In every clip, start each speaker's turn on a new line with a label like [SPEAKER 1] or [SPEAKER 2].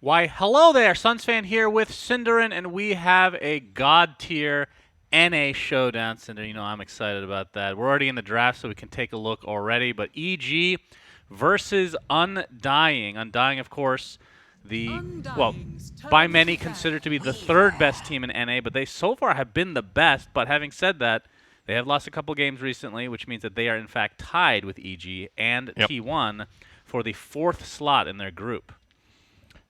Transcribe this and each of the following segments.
[SPEAKER 1] Why, hello there, Suns fan here with Cinderin, and we have a god tier NA showdown. Cinder, I'm excited about that. We're already in the draft, so we can take a look already. But EG versus Undying. Undying, of course, well, by many considered to be the third best team in NA, but they so far have been the best. But having said that, they have lost a couple games recently, which means that they are in fact tied with EG and
[SPEAKER 2] Yep.
[SPEAKER 1] T1 for the fourth slot in their group.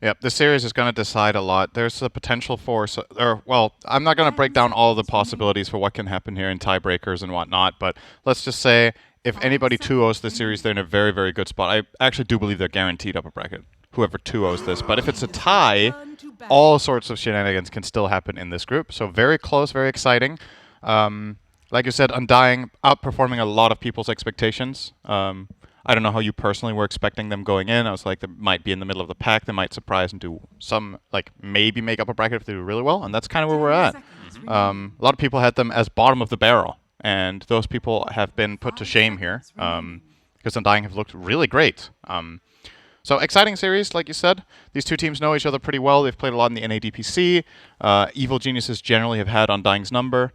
[SPEAKER 2] Yep, this series is going to decide a lot. There's the potential for, I'm not going to break down all the possibilities for what can happen here in tiebreakers and whatnot, but let's just say if anybody 2-0s this series, they're in a very, very good spot. I actually do believe they're guaranteed upper bracket, whoever 2-0s this. But if it's a tie, all sorts of shenanigans can still happen in this group. So very close, very exciting. Like you said, Undying outperforming a lot of people's expectations. I don't know how you personally were expecting them going in. I was like, they might be in the middle of the pack. They might surprise and do some, maybe make up a bracket if they do really well. And that's kind of where we're at. A lot of people had them as bottom of the barrel. And those people have been put to shame here because Undying have looked really great. So exciting series, like you said. These two teams know each other pretty well. They've played a lot in the NADPC. Evil Geniuses generally have had Undying's number.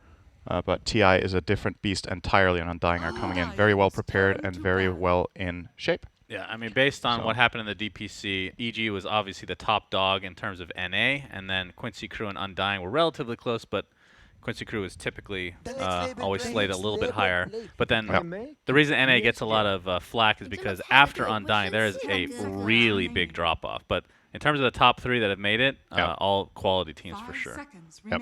[SPEAKER 2] But TI is a different beast entirely, and Undying are coming in very well prepared and very well in shape.
[SPEAKER 1] Yeah, I mean, based on what happened in the DPC, EG was obviously the top dog in terms of NA, and then Quincy Crew and Undying were relatively close, but Quincy Crew is typically always slated a little bit higher. But then the reason NA gets a lot of flack is because after Undying, there is a really big drop-off. But in terms of the top three that have made it, all quality teams for sure.
[SPEAKER 2] Yep.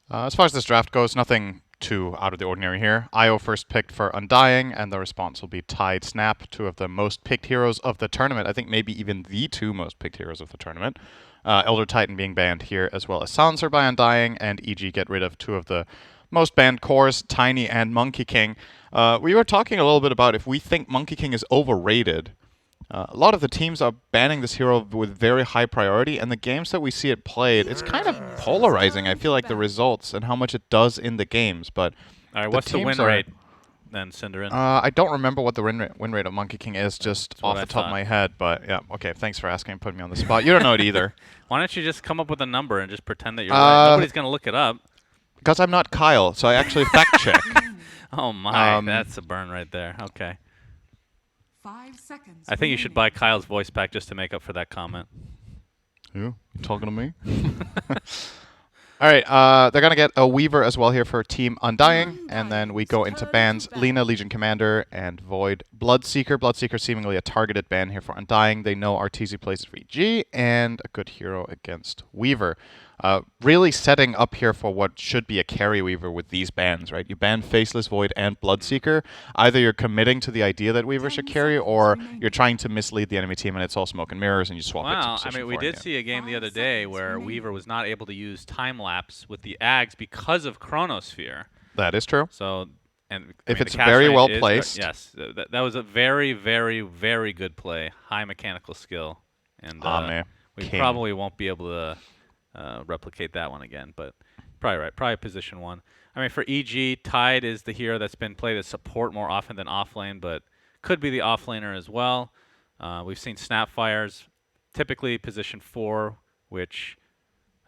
[SPEAKER 2] As far as this draft goes, nothing too out of the ordinary here. IO first picked for Undying, and the response will be Tide Snap, two of the most picked heroes of the tournament. I think maybe even the two most picked heroes of the tournament. Elder Titan being banned here, as well as Silencer by Undying, and EG get rid of two of the most banned cores, Tiny and Monkey King. We were talking a little bit about if we think Monkey King is overrated. A lot of the teams are banning this hero with very high priority, and the games that we see it played, it's kind of polarizing, I feel like, the results and how much it does in the games. But
[SPEAKER 1] all right, what's the win rate then, Cinderin?
[SPEAKER 2] I don't remember what the win rate of Monkey King is just off the top of my head, but yeah, okay, thanks for asking and putting me on the spot. You don't know it either.
[SPEAKER 1] Why don't you just come up with a number and just pretend that you're right? Nobody's going to look it up.
[SPEAKER 2] Because I'm not Kyle, so I actually fact check.
[SPEAKER 1] Oh my, that's a burn right there. Okay.
[SPEAKER 3] 5 seconds.
[SPEAKER 1] I think you should buy Kyle's voice pack just to make up for that comment.
[SPEAKER 2] You talking to me? All right, they're going to get a Weaver as well here for Team Undying, and then we go into bans. Lina, Legion Commander, and Void Bloodseeker. Bloodseeker seemingly a targeted ban here for Undying. They know Arteezy plays for EG, and a good hero against Weaver. Really setting up here for what should be a carry Weaver with these bans, right? You ban Faceless, Void, and Bloodseeker. Either you're committing to the idea that Weaver should carry, or you're trying to mislead the enemy team and it's all smoke and mirrors and you swap it to position.
[SPEAKER 1] I mean, we did see a game the other day where Weaver was not able to use time-lapse with the Ags because of Chronosphere.
[SPEAKER 2] That is true.
[SPEAKER 1] So,
[SPEAKER 2] if it's very well placed.
[SPEAKER 1] Yes, that was a very, very, very good play. High mechanical skill. And we probably won't be able to replicate that one again, but probably right. Probably position one. I mean, for EG, Tide is the hero that's been played as support more often than offlane, but could be the offlaner as well. We've seen Snapfires, typically position 4, which,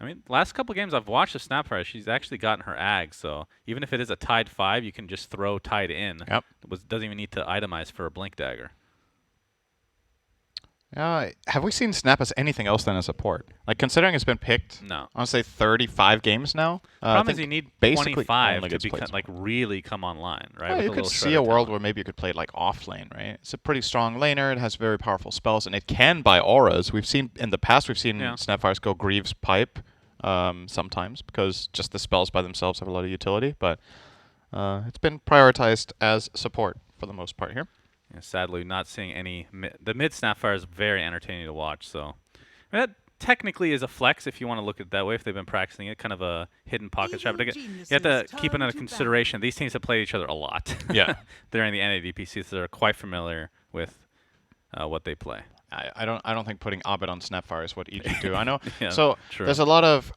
[SPEAKER 1] I mean, last couple games I've watched the Snapfire, she's actually gotten her Ag, so even if it is a Tide 5, you can just throw Tide in.
[SPEAKER 2] Yep.
[SPEAKER 1] It doesn't even need to itemize for a Blink Dagger.
[SPEAKER 2] Have we seen Snap as anything else than a support? Like, considering it's been picked,
[SPEAKER 1] no.
[SPEAKER 2] I want to say 35 games now.
[SPEAKER 1] Problem is you need 25 to really come online, right?
[SPEAKER 2] Well, you could see a world where maybe you could play it like off-lane, right? It's a pretty strong laner. It has very powerful spells, and it can buy auras. We've seen, in the past, Snapfires go Greaves Pipe sometimes, because just the spells by themselves have a lot of utility, but it's been prioritized as support for the most part here.
[SPEAKER 1] Yeah, sadly, not seeing any. The mid Snapfire is very entertaining to watch. So I mean, that technically is a flex if you want to look at it that way. If they've been practicing it, kind of a hidden pocket trap. But you have to keep it under consideration. These teams have played each other a lot.
[SPEAKER 2] Yeah,
[SPEAKER 1] during the NADPC, so they're quite familiar with what they play.
[SPEAKER 2] I don't think putting Abed on Snapfire is what EG do. I know.
[SPEAKER 1] Yeah,
[SPEAKER 2] so
[SPEAKER 1] true.
[SPEAKER 2] There's a lot of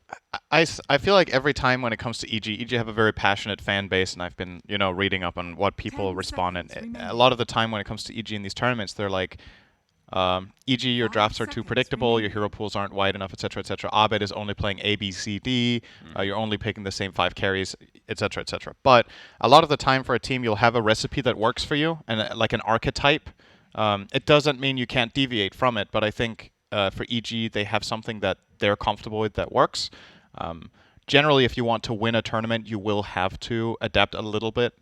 [SPEAKER 2] I feel like every time when it comes to EG have a very passionate fan base, and I've been reading up on what people respond. And a lot of the time when it comes to EG in these tournaments, they're like, E.g., your drafts are too predictable, your hero pools aren't wide enough, etc., etc. Abed is only playing A, B, C, D. You're only picking the same 5 carries, etc., etc. But a lot of the time for a team, you'll have a recipe that works for you, and like an archetype. It doesn't mean you can't deviate from it, but I think for E.g., they have something that they're comfortable with that works. Generally, if you want to win a tournament, you will have to adapt a little bit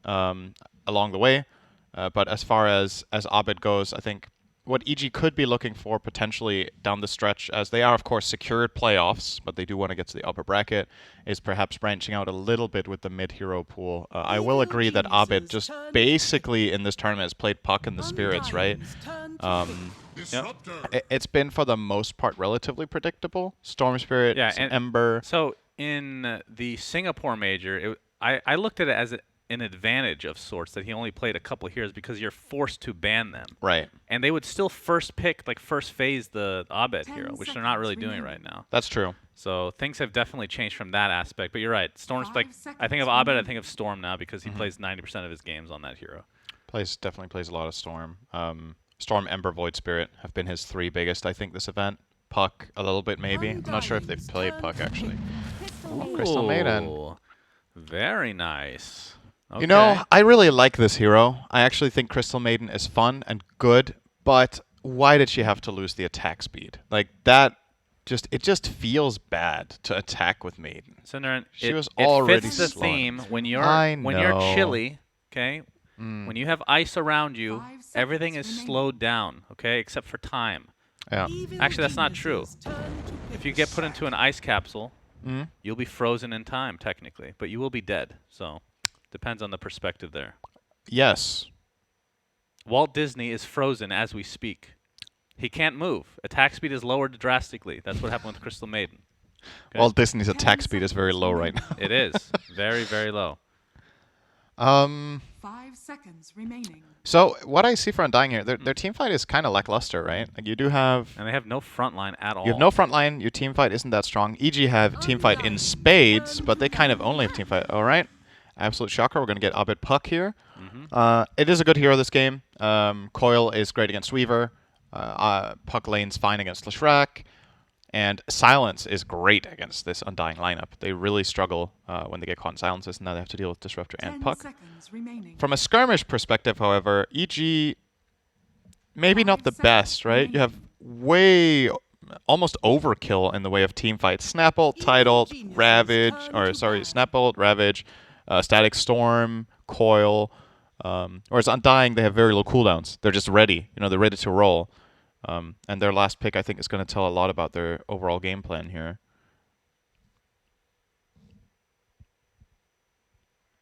[SPEAKER 2] along the way. But as far as Abed goes, I think what EG could be looking for potentially down the stretch, as they are, of course, secured playoffs, but they do want to get to the upper bracket, is perhaps branching out a little bit with the mid-hero pool. I will agree that Abed just basically in this tournament has played puck in the spirits, right? It's been, for the most part, relatively predictable. Storm Spirit, Ember.
[SPEAKER 1] So in the Singapore major, I looked at it as an advantage of sorts that he only played a couple heroes because you're forced to ban them.
[SPEAKER 2] Right.
[SPEAKER 1] And they would still first pick, like first phase, the Abed hero, which they're not really doing right now.
[SPEAKER 2] That's true.
[SPEAKER 1] So things have definitely changed from that aspect. But you're right. Storm's like, I think of Abed, I think of Storm now because he plays 90% of his games on that hero.
[SPEAKER 2] Definitely plays a lot of Storm. Storm, Ember, Void Spirit have been his 3 biggest, I think, this event. Puck, a little bit maybe. I'm not sure if they've played Puck, actually. Crystal Maiden.
[SPEAKER 1] Very nice. Okay.
[SPEAKER 2] You know, I really like this hero. I actually think Crystal Maiden is fun and good, but why did she have to lose the attack speed? Like, that it just feels bad to attack with Maiden.
[SPEAKER 1] Synderen,
[SPEAKER 2] she was already
[SPEAKER 1] fits the
[SPEAKER 2] slow.
[SPEAKER 1] theme when you're chilly, okay? When you have ice around you, everything is slowed down, okay, except for time.
[SPEAKER 2] Yeah.
[SPEAKER 1] Actually, that's not true. If you get put into an ice capsule, you'll be frozen in time, technically, but you will be dead. So, depends on the perspective there.
[SPEAKER 2] Yes.
[SPEAKER 1] Walt Disney is frozen as we speak. He can't move. Attack speed is lowered drastically. That's what happened with Crystal Maiden. Okay?
[SPEAKER 2] Walt Disney's attack speed is very low right now.
[SPEAKER 1] It is. Very, very low.
[SPEAKER 3] 5 seconds remaining.
[SPEAKER 2] So what I see for Undying here, their team fight is kind of lackluster, right? Like you do have,
[SPEAKER 1] and they have no front line at all.
[SPEAKER 2] You have no front line. Your team fight isn't that strong. EG have team fight in spades, but they kind of only have team fight. All right, absolute shocker. We're gonna get Abed Puck here. It is a good hero this game. Coil is great against Weaver. Puck lane's fine against Leshrac. And Silence is great against this Undying lineup. They really struggle when they get caught in silences, and now they have to deal with Disruptor and Puck. From a skirmish perspective, however, EG maybe not the best, right? You have way almost overkill in the way of team fights. Snapbolt, Tidal, Ravage, Snapbolt, Ravage, Static Storm, Coil. Whereas Undying, they have very low cooldowns. They're just ready. You know, they're ready to roll. And their last pick, I think, is going to tell a lot about their overall game plan here.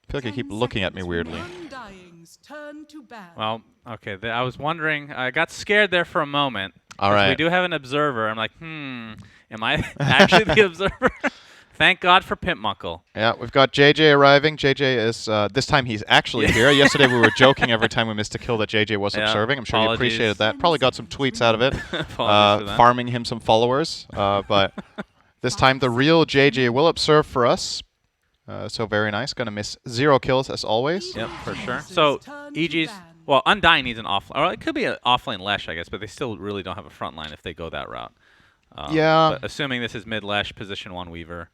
[SPEAKER 2] I feel like you keep looking at me weirdly.
[SPEAKER 1] Well, okay. I was wondering. I got scared there for a moment.
[SPEAKER 2] All right.
[SPEAKER 1] We do have an observer. I'm like, am I actually the observer? Thank God for Pimp Muckle.
[SPEAKER 2] Yeah, we've got JJ arriving. JJ is, this time he's actually here. Yesterday we were joking every time we missed a kill that JJ was observing. I'm sure you appreciated that. Probably got some tweets out of it. Farming him some followers. But this time the real JJ will observe for us. So very nice. Going to miss 0 kills as always.
[SPEAKER 1] Yep, for sure. So EG's, well, Undying needs an offlane. Or it could be an offlane Lesh, I guess, but they still really don't have a front line if they go that route.
[SPEAKER 2] Yeah.
[SPEAKER 1] But assuming this is mid Lesh, position 1 Weaver.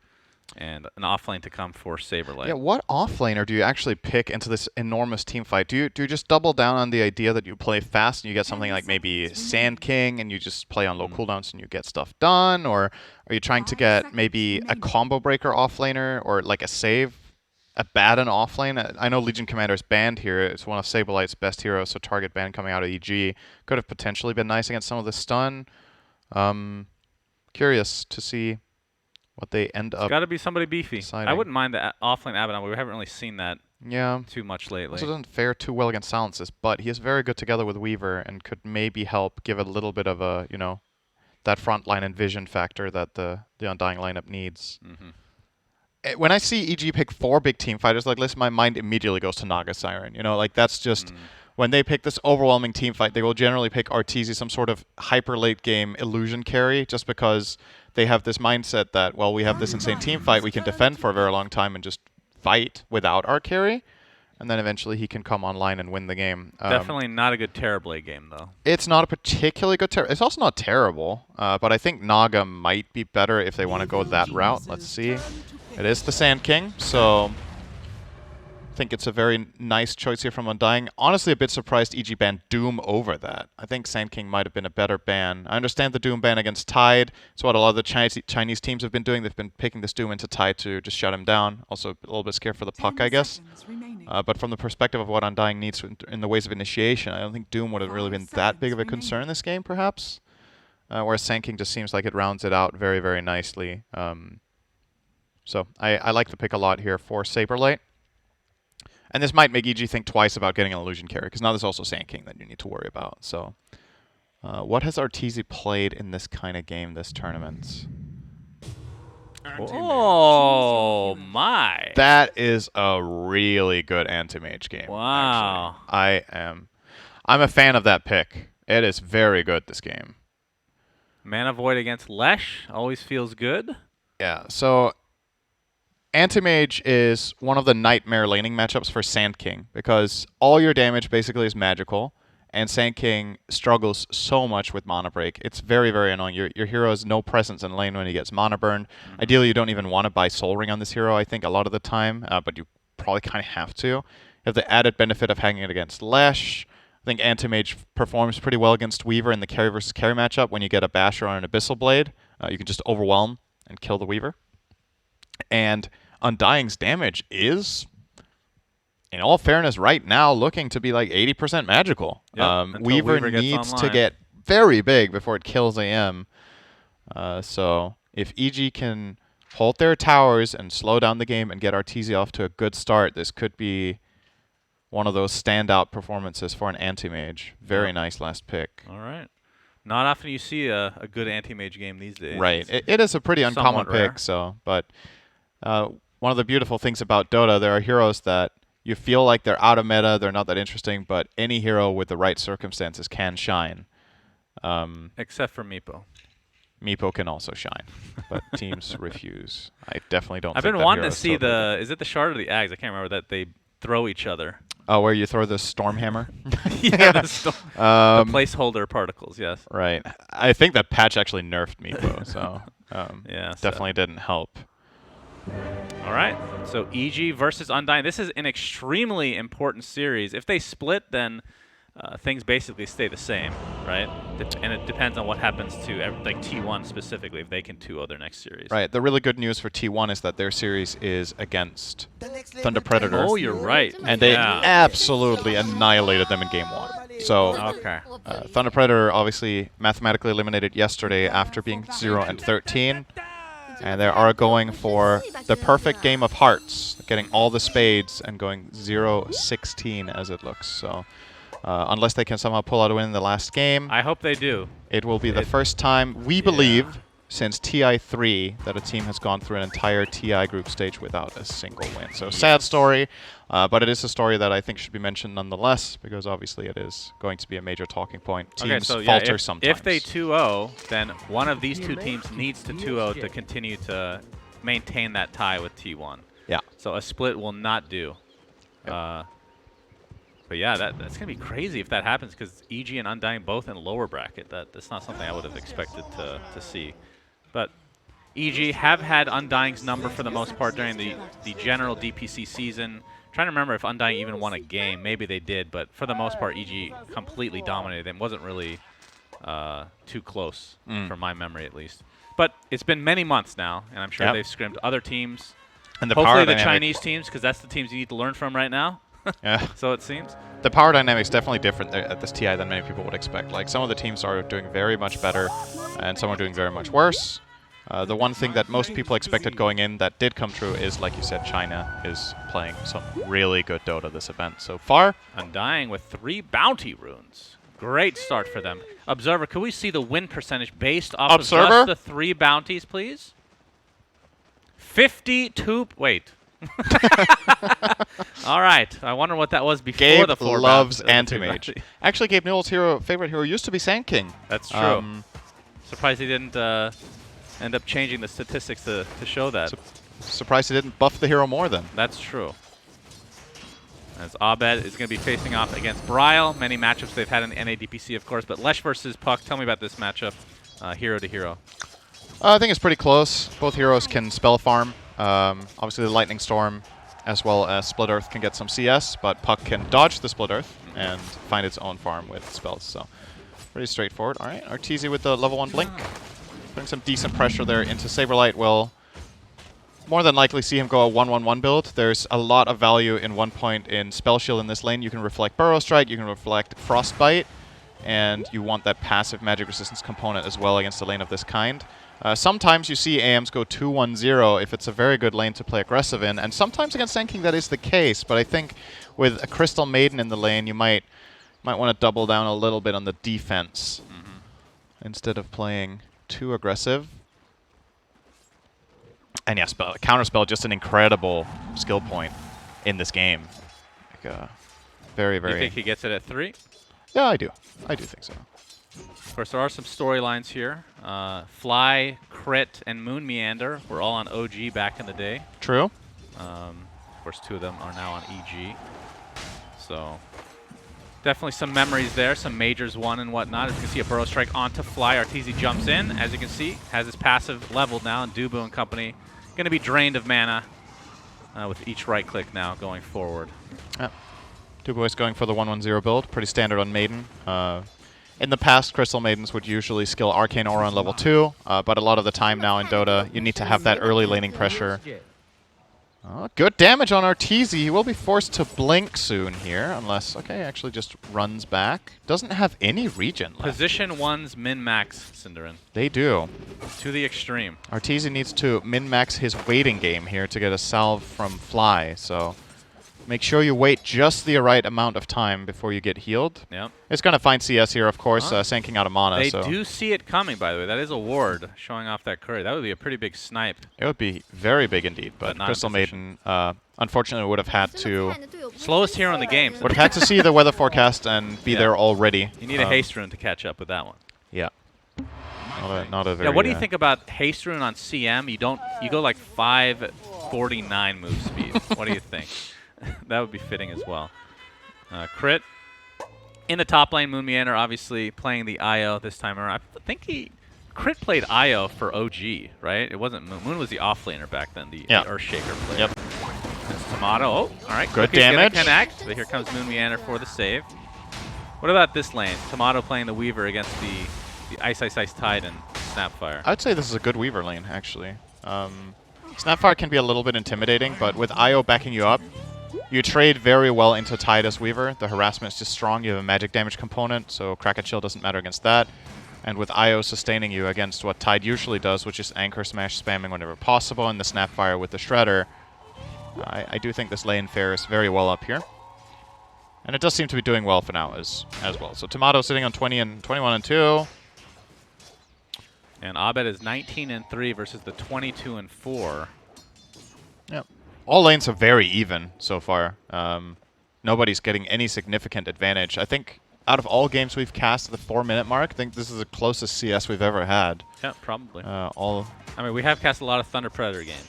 [SPEAKER 1] And an offlane to come for Saberlight.
[SPEAKER 2] Yeah, what offlaner do you actually pick into this enormous team fight? Do you just double down on the idea that you play fast and you get something like maybe Sand King and you just play on low cooldowns and you get stuff done? Or are you trying to get maybe a combo breaker offlaner or like a save, a Baden offlane? I know Legion Commander's banned here. It's one of Saberlight's best heroes, so target ban coming out of EG. Could have potentially been nice against some of the stun. Curious to see what they end up.
[SPEAKER 1] It's got to be somebody beefy.
[SPEAKER 2] Deciding.
[SPEAKER 1] I wouldn't mind the offlane Abaddon, but we haven't really seen that too much lately.
[SPEAKER 2] Also doesn't fare too well against silences, but he is very good together with Weaver and could maybe help give a little bit of a, that frontline and vision factor that the Undying lineup needs. When I see EG pick 4 big team fighters like this, my mind immediately goes to Naga Siren. Like that's just... When they pick this overwhelming team fight, they will generally pick Arteezy, some sort of hyper late game illusion carry, just because they have this mindset that, well, we have this insane team fight, we can defend for a very long time and just fight without our carry. and then eventually he can come online and win the game.
[SPEAKER 1] Definitely not a good Terrorblade game, though.
[SPEAKER 2] It's not a particularly good It's also not terrible, but I think Naga might be better if they want to go that route. Let's see. It is the Sand King, so I think it's a very nice choice here from Undying. Honestly, a bit surprised EG banned Doom over that. I think Sand King might have been a better ban. I understand the Doom ban against Tide. It's what a lot of the Chinese teams have been doing. They've been picking this Doom into Tide to just shut him down. Also a little bit scared for the puck, I guess. But from the perspective of what Undying needs in the ways of initiation, I don't think Doom would have really been that big of a concern in this game, perhaps. Whereas Sand King just seems like it rounds it out very, very nicely. So I like the pick a lot here for Saberlight. And this might make EG think twice about getting an illusion carry, because now there's also Sand King that you need to worry about. So, what has Arteezy played in this kind of game this tournament?
[SPEAKER 1] Oh my!
[SPEAKER 2] That is a really good anti-mage game.
[SPEAKER 1] Wow!
[SPEAKER 2] Actually. I'm a fan of that pick. It is very good this game.
[SPEAKER 1] Mana Void against Lesh always feels good.
[SPEAKER 2] Yeah. So. Anti-Mage is one of the nightmare laning matchups for Sand King, because all your damage basically is magical, and Sand King struggles so much with mana break. It's very, very annoying. Your hero has no presence in lane when he gets mana burned. Ideally, you don't even want to buy Soul Ring on this hero, I think, a lot of the time, but you probably kind of have to. You have the added benefit of hanging it against Lesh. I think Anti-Mage performs pretty well against Weaver in the carry versus carry matchup. When you get a Basher on an Abyssal Blade, you can just overwhelm and kill the Weaver. And Undying's damage is, in all fairness, right now looking to be like 80% magical.
[SPEAKER 1] Yep,
[SPEAKER 2] Weaver needs to get very big before it kills AM. So if EG can hold their towers and slow down the game and get Arteezy off to a good start, this could be one of those standout performances for an anti-mage. Very nice last pick.
[SPEAKER 1] All right. Not often you see a good anti-mage game these days.
[SPEAKER 2] Right. It is a pretty uncommon pick. So, but one of the beautiful things about Dota, there are heroes that you feel like they're out of meta, they're not that interesting, but any hero with the right circumstances can shine.
[SPEAKER 1] Except for Meepo.
[SPEAKER 2] Meepo can also shine, but teams refuse. I definitely don't.
[SPEAKER 1] I've been wanting to see is it the Shard or the Ags? I can't remember that they throw each other.
[SPEAKER 2] Oh, where you throw the Storm Hammer?
[SPEAKER 1] Yeah, the placeholder particles, yes.
[SPEAKER 2] Right. I think that patch actually nerfed Meepo, so
[SPEAKER 1] yeah,
[SPEAKER 2] definitely didn't help.
[SPEAKER 1] All right, so EG versus Undying. This is an extremely important series. If they split, then things basically stay the same, right? And it depends on what happens to like T1 specifically, if they can 2-0 their next series.
[SPEAKER 2] Right. The really good news for T1 is that their series is against Thunder Predator.
[SPEAKER 1] Oh, you're right.
[SPEAKER 2] And they absolutely annihilated them in Game 1. So Thunder Predator obviously mathematically eliminated yesterday after being 0-13. And they are going for the perfect game of hearts, getting all the spades and going 0-16 as it looks. So unless they can somehow pull out a win in the last game.
[SPEAKER 1] I hope they do.
[SPEAKER 2] It will be the first time, we believe, since TI3 that a team has gone through an entire TI group stage without a single win. So sad story, but it is a story that I think should be mentioned nonetheless, because obviously it is going to be a major talking point. Teams falter sometimes.
[SPEAKER 1] If they 2-0, then one of these two teams needs to 2-0 to continue to maintain that tie with T1.
[SPEAKER 2] Yeah.
[SPEAKER 1] So a split will not do. Yep. But yeah, that's going to be crazy if that happens, because EG and Undying both in lower bracket. That's not something I would have expected to see. But EG have had Undying's number for the most part during the general DPC season. I'm trying to remember if Undying even won a game. Maybe they did, but for the most part, EG completely dominated them. Wasn't really too close, from my memory at least. But it's been many months now, and I'm sure they've scrimmed other teams.
[SPEAKER 2] And
[SPEAKER 1] hopefully the Chinese teams, because that's the teams you need to learn from right now.
[SPEAKER 2] Yeah.
[SPEAKER 1] So it seems.
[SPEAKER 2] The power dynamics definitely different at this TI than many people would expect. Like, some of the teams are doing very much better, and some are doing very much worse. The one thing that most people expected going in that did come true is, like you said, China is playing some really good Dota this event so far.
[SPEAKER 1] Undying with 3 bounty runes. Great start for them. Observer, could we see the win percentage based off of just the 3 bounties, please? 52. Wait. All right. I wonder what that was before
[SPEAKER 2] Gabe
[SPEAKER 1] the 4
[SPEAKER 2] loves anti-mage. Actually, Gabe Newell's favorite hero used to be Sand King.
[SPEAKER 1] That's true. Surprised he didn't end up changing the statistics to show that.
[SPEAKER 2] Surprised he didn't buff the hero more then.
[SPEAKER 1] That's true. As Abed is going to be facing off against Bryle. Many matchups they've had in the NADPC, of course, but Lesh versus Puck. Tell me about this matchup, hero to hero.
[SPEAKER 2] I think it's pretty close. Both heroes can spell farm. Obviously, the Lightning Storm as well as Split Earth can get some CS, but Puck can dodge the Split Earth and find its own farm with spells. So pretty straightforward. All right, Arteezy with the level 1 Blink. Putting some decent pressure there into Saberlight will more than likely see him go a 1-1-1 build. There's a lot of value in 1 point in Spell Shield in this lane. You can reflect Burrow Strike, you can reflect Frostbite, and you want that passive magic resistance component as well against a lane of this kind. Sometimes you see AMs go 2-1-0 if it's a very good lane to play aggressive in, and sometimes against Sand that is the case, but I think with a Crystal Maiden in the lane, you might want to double down a little bit on the defense instead of playing too aggressive. And yeah, Counterspell, just an incredible skill point in this game. Like, very, very...
[SPEAKER 1] You think he gets it at 3?
[SPEAKER 2] Yeah, I do. I do think so.
[SPEAKER 1] Of course, there are some storylines here. Fly, Crit, and Moon Meander were all on OG back in the day.
[SPEAKER 2] True.
[SPEAKER 1] Of course, 2 of them are now on EG. So definitely some memories there, some majors won and whatnot. As you can see, a Burrow Strike onto Fly. Arteezy jumps in, as you can see, has his passive leveled now, and Dubu and company going to be drained of mana with each right click now going forward.
[SPEAKER 2] Yeah. Dubu is going for the 1-1-0 build, pretty standard on Maiden. In the past, Crystal Maidens would usually skill Arcane Aura on level 2, but a lot of the time now in Dota, you need to have that early laning pressure. Good damage on Arteezy. He will be forced to blink soon here, unless, okay, actually just runs back. Doesn't have any regen left.
[SPEAKER 1] Position 1's min-max, Cinderin.
[SPEAKER 2] They do.
[SPEAKER 1] To the extreme.
[SPEAKER 2] Arteezy needs to min-max his waiting game here to get a salve from Fly, so make sure you wait just the right amount of time before you get healed.
[SPEAKER 1] Yep.
[SPEAKER 2] It's going to find CS here, of course, sanking out of mana.
[SPEAKER 1] They do see it coming, by the way. That is a ward showing off that curry. That would be a pretty big snipe.
[SPEAKER 2] It would be very big indeed, but Crystal Maiden, unfortunately, would have had to...
[SPEAKER 1] Slowest hero in the game.
[SPEAKER 2] Would have had to see the weather forecast and be there already.
[SPEAKER 1] You need a haste rune to catch up with that one.
[SPEAKER 2] Yeah. Not a very...
[SPEAKER 1] Yeah, what do you think about haste rune on CM? You go like 549 move speed. What do you think? That would be fitting as well. Crit. In the top lane, Moon Meander obviously playing the IO this time around. I think Crit played IO for OG, right? It wasn't Moon. Moon was the offlaner back then, the Earthshaker player.
[SPEAKER 2] Yep.
[SPEAKER 1] That's Tomato. Oh, all right.
[SPEAKER 2] Good damage.
[SPEAKER 1] Connect. But here comes Moon Meander for the save. What about this lane? Tomato playing the Weaver against the Ice Tide and Snapfire.
[SPEAKER 2] I'd say this is a good Weaver lane, actually. Snapfire can be a little bit intimidating, but with IO backing you up, you trade very well into Tide as Weaver. The harassment is just strong. You have a magic damage component, so Crack and Chill doesn't matter against that. And with IO sustaining you against what Tide usually does, which is Anchor Smash spamming whenever possible, and the Snapfire with the Shredder, I do think this lane fares very well up here. And it does seem to be doing well for now as well. So Tomato sitting on 21-2.
[SPEAKER 1] And Abed is 19-3 versus the 22-4.
[SPEAKER 2] Yep. All lanes are very even so far. Nobody's getting any significant advantage. I think out of all games we've cast at the 4-minute mark, I think this is the closest CS we've ever had.
[SPEAKER 1] Yeah, probably.
[SPEAKER 2] I
[SPEAKER 1] mean, we have cast a lot of Thunder Predator games,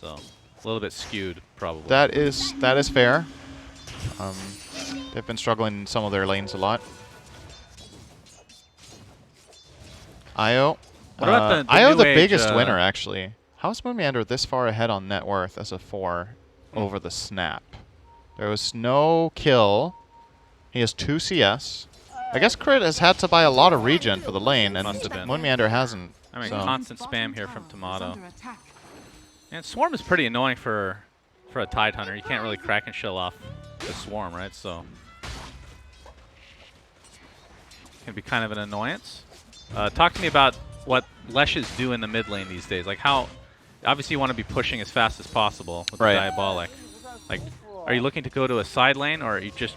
[SPEAKER 1] so it's a little bit skewed, probably.
[SPEAKER 2] That is fair. They've been struggling in some of their lanes a lot. IO.
[SPEAKER 1] What about the
[SPEAKER 2] IO
[SPEAKER 1] new
[SPEAKER 2] the
[SPEAKER 1] age,
[SPEAKER 2] biggest winner, actually. How's Moon Meander this far ahead on net worth as a 4 over the Snap? There was no kill. He has 2 CS. I guess Crit has had to buy a lot of regen for the lane, and Moon Meander hasn't.
[SPEAKER 1] I mean,
[SPEAKER 2] so.
[SPEAKER 1] Constant spam here from Tomato. And Swarm is pretty annoying for a Tide Hunter. You can't really Crack and Chill off the Swarm, right? So it can be kind of an annoyance. Talk to me about what Leshes do in the mid lane these days. Like how, obviously you want to be pushing as fast as possible with the Diabolic. Like, are you looking to go to a side lane, or are you just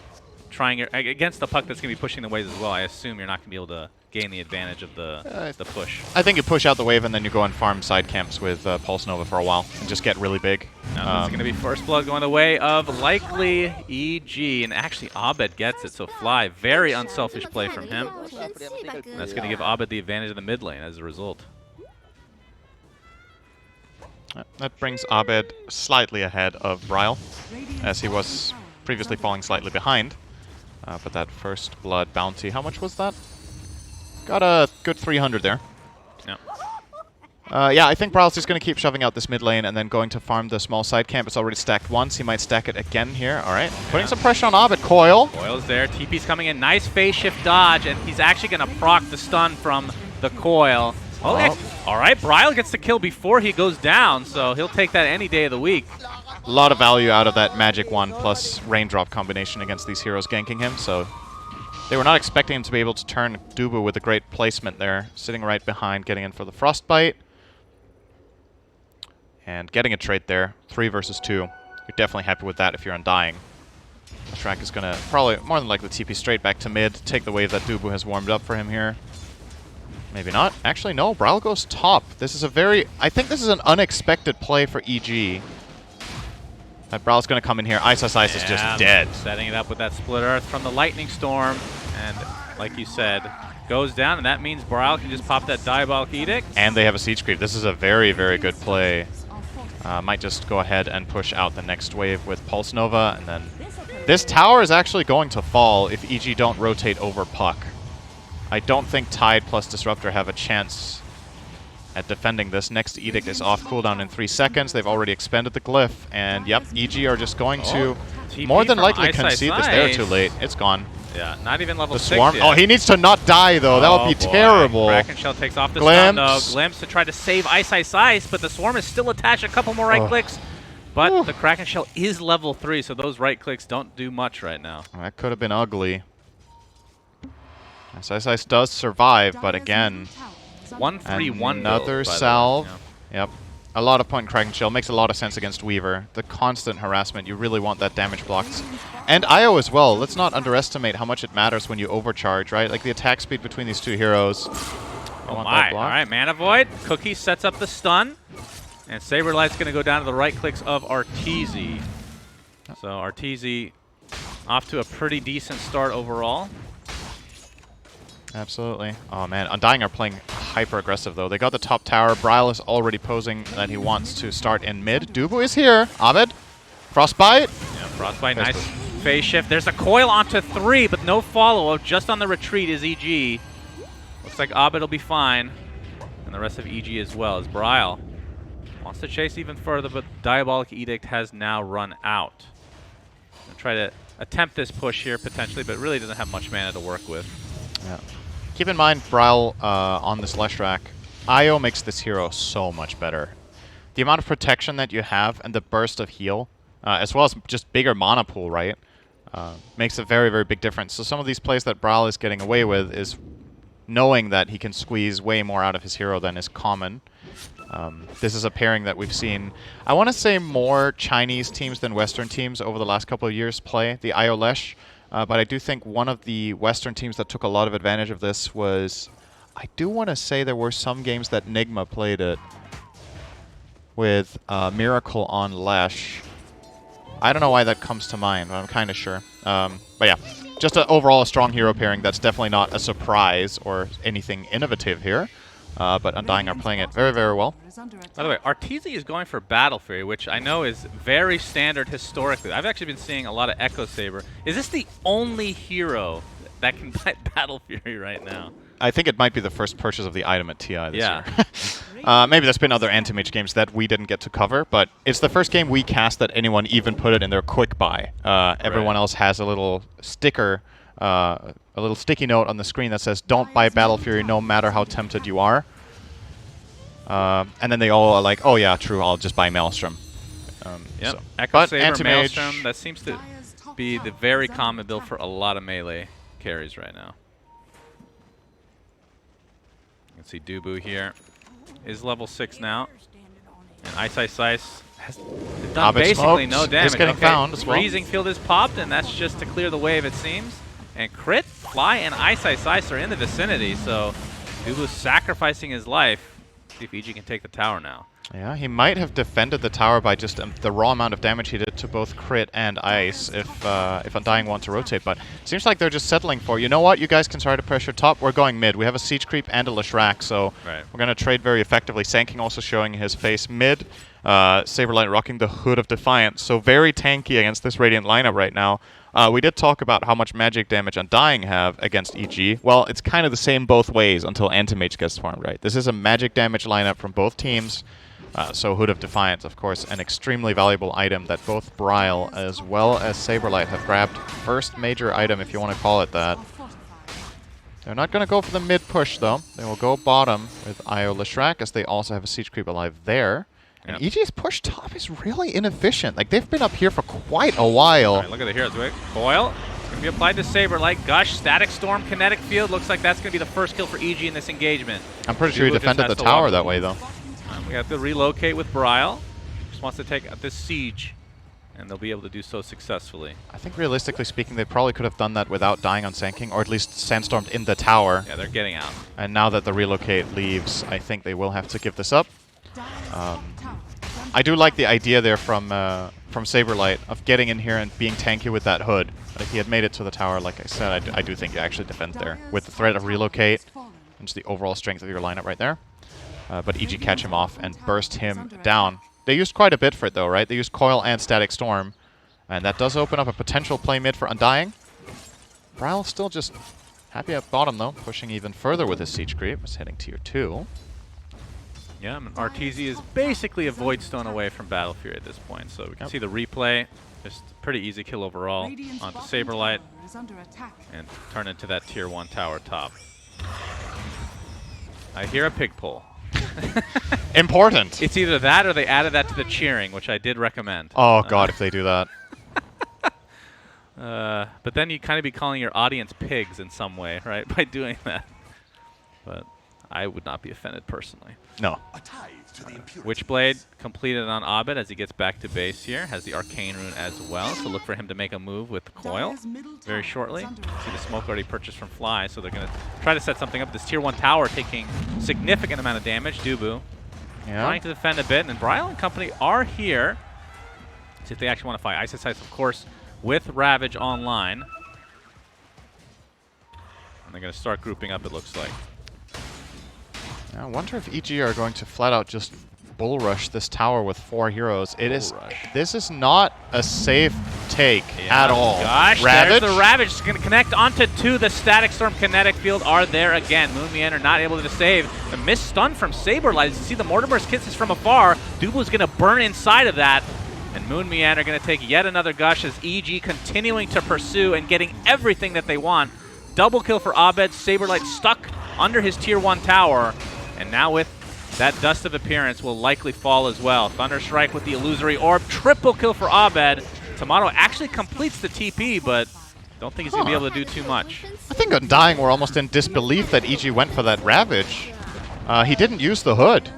[SPEAKER 1] trying against the Puck that's going to be pushing the waves as well? I assume you're not going to be able to gain the advantage of the push.
[SPEAKER 2] I think you push out the wave and then you go and farm side camps with Pulse Nova for a while and just get really big.
[SPEAKER 1] Now this is going to be First Blood going the way of likely EG, and actually Abed gets it, so Fly, very unselfish play from him. And that's going to give Abed the advantage in the mid lane as a result.
[SPEAKER 2] That brings Abed slightly ahead of Bryle, as he was previously falling slightly behind. But that first blood bounty, how much was that? Got a good 300 there.
[SPEAKER 1] Yep.
[SPEAKER 2] Yeah, I think Brawl's just going to keep shoving out this mid lane and then going to farm the small side camp. It's already stacked once. He might stack it again here. All right. Putting some pressure on Abed. Coil.
[SPEAKER 1] Coil's there. TP's coming in. Nice phase shift dodge, and he's actually going to proc the stun from the Coil. Oh, all right. Bryle gets the kill before he goes down, so he'll take that any day of the week.
[SPEAKER 2] A lot of value out of that Magic 1 plus Raindrop combination against these heroes ganking him, so they were not expecting him to be able to turn Dubu with a great placement there, sitting right behind, getting in for the Frostbite. And getting a trait there, 3 versus 2. You're definitely happy with that if you're Undying. Shrek is going to probably, more than likely, TP straight back to mid, take the wave that Dubu has warmed up for him here. Maybe not. Actually, no. Bryle goes top. This is a very... I think this is an unexpected play for EG. That Bryle's going to come in here. Ice is just dead.
[SPEAKER 1] Setting it up with that Split Earth from the Lightning Storm. And like you said, goes down. And that means Bryle can just pop that Diabolic Edict.
[SPEAKER 2] And they have a Siege Creep. This is a very, very good play. Might just go ahead and push out the next wave with Pulse Nova. And then this tower is actually going to fall if EG don't rotate over Puck. I don't think Tide plus Disruptor have a chance at defending this. Next Edict is off cooldown in 3 seconds. They've already expended the Glyph. And yep, EG are just going to more than likely concede this. They're too late. It's gone.
[SPEAKER 1] Yeah, not even level 6
[SPEAKER 2] Swarm.
[SPEAKER 1] yet.
[SPEAKER 2] Oh, he needs to not die, though. That would be terrible.
[SPEAKER 1] Kraken Shell takes off the stun, though. Glimpse to try to save Ice, but the Swarm is still attached. A couple more right clicks. But the Kraken Shell is level 3, so those right clicks don't do much right now.
[SPEAKER 2] That could have been ugly. Ice does survive, but again...
[SPEAKER 1] 1-3-1
[SPEAKER 2] another
[SPEAKER 1] build,
[SPEAKER 2] salve. Yep. A lot of point in Kraken Shell. Makes a lot of sense against Weaver. The constant harassment, you really want that damage blocked. And IO as well. Let's not underestimate how much it matters when you overcharge, right? Like the attack speed between these two heroes.
[SPEAKER 1] Oh my. All right, Mana Void. Cookie sets up the stun. And Saberlight's going to go down to the right clicks of Arteezy. So Arteezy off to a pretty decent start overall.
[SPEAKER 2] Absolutely. Oh man, Undying are playing hyper aggressive though. They got the top tower. Bryle is already posing that he wants to start in mid. Dubu is here. Abed. Frostbite.
[SPEAKER 1] Yeah, Frostbite. Nice phase shift. There's a coil onto 3, but no follow-up. Just on the retreat is EG. Looks like Abed will be fine. And the rest of EG as well. As Bryle wants to chase even further, but Diabolic Edict has now run out. Gonna try to attempt this push here potentially, but really doesn't have much mana to work with.
[SPEAKER 2] Yeah. Keep in mind, Bryle on this Leshrac, IO makes this hero so much better. The amount of protection that you have and the burst of heal, as well as just bigger mana pool, right, makes a very, very big difference. So some of these plays that Bryle is getting away with is knowing that he can squeeze way more out of his hero than is common. This is a pairing that we've seen, I want to say, more Chinese teams than Western teams over the last couple of years play, the IO Lesh. But I do think one of the Western teams that took a lot of advantage of this was, I do want to say there were some games that Nigma played it with Miracle on Lesh. I don't know why that comes to mind, but I'm kind of sure. But yeah, just overall a strong hero pairing that's definitely not a surprise or anything innovative here. But Undying are playing it very, very well.
[SPEAKER 1] By the way, Arteezy is going for Battle Fury, which I know is very standard historically. I've actually been seeing a lot of Echo Saber. Is this the only hero that can buy Battle Fury right now?
[SPEAKER 2] I think it might be the first purchase of the item at TI this year. Maybe there's been other Anti-Mage games that we didn't get to cover, but it's the first game we cast that anyone even put it in their quick buy. Everyone else has a little sticker, a little sticky note on the screen that says, "Don't buy Battle Fury no matter how tempted you are." And then they all are like, "Oh yeah, true, I'll just buy Maelstrom."
[SPEAKER 1] Yep. Echo Saber, Maelstrom, that seems to be the very common build for a lot of melee carries right now. You can see Dubu here is level 6 now. And Ice has done basically no damage.
[SPEAKER 2] It's getting found as well.
[SPEAKER 1] Freezing Field is popped, and that's just to clear the wave, it seems. And Crit, Fly, and Ice are in the vicinity, so Dubu's sacrificing his life. See if EG can take the tower now.
[SPEAKER 2] Yeah, he might have defended the tower by just the raw amount of damage he did to both Crit and Ice if Undying want to rotate, but it seems like they're just settling for, you know what, you guys can try to pressure top, we're going mid. We have a Siege Creep and a Leshrac, so we're going to trade very effectively. Sanking also showing his face mid. Saberlight rocking the Hood of Defiance, so very tanky against this Radiant lineup right now. We did talk about how much magic damage Undying have against EG. Well, it's kind of the same both ways until Anti-Mage gets farmed, right? This is a magic damage lineup from both teams. So Hood of Defiance, of course, an extremely valuable item that both Bryle as well as Saberlight have grabbed. First major item, if you want to call it that. They're not going to go for the mid push, though. They will go bottom with Io Leshrac, as they also have a Siege Creep alive there. And EG's push top is really inefficient. Like, they've been up here for quite a while.
[SPEAKER 1] All right, look at the heroes. Coil. Going to be applied to Saberlight. Gush, Static Storm, Kinetic Field. Looks like that's going to be the first kill for EG in this engagement.
[SPEAKER 2] I'm pretty sure he defended the tower that way, though.
[SPEAKER 1] We have to relocate with Bryle. Just wants to take out this siege, and they'll be able to do so successfully.
[SPEAKER 2] I think realistically speaking, they probably could have done that without dying on Sand King, or at least sandstormed in the tower.
[SPEAKER 1] Yeah, they're getting out.
[SPEAKER 2] And now that the relocate leaves, I think they will have to give this up. I do like the idea there from Saberlight of getting in here and being tanky with that Hood. But if he had made it to the tower, like I said, I do think you actually defend there with the threat of relocate and just the overall strength of your lineup right there. But EG catch him off and burst him down. They used quite a bit for it, though, right? They used Coil and Static Storm. And that does open up a potential play mid for Undying. Bryle still just happy at bottom, though, pushing even further with his Siege Creep. Is hitting tier 2.
[SPEAKER 1] Yeah, and RTZ is basically a Void Stone away from Battle Fury at this point. So we can see the replay. Just pretty easy kill overall onto Saberlight. And turn into that tier 1 tower top. I hear a pig pull.
[SPEAKER 2] Important.
[SPEAKER 1] It's either that or they added that to the cheering, which I did recommend.
[SPEAKER 2] Oh, God, if they do that.
[SPEAKER 1] But then you kind of be calling your audience pigs in some way, right, by doing that. But I would not be offended personally.
[SPEAKER 2] No.
[SPEAKER 1] Witchblade completed on Abed as he gets back to base here. Has the Arcane Rune as well, so look for him to make a move with the Coil very shortly. See the smoke already purchased from Fly, so they're going to try to set something up. This tier 1 tower taking significant amount of damage. Dubu trying to defend a bit, and Bryle and company are here. See if they actually want to fight. Isis Ice, of course, with Ravage online. And they're going to start grouping up, it looks like.
[SPEAKER 2] I wonder if EG are going to flat out just bull rush this tower with 4 heroes. This is not a safe take at all.
[SPEAKER 1] Gosh,
[SPEAKER 2] Ravage?
[SPEAKER 1] there's the Ravage. It's going to connect onto 2. The Static Storm Kinetic Field are there again. Moon Meander not able to save. The missed stun from Saberlight. You see the Mortimer's Kisses from afar. Dubu's going to burn inside of that. And Moon Meander going to take yet another Gush as EG continuing to pursue and getting everything that they want. Double kill for Abed. Saberlight stuck under his tier 1 tower. And now with that Dust of Appearance will likely fall as well. Thunderstrike with the Illusory Orb. Triple kill for Abed. Tomato actually completes the TP, but don't think he's going to be able to do too much.
[SPEAKER 2] I think Undying were almost in disbelief that EG went for that Ravage. He didn't use the Hood.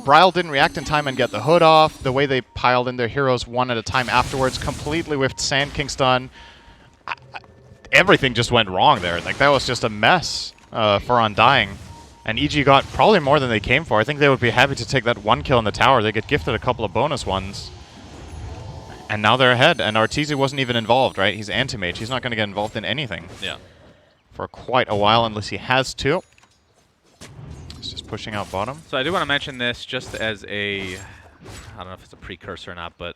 [SPEAKER 2] Bryle didn't react in time and get the Hood off. The way they piled in their heroes one at a time afterwards completely whiffed Sand King stun. Everything just went wrong there. Like, that was just a mess for Undying. And EG got probably more than they came for. I think they would be happy to take that 1 kill in the tower. They get gifted a couple of bonus ones. And now they're ahead. And Arteezy wasn't even involved, right? He's anti-mage. He's not going to get involved in anything.
[SPEAKER 1] Yeah.
[SPEAKER 2] For quite a while, unless he has to. He's just pushing out bottom.
[SPEAKER 1] So I do want to mention this just as a, I don't know if it's a precursor or not, but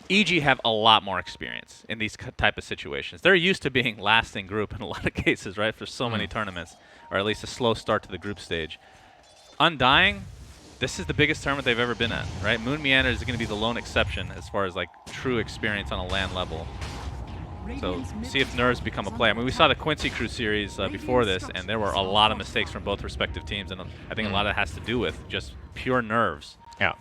[SPEAKER 1] EG have a lot more experience in these type of situations. They're used to being last in group in a lot of cases, right? For so many tournaments. Or at least a slow start to the group stage. Undying, this is the biggest tournament they've ever been at, right? Moon Meander is going to be the lone exception as far as like true experience on a LAN level. So see if nerves become a play. I mean, we saw the Quincy Crew series before this, and there were a lot of mistakes from both respective teams, and I think a lot of it has to do with just pure nerves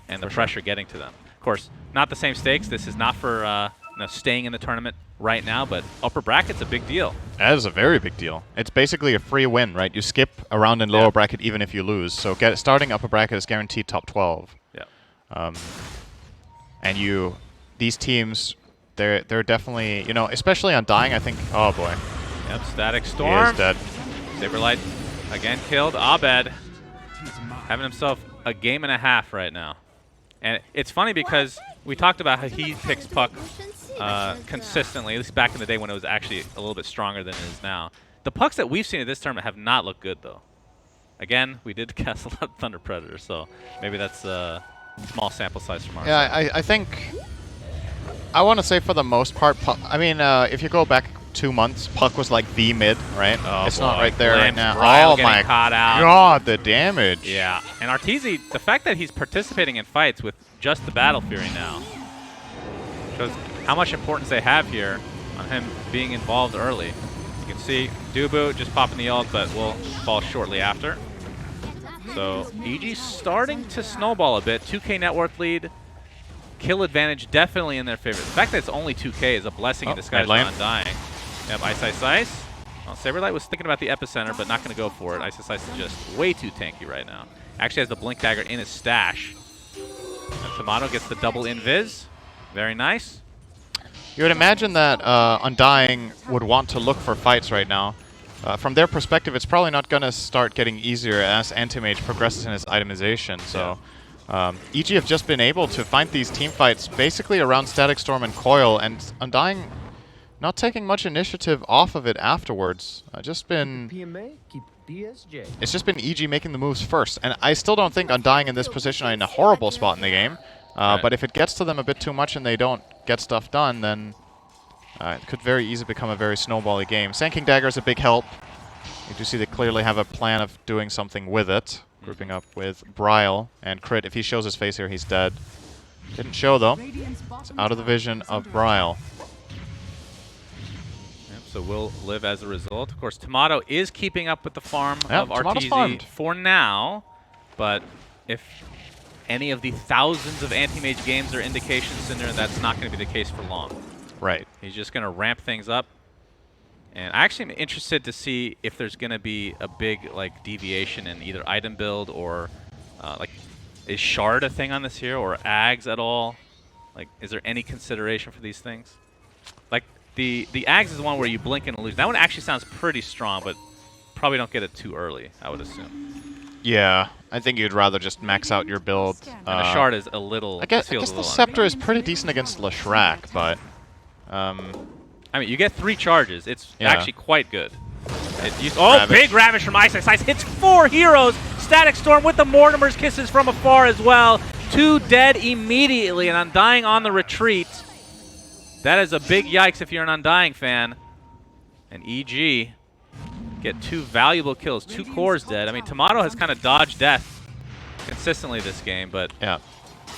[SPEAKER 1] and the pressure getting to them. Of course, not the same stakes. This is not for staying in the tournament right now, but upper bracket's a big deal.
[SPEAKER 2] That is a very big deal. It's basically a free win, right? You skip a round in lower bracket even if you lose. So starting upper bracket is guaranteed top 12.
[SPEAKER 1] Yeah.
[SPEAKER 2] And these teams, they're definitely, especially Undying, I think. Oh boy.
[SPEAKER 1] Yep. Static Storm.
[SPEAKER 2] He is dead.
[SPEAKER 1] Saberlight again killed. Abed having himself a game and a half right now. And it's funny because we talked about how he picks Puck consistently, at least back in the day when it was actually a little bit stronger than it is now. The Pucks that we've seen at this tournament have not looked good, though. Again, we did cast a lot of Thunder Predators, so maybe that's small sample size from our
[SPEAKER 2] Yeah,
[SPEAKER 1] side.
[SPEAKER 2] I think I want to say for the most part, I mean, if you go back 2 months, Puck was like the mid, right?
[SPEAKER 1] Oh,
[SPEAKER 2] it's
[SPEAKER 1] boy.
[SPEAKER 2] not right there right now.
[SPEAKER 1] Bryle
[SPEAKER 2] Oh my
[SPEAKER 1] caught out.
[SPEAKER 2] god, the damage.
[SPEAKER 1] Yeah, and Arteezy, the fact that he's participating in fights with just the Battle Fury now shows how much importance they have here on him being involved early. You can see Dubu just popping the ult, but will fall shortly after. So EG's starting to snowball a bit. 2K network lead. Kill advantage definitely in their favor. The fact that it's only 2K is a blessing in disguise for Undying. Yep, Ice. Well, Saberlight was thinking about the epicenter, but not going to go for it. Ice is just way too tanky right now. Actually has the Blink Dagger in his stash. And Tomato gets the double invis. Very nice.
[SPEAKER 2] You would imagine that Undying would want to look for fights right now. From their perspective, it's probably not going to start getting easier as Anti-Mage progresses in his itemization. So EG have just been able to find these team fights basically around Static Storm and Coil, and Undying not taking much initiative off of it afterwards. It's just been EG making the moves first. And I still don't think Undying in this position are in a horrible spot in the game. But if it gets to them a bit too much and they don't get stuff done, then it could very easily become a very snowbally game. Sanking Dagger is a big help. You do see they clearly have a plan of doing something with it. Grouping up with Bryle and Crit. If he shows his face here, he's dead. Didn't show, though. It's out of the vision of Bryle.
[SPEAKER 1] Yep, so we'll live as a result. Of course, Tomato is keeping up with the farm of Arteezy for now. But if any of the thousands of Anti-Mage games or indications in there, that's not going to be the case for long.
[SPEAKER 2] Right.
[SPEAKER 1] He's just going to ramp things up. And I actually am interested to see if there's going to be a big deviation in either item build or is Shard a thing on this hero or Ags at all? Is there any consideration for these things? The Ags is the one where you blink and lose. That one actually sounds pretty strong, but probably don't get it too early, I would assume.
[SPEAKER 2] Yeah, I think you'd rather just max out your build.
[SPEAKER 1] And the Shard is a little.
[SPEAKER 2] I guess the Scepter is pretty decent against Leshrac, but.
[SPEAKER 1] I mean, you get 3 charges. It's actually quite good.
[SPEAKER 2] Ravish.
[SPEAKER 1] Big Ravish from Ice. Hits 4 heroes. Static Storm with the Mortimer's Kisses from afar as well. 2 dead immediately, and Undying on the retreat. That is a big yikes if you're an Undying fan. And EG get 2 valuable kills. 2 cores dead. I mean, Tomato has kind of dodged death consistently this game, but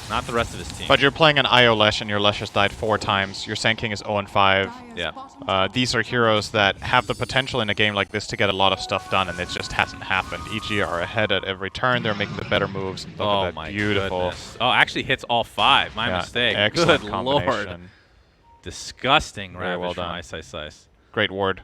[SPEAKER 1] not the rest of his team.
[SPEAKER 2] But you're playing an IO Lesh, and your Lesh has died 4 times. Your Sand is 0-5.
[SPEAKER 1] Yeah.
[SPEAKER 2] These are heroes that have the potential in a game like this to get a lot of stuff done, and it just hasn't happened. EG are ahead at every turn. They're making the better moves. Look at that.
[SPEAKER 1] My
[SPEAKER 2] beautiful.
[SPEAKER 1] Goodness. Oh, actually hits all 5. My mistake.
[SPEAKER 2] Excellent
[SPEAKER 1] Good
[SPEAKER 2] combination.
[SPEAKER 1] Lord. Disgusting
[SPEAKER 2] Very well done.
[SPEAKER 1] Ice.
[SPEAKER 2] Great ward.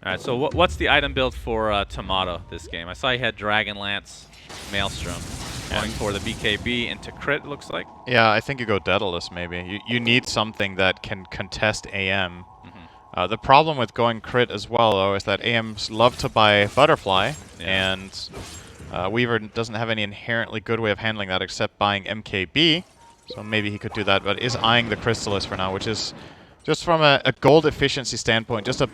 [SPEAKER 1] All right, so what's the item build for Tomato this game? I saw he had Dragonlance, Maelstrom, going for the BKB into crit, it looks like.
[SPEAKER 2] Yeah, I think you go Daedalus maybe. You need something that can contest AM. The problem with going crit as well, though, is that AMs love to buy Butterfly, and Weaver doesn't have any inherently good way of handling that except buying MKB. So maybe he could do that, but is eyeing the Crystallis for now, which is just from a gold efficiency standpoint, just a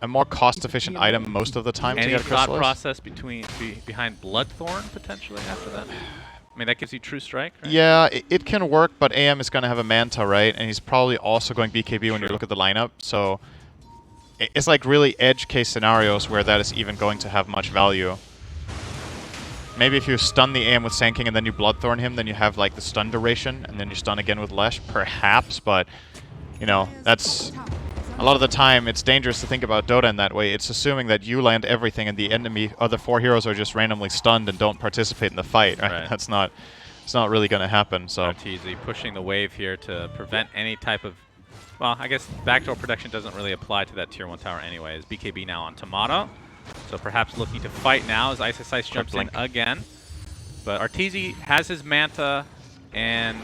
[SPEAKER 2] more cost-efficient item most of the time to get a Crystallis.
[SPEAKER 1] Any thought process behind Bloodthorn potentially after that? I mean, that gives you True Strike, right?
[SPEAKER 2] Yeah, it can work, but AM is going to have a Manta, right? And he's probably also going BKB when you look at the lineup. So it's like really edge case scenarios where that is even going to have much value. Maybe if you stun the AM with Sand King and then you Bloodthorn him, then you have like the stun duration, and then you stun again with Lesh, perhaps, but you know, that's a lot of the time it's dangerous to think about Dota in that way. It's assuming that you land everything and the enemy other 4 heroes are just randomly stunned and don't participate in the fight, right? It's not really going to happen. So
[SPEAKER 1] Arteezy pushing the wave here to prevent any type of, well, I guess backdoor protection doesn't really apply to that tier 1 tower anyways. BKB now on Tomato. So perhaps looking to fight now as Ice jumps in again. But Arteezy has his Manta, and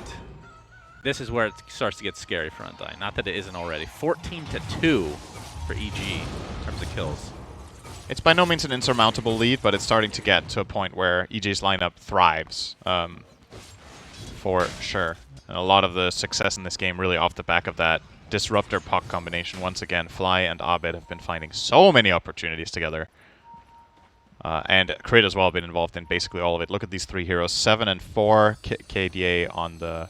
[SPEAKER 1] this is where it starts to get scary for Undying. Not that it isn't already. 14-2 for EG in terms of kills.
[SPEAKER 2] It's by no means an insurmountable lead, but it's starting to get to a point where EG's lineup thrives, for sure. And a lot of the success in this game really off the back of that Disruptor Puck combination. Once again, Fly and Abed have been finding so many opportunities together. And Crit as well have been involved in basically all of it. Look at these 3 heroes: 7 and 4. KDA on the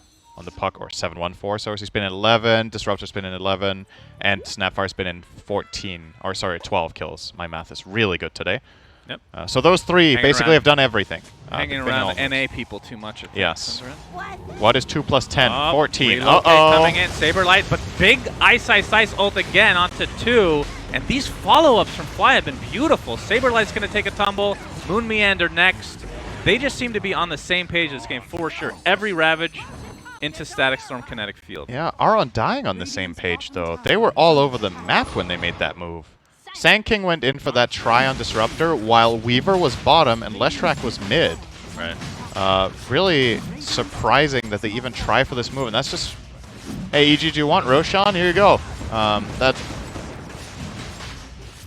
[SPEAKER 2] puck, or 7-1-4. So he's been in 11. Disruptor's been in 11, and Snapfire's been in 14. Or sorry, 12 kills. My math is really good today.
[SPEAKER 1] Yep.
[SPEAKER 2] So those 3 basically have done everything.
[SPEAKER 1] Hanging around NA people too much.
[SPEAKER 2] Yes. What is 2 plus 10? 14.
[SPEAKER 1] Uh-oh. Coming in, Saberlight, but big Ice ult again onto 2. And these follow-ups from Fly have been beautiful. Saberlight's going to take a tumble. Moon Meander next. They just seem to be on the same page this game for sure. Every Ravage into Static Storm Kinetic Field.
[SPEAKER 2] Yeah, are Undying on the same page, though. They were all over the map when they made that move. Sand King went in for that try on Disruptor, while Weaver was bottom and Leshrak was mid.
[SPEAKER 1] Right.
[SPEAKER 2] Really surprising that they even try for this move. And that's just, hey, EG, do you want Roshan? Here you go.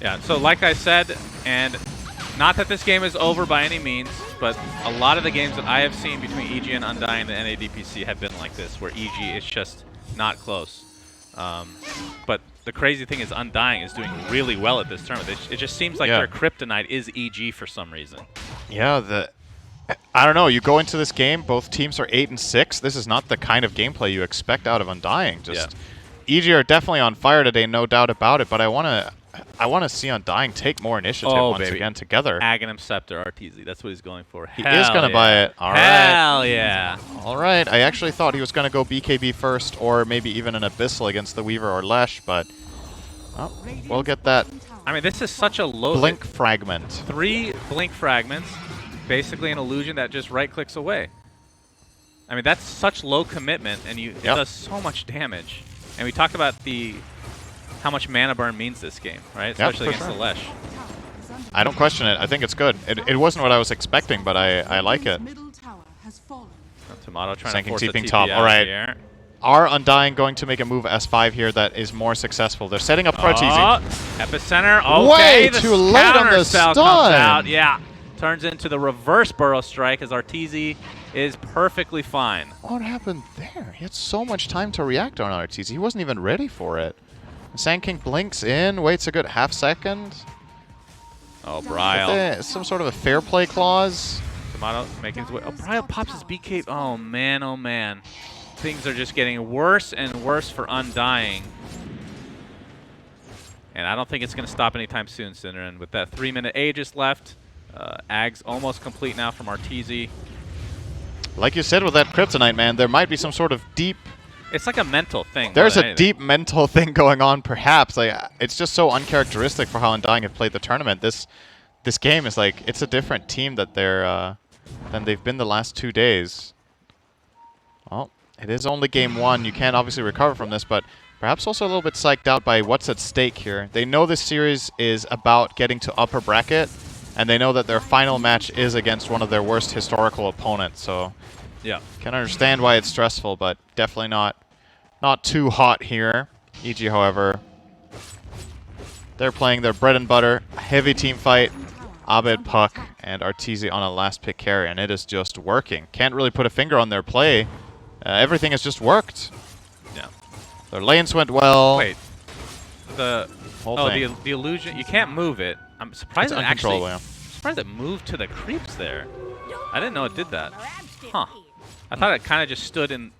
[SPEAKER 1] Yeah, so like I said, and not that this game is over by any means, but a lot of the games that I have seen between EG and Undying and NADPC have been like this, where EG is just not close. But the crazy thing is Undying is doing really well at this tournament. It just seems like their kryptonite is EG for some reason.
[SPEAKER 2] Yeah, I don't know. You go into this game, both teams are 8 and 6. This is not the kind of gameplay you expect out of Undying. EG are definitely on fire today, no doubt about it. But I want to see Undying take more initiative once again together.
[SPEAKER 1] Aghanim Scepter RTZ. That's what he's going for.
[SPEAKER 2] He is going to buy it. All right.
[SPEAKER 1] Hell yeah.
[SPEAKER 2] All right. I actually thought he was going to go BKB first, or maybe even an Abyssal against the Weaver or Lesh, but we'll get that.
[SPEAKER 1] I mean, this is such a low
[SPEAKER 2] Blink Fragment.
[SPEAKER 1] 3 Blink Fragments, basically an illusion that just right-clicks away. I mean, that's such low commitment, and it does so much damage. And we talked about how much mana burn means this game, right? Especially against the Lesh.
[SPEAKER 2] I don't question it. I think it's good. It wasn't what I was expecting, but I like it.
[SPEAKER 1] Tomato trying to force a TP
[SPEAKER 2] top.
[SPEAKER 1] out
[SPEAKER 2] All right.
[SPEAKER 1] here.
[SPEAKER 2] Are Undying going to make a move S5 here that is more successful? They're setting up for Arteezy.
[SPEAKER 1] Epicenter. Okay,
[SPEAKER 2] way too late on the
[SPEAKER 1] stun.
[SPEAKER 2] stun.
[SPEAKER 1] Comes out. Yeah. Turns into the reverse Burrow Strike as Arteezy is perfectly fine.
[SPEAKER 2] What happened there? He had so much time to react on Arteezy. He wasn't even ready for it. Sand King blinks in, waits a good half second.
[SPEAKER 1] Oh, Bryle.
[SPEAKER 2] Some sort of a fair play clause.
[SPEAKER 1] Tomato making his way. Oh, Bryle pops his BK. Oh, man, oh, man. Things are just getting worse and worse for Undying. And I don't think it's going to stop anytime soon, Cinderin. With that 3-minute Aegis left, Ag's almost complete now from Arteezy.
[SPEAKER 2] Like you said with that Kryptonite, man, there might be some sort of deep...
[SPEAKER 1] It's like a mental thing.
[SPEAKER 2] There's a deep mental thing going on, perhaps. Like, it's just so uncharacteristic for how Undying have played the tournament. This game is like, it's a different team that than they've been the last 2 days. Well, it is only game 1. You can't obviously recover from this, but perhaps also a little bit psyched out by what's at stake here. They know this series is about getting to upper bracket, and they know that their final match is against one of their worst historical opponents. So,
[SPEAKER 1] yeah,
[SPEAKER 2] can understand why it's stressful, but definitely not too hot here. EG, however, they're playing their bread and butter, heavy team fight. Abed, Puck, and Arteezy on a last pick carry, and it is just working. Can't really put a finger on their play. Everything has just worked.
[SPEAKER 1] Yeah.
[SPEAKER 2] Their lanes went well.
[SPEAKER 1] Wait. The illusion. You can't move it. I'm surprised it actually. I'm surprised it moved to the creeps there. I didn't know it did that. Huh. I thought it kind of just stood in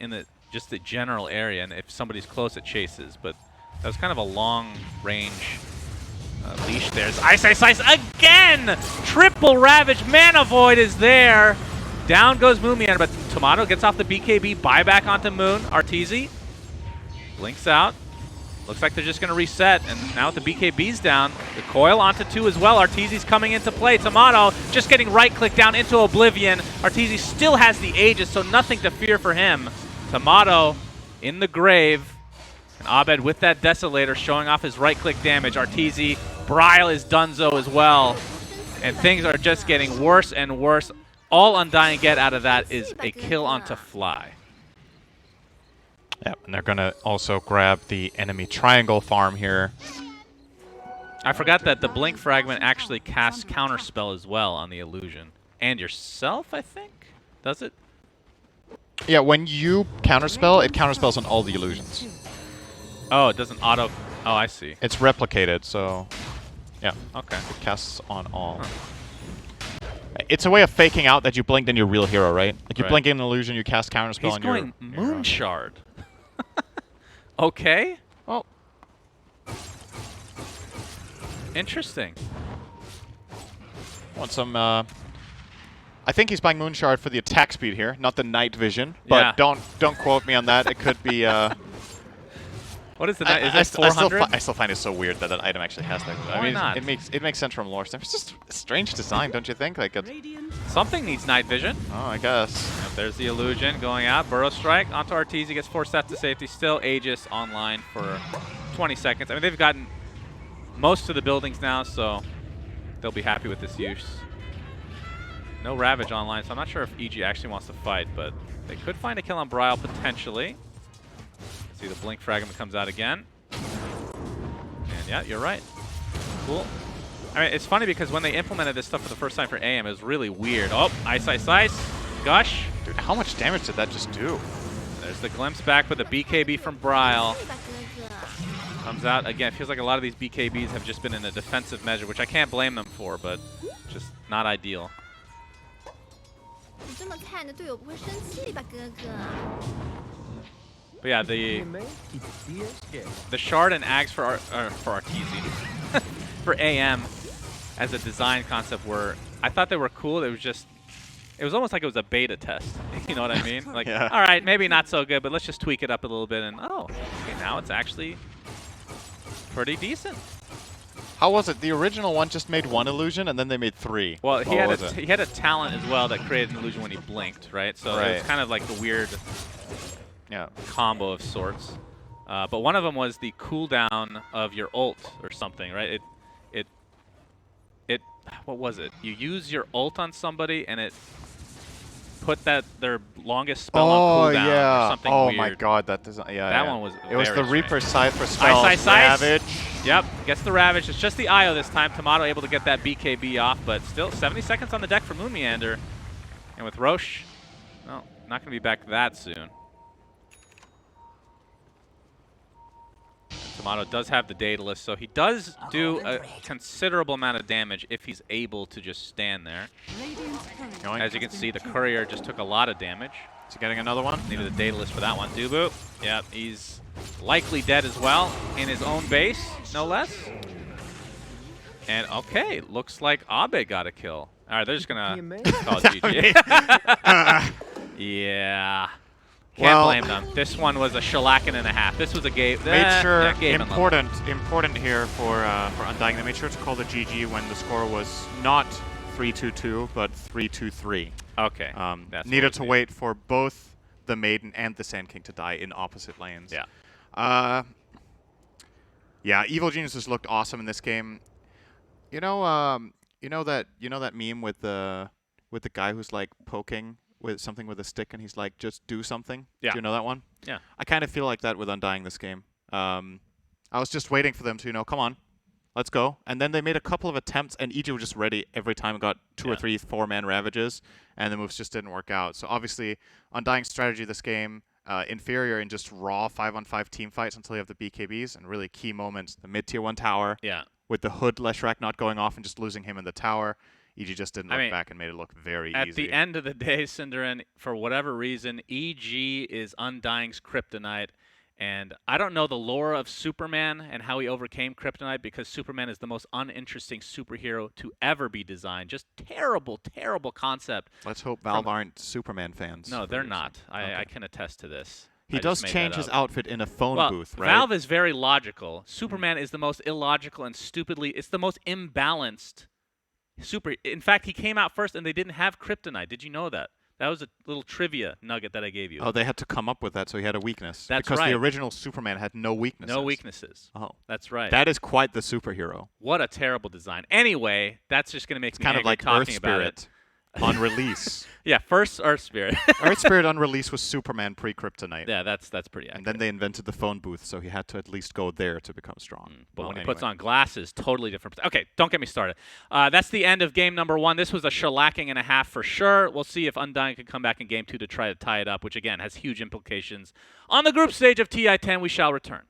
[SPEAKER 1] just the general area, and if somebody's close, it chases. But that was kind of a long range leash. There's Ice again. Triple Ravage. Mana Void is there. Down goes Moomian, but Tomato gets off the BKB, buyback onto Moon. Arteezy blinks out. Looks like they're just going to reset, and now with the BKBs down, the coil onto 2 as well. Arteezy's coming into play. Tomato just getting right-click down into Oblivion. Arteezy still has the Aegis, so nothing to fear for him. Tomato in the grave, and Abed with that Desolator showing off his right-click damage. Arteezy, Bryle is donezo as well, and things are just getting worse and worse. All Undying get out of that is a kill onto Fly.
[SPEAKER 2] Yep, and they're going to also grab the enemy triangle farm here.
[SPEAKER 1] I forgot that the Blink Fragment actually casts Counterspell as well on the illusion. And yourself, I think? Does it?
[SPEAKER 2] Yeah, when you counterspell, it counterspells on all the illusions.
[SPEAKER 1] Oh, it doesn't auto... Oh, I see.
[SPEAKER 2] It's replicated, so... Yeah.
[SPEAKER 1] Okay.
[SPEAKER 2] It casts on all.
[SPEAKER 1] Huh.
[SPEAKER 2] It's a way of faking out that you blinked and you're real hero, right? Like you
[SPEAKER 1] Right.
[SPEAKER 2] blink in an illusion, you cast counterspell.
[SPEAKER 1] He's
[SPEAKER 2] and
[SPEAKER 1] going
[SPEAKER 2] you're
[SPEAKER 1] Moon Shard. Okay.
[SPEAKER 2] Well,
[SPEAKER 1] Interesting.
[SPEAKER 2] want some. I think he's buying Moonshard for the attack speed here, not the night vision. But
[SPEAKER 1] Yeah.
[SPEAKER 2] don't quote me on that. It could be.
[SPEAKER 1] What is the night? Is it 400?
[SPEAKER 2] I still find it so weird that that item actually has that. I
[SPEAKER 1] Why
[SPEAKER 2] mean,
[SPEAKER 1] not?
[SPEAKER 2] it makes sense from lore stuff. It's just a strange design, don't you think? Like,
[SPEAKER 1] Something needs night vision.
[SPEAKER 2] oh, I guess.
[SPEAKER 1] Yep, there's the illusion going out. Burrow Strike onto Arteezy, gets forced out to safety. Still Aegis online for 20 seconds. I mean, they've gotten most of the buildings now, so they'll be happy with this use. No Ravage online, so I'm not sure if EG actually wants to fight, but they could find a kill on Bryle potentially. See the Blink Fragment comes out again. And yeah, you're right. Cool. I mean, it's funny because when they implemented this stuff for the first time for AM, it was really weird. Oh, Ice, Ice, Ice. Gush.
[SPEAKER 2] Dude, how much damage did that just do?
[SPEAKER 1] There's the glimpse back with the BKB from Bryle. Comes out again. Feels like a lot of these BKBs have just been in a defensive measure, which I can't blame them for, but just not ideal. But yeah, the Shard and Ags for Arteezy, for AM as a design concept were, I thought they were cool. It was almost like it was a beta test. You know what I mean? Like,
[SPEAKER 2] yeah.
[SPEAKER 1] All right, maybe not so good, but let's just tweak it up a little bit. And oh, okay, now it's actually pretty decent.
[SPEAKER 2] How was it? The original one just made one illusion, and then they made 3.
[SPEAKER 1] Well, he had a talent as well that created an illusion when he blinked, right? So it was kind of like the weird combo of sorts. But one of them was the cooldown of your ult or something, right? What was it? You use your ult on somebody, and it put their longest spell on cooldown or something weird.
[SPEAKER 2] Oh my god, that doesn't. Yeah,
[SPEAKER 1] that one was.
[SPEAKER 2] It was the
[SPEAKER 1] strange.
[SPEAKER 2] Reaper side for spell.
[SPEAKER 1] Ice, Ice, Ice.
[SPEAKER 2] Ravage.
[SPEAKER 1] Yep, gets the Ravage. It's just the IO this time. Tomato able to get that BKB off, but still 70 seconds on the deck for Moon Meander. And with Roche, well, not going to be back that soon. Tomato does have the Daedalus, so he does do a considerable amount of damage if he's able to just stand there. As you can see, the Courier just took a lot of damage.
[SPEAKER 2] Is he getting another one?
[SPEAKER 1] Needed the Daedalus for that one. Dubu, yep, he's likely dead as well in his own base, no less. And okay, looks like Abe got a kill. All right, they're just gonna call it GG. Yeah. Can't blame them. This one was a shellacking and a half. This was a game.
[SPEAKER 2] Made sure
[SPEAKER 1] game
[SPEAKER 2] important here for Undying. They made sure to call the GG when the score was not 3-2-2 but 3-2-3.
[SPEAKER 1] Okay.
[SPEAKER 2] Needed to wait for both the Maiden and the Sand King to die in opposite lanes.
[SPEAKER 1] Yeah.
[SPEAKER 2] Yeah. Evil Geniuses looked awesome in this game. You know that meme with the guy who's like poking with something with a stick, and he's like, just do something.
[SPEAKER 1] Yeah.
[SPEAKER 2] Do you know that one?
[SPEAKER 1] Yeah.
[SPEAKER 2] I kind of feel like that with Undying this game. I was just waiting for them to, come on, let's go. And then they made a couple of attempts, and EG was just ready every time and got 2 or 3 4-man Ravages, and the moves just didn't work out. So obviously, Undying's strategy this game, inferior in just raw 5-on-5 team fights until you have the BKBs, and really key moments, the mid-tier 1 tower, with the Hood Leshrac not going off and just losing him in the tower. EG just didn't look back and made it look very easy.
[SPEAKER 1] At the end of the day, Cinderin, for whatever reason, EG is Undying's kryptonite. And I don't know the lore of Superman and how he overcame kryptonite, because Superman is the most uninteresting superhero to ever be designed. Just terrible, terrible concept.
[SPEAKER 2] Let's hope Valve aren't Superman fans.
[SPEAKER 1] No, they're not. I can attest to this.
[SPEAKER 2] He does change his outfit in a phone booth, right?
[SPEAKER 1] Valve is very logical. Superman is the most illogical and stupidly, it's the most imbalanced in fact, he came out first and they didn't have kryptonite. Did you know that? That was a little trivia nugget that I gave you.
[SPEAKER 2] Oh, they had to come up with that so he had a weakness.
[SPEAKER 1] That's
[SPEAKER 2] because the original Superman had no weaknesses.
[SPEAKER 1] No weaknesses.
[SPEAKER 2] Oh.
[SPEAKER 1] That's right.
[SPEAKER 2] That is quite the superhero.
[SPEAKER 1] What a terrible design. Anyway, that's just going to make me
[SPEAKER 2] kind
[SPEAKER 1] angry
[SPEAKER 2] of like
[SPEAKER 1] talking
[SPEAKER 2] Earth
[SPEAKER 1] about it.
[SPEAKER 2] Spirit on release.
[SPEAKER 1] Yeah, first Earth Spirit.
[SPEAKER 2] Earth Spirit on release was Superman pre-kryptonite.
[SPEAKER 1] Yeah, that's pretty accurate.
[SPEAKER 2] And then they invented the phone booth, so he had to at least go there to become strong.
[SPEAKER 1] But when he puts on glasses, totally different. Okay, don't get me started. That's the end of game number 1. This was a shellacking and a half for sure. We'll see if Undying can come back in game 2 to try to tie it up, which again has huge implications. On the group stage of TI-10, we shall return.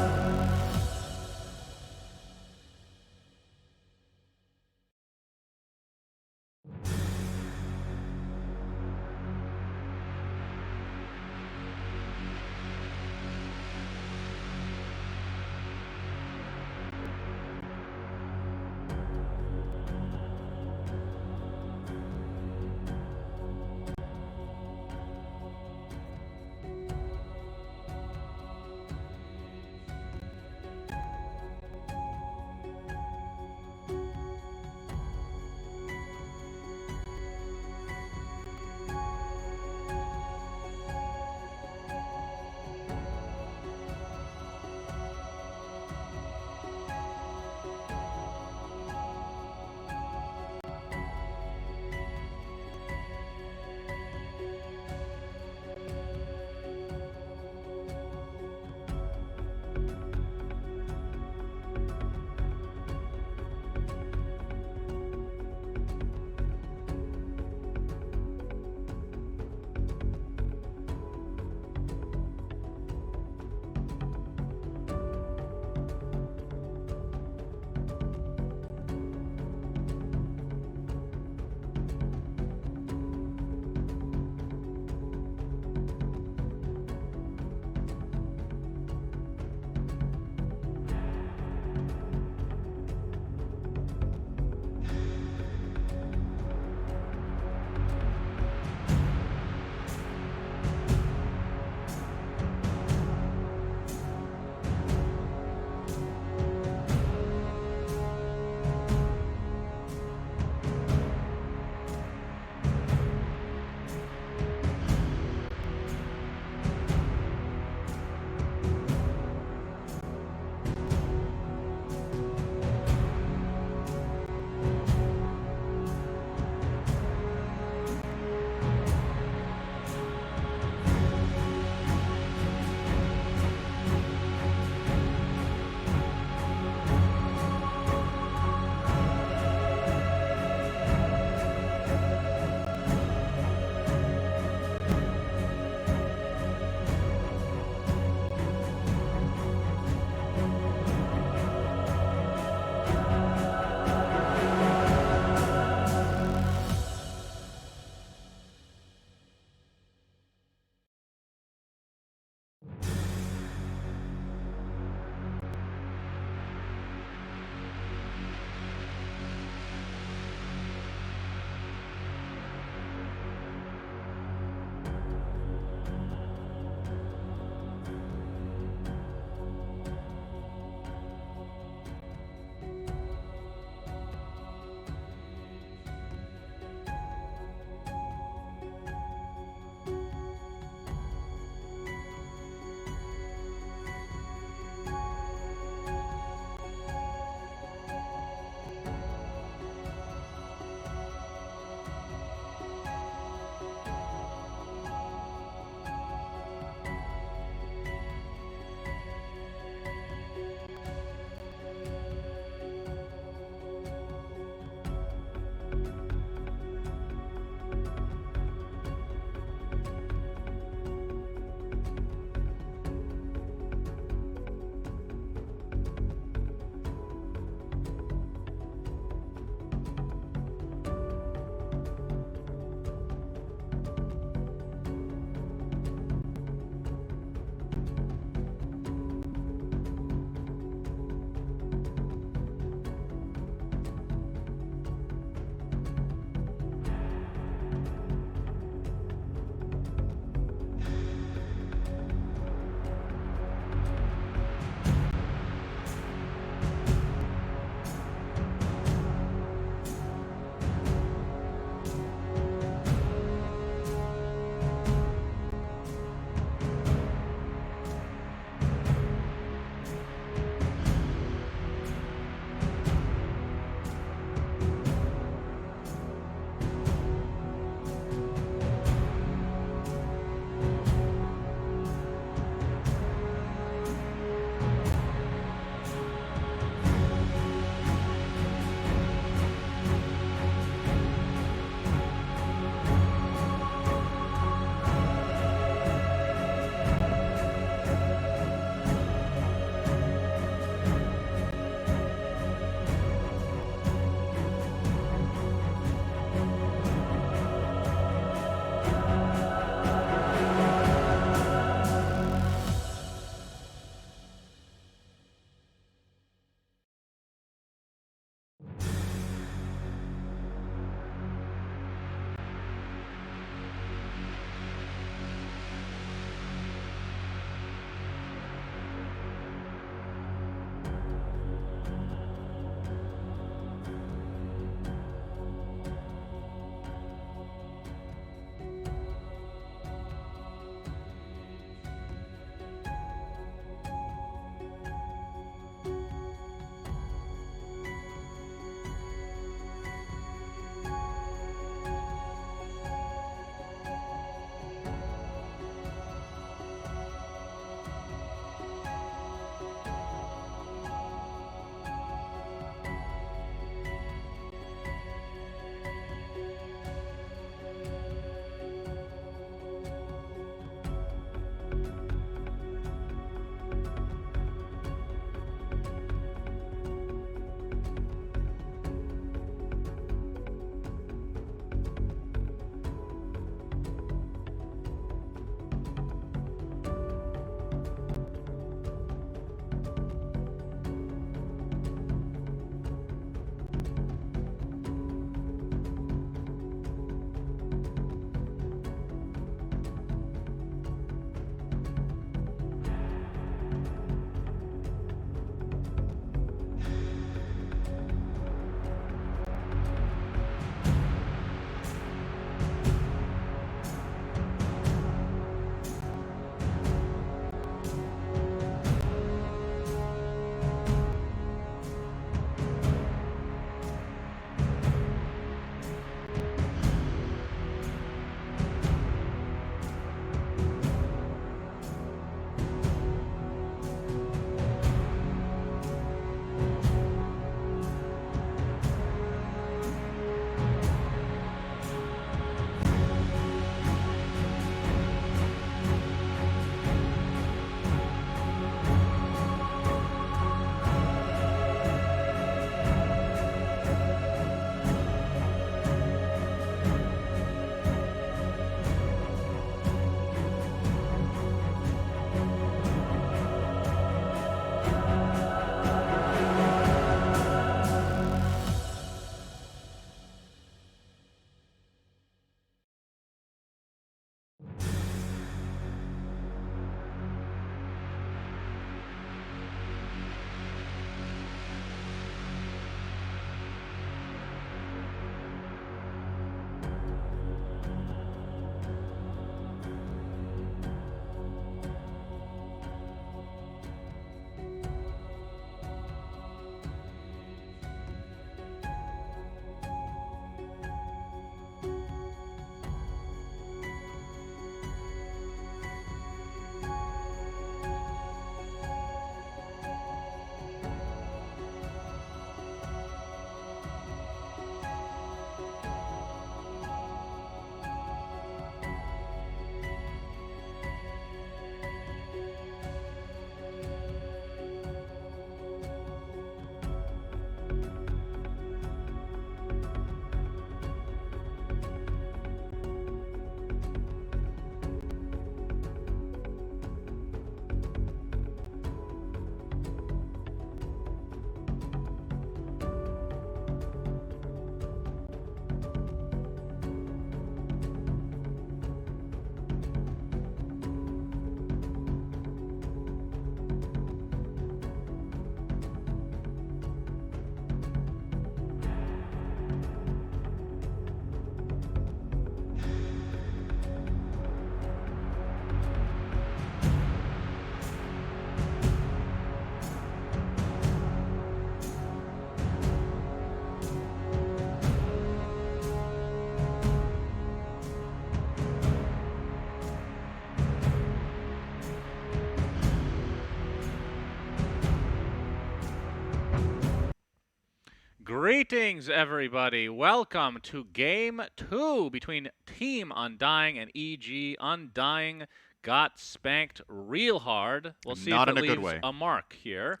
[SPEAKER 1] Greetings, everybody. Welcome to Game 2 between Team Undying and EG. Undying got spanked real hard. We'll see if it leaves a mark here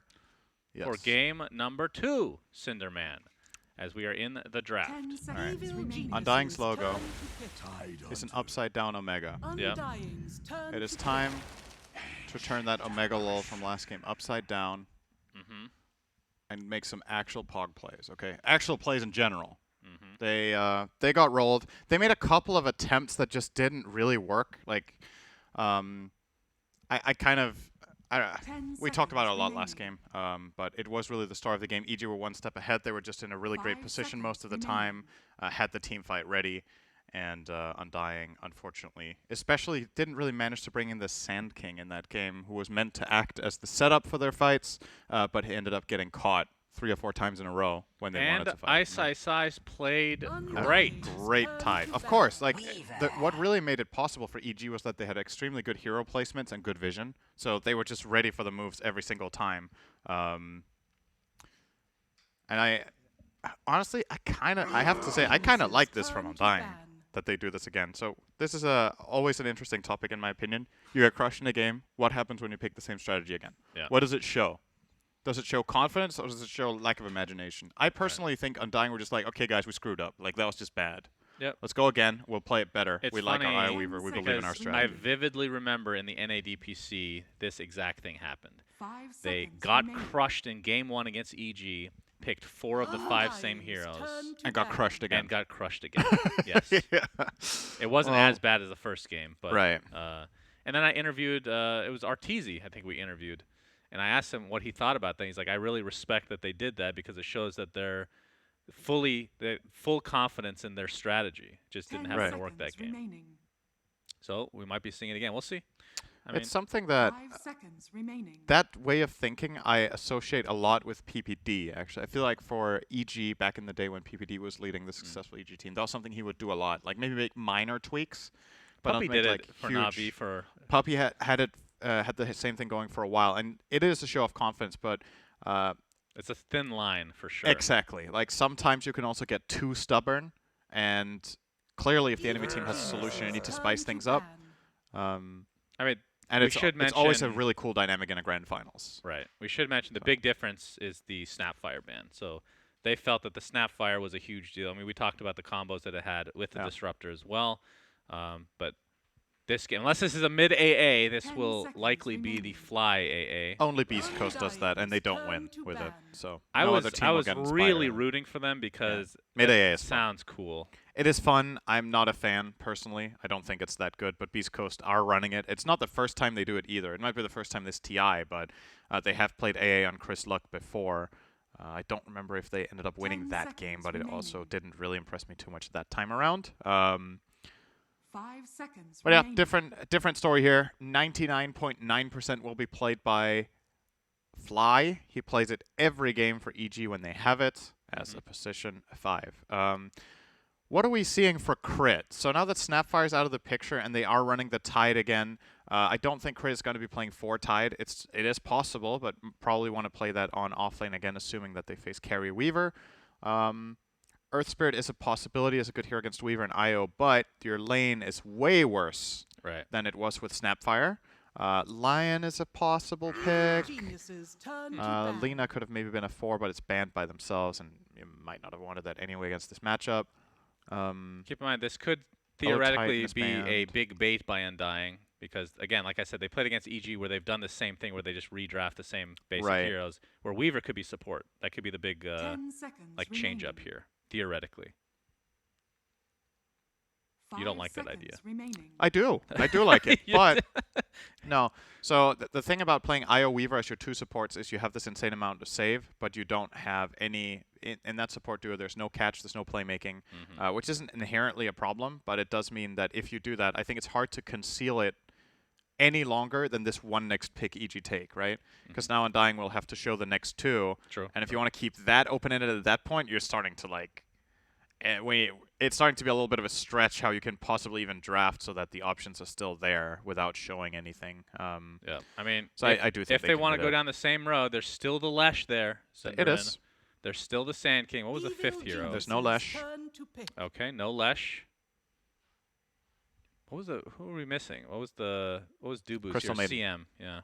[SPEAKER 1] for game number 2, Cinderman, as we are in the draft.
[SPEAKER 2] All right. Undying's logo is an upside-down Omega.
[SPEAKER 1] Yeah.
[SPEAKER 2] It is time to turn that Omega lol from last game upside down and make some actual Pog plays, okay? Actual plays in general. They got rolled. They made a couple of attempts that just didn't really work. Like, we talked about it a lot last game, but it was really the start of the game. EG were one step ahead. They were just in a really great position most of the time, had the team fight ready, and Undying, unfortunately, especially didn't really manage to bring in the Sand King in that game, who was meant to act as the setup for their fights, but he ended up getting caught 3 or 4 times in a row when they wanted to fight.
[SPEAKER 1] And Ice played great.
[SPEAKER 2] Great tide. Of course, like what really made it possible for EG was that they had extremely good hero placements and good vision, so they were just ready for the moves every single time. And honestly, I have to say, I kind of like this from Undying, that they do this again. So this is always an interesting topic in my opinion. You get crushed in a game. What happens when you pick the same strategy again?
[SPEAKER 1] Yeah.
[SPEAKER 2] What does it show? Does it show confidence or does it show lack of imagination? I personally think Undying were just like, okay, guys, we screwed up. Like, that was just bad.
[SPEAKER 1] Yep.
[SPEAKER 2] Let's go again. We'll play it better.
[SPEAKER 1] It's
[SPEAKER 2] we like our IO Weaver. We believe in our strategy.
[SPEAKER 1] I vividly remember in the NADPC, this exact thing happened.
[SPEAKER 3] 5
[SPEAKER 1] They
[SPEAKER 3] seconds
[SPEAKER 1] got
[SPEAKER 3] remaining.
[SPEAKER 1] crushed in game 1 against EG, picked 4 of the 5 same heroes,
[SPEAKER 2] and got crushed again.
[SPEAKER 1] and got crushed again. Yes.
[SPEAKER 2] Yeah.
[SPEAKER 1] It wasn't as bad as the first game, but
[SPEAKER 2] Right.
[SPEAKER 1] And then I interviewed. It was Arteezy, I think we interviewed, and I asked him what he thought about that. He's like, I really respect that they did that because it shows that they're full confidence in their strategy. Just didn't have to work that game.
[SPEAKER 3] Remaining.
[SPEAKER 1] So we might be seeing it again. We'll see. I mean,
[SPEAKER 2] It's something that
[SPEAKER 3] 5 seconds remaining.
[SPEAKER 2] that way of thinking I associate a lot with PPD, actually. I feel like for EG back in the day when PPD was leading the successful EG team, that was something he would do a lot. Like maybe make minor tweaks. But
[SPEAKER 1] Puppy
[SPEAKER 2] not make,
[SPEAKER 1] did
[SPEAKER 2] like,
[SPEAKER 1] it for
[SPEAKER 2] huge.
[SPEAKER 1] Navi for.
[SPEAKER 2] Puppy had the same thing going for a while, and it is a show of confidence, but
[SPEAKER 1] It's a thin line for sure.
[SPEAKER 2] exactly. Like sometimes you can also get too stubborn, and clearly if the enemy team has a solution, you need to spice things up.
[SPEAKER 1] I mean,
[SPEAKER 2] And
[SPEAKER 1] we
[SPEAKER 2] it's
[SPEAKER 1] should
[SPEAKER 2] always a
[SPEAKER 1] mention-
[SPEAKER 2] really cool dynamic in a grand finals.
[SPEAKER 1] Right. We should mention the big difference is the Snapfire ban. So they felt that the Snapfire was a huge deal. I mean, we talked about the combos that it had with the Disruptor as well. But this game, unless this is a mid AA, this
[SPEAKER 3] 10
[SPEAKER 1] will
[SPEAKER 3] seconds
[SPEAKER 1] likely be the
[SPEAKER 3] remaining.
[SPEAKER 1] fly AA.
[SPEAKER 2] Only Beast Coast does that, and they don't win with it. So
[SPEAKER 1] I
[SPEAKER 2] no
[SPEAKER 1] was
[SPEAKER 2] other team will get inspired.
[SPEAKER 1] really rooting for them because
[SPEAKER 2] Mid AA
[SPEAKER 1] it
[SPEAKER 2] is fun.
[SPEAKER 1] sounds cool.
[SPEAKER 2] It is fun. I'm not a fan, personally. I don't think it's that good, but Beast Coast are running it. It's not the first time they do it either. It might be the first time this TI, but they have played AA on Chris Luck before. I don't remember if they ended up winning
[SPEAKER 3] 10
[SPEAKER 2] that game, but it
[SPEAKER 3] seconds
[SPEAKER 2] also
[SPEAKER 3] remaining.
[SPEAKER 2] didn't really impress me too much that time around.
[SPEAKER 3] 5 seconds
[SPEAKER 2] But yeah,
[SPEAKER 3] remaining.
[SPEAKER 2] different story here. 99.9% will be played by Fly. He plays it every game for EG when they have it as a position 5. What are we seeing for Crit? So now that Snapfire's out of the picture and they are running the Tide again, I don't think Crit is going to be playing 4 Tide. It is possible, but probably want to play that on offlane again, assuming that they face Carry Weaver. Earth Spirit is a possibility as a good hero against Weaver and IO, but your lane is way worse than it was with Snapfire. Lion is a possible pick. Lena could have maybe been a 4, but it's banned by themselves, and you might not have wanted that anyway against this matchup.
[SPEAKER 1] Keep in mind, this could
[SPEAKER 2] Titan
[SPEAKER 1] theoretically
[SPEAKER 2] is
[SPEAKER 1] be a
[SPEAKER 2] banned.
[SPEAKER 1] big bait by Undying because, again, like I said, they played against EG where they've done the same thing where they just redraft the same basic heroes, where Weaver could be support. That could be the big
[SPEAKER 3] 10 seconds
[SPEAKER 1] like change up
[SPEAKER 3] remaining.
[SPEAKER 1] here, theoretically. You don't like that
[SPEAKER 3] 5
[SPEAKER 1] idea.
[SPEAKER 3] seconds remaining.
[SPEAKER 2] I do like it,
[SPEAKER 1] You
[SPEAKER 2] but no. So the thing about playing IO Weaver as your 2 supports is you have this insane amount to save, but you don't have any in that support duo. There's no catch, there's no playmaking, which isn't inherently a problem, but it does mean that if you do that, I think it's hard to conceal it any longer than this one next pick EG take, right? Because now Undying will have to show the next 2,
[SPEAKER 1] True.
[SPEAKER 2] and if you want to keep that open-ended at that point, you're starting to like. It's starting to be a little bit of a stretch how you can possibly even draft so that the options are still there without showing anything.
[SPEAKER 1] Yeah, I mean,
[SPEAKER 2] So I do think
[SPEAKER 1] if they
[SPEAKER 2] can
[SPEAKER 1] want to
[SPEAKER 2] hit
[SPEAKER 1] go
[SPEAKER 2] it.
[SPEAKER 1] down the same road, there's still the Lesh there.
[SPEAKER 2] It is.
[SPEAKER 1] There's still the Sand King. What was the 5th hero?
[SPEAKER 2] There's no Lesh.
[SPEAKER 1] Okay, no Lesh. Who are we missing? What was Dubu's
[SPEAKER 2] Crystal
[SPEAKER 1] here?
[SPEAKER 2] Maiden.
[SPEAKER 1] CM, yeah.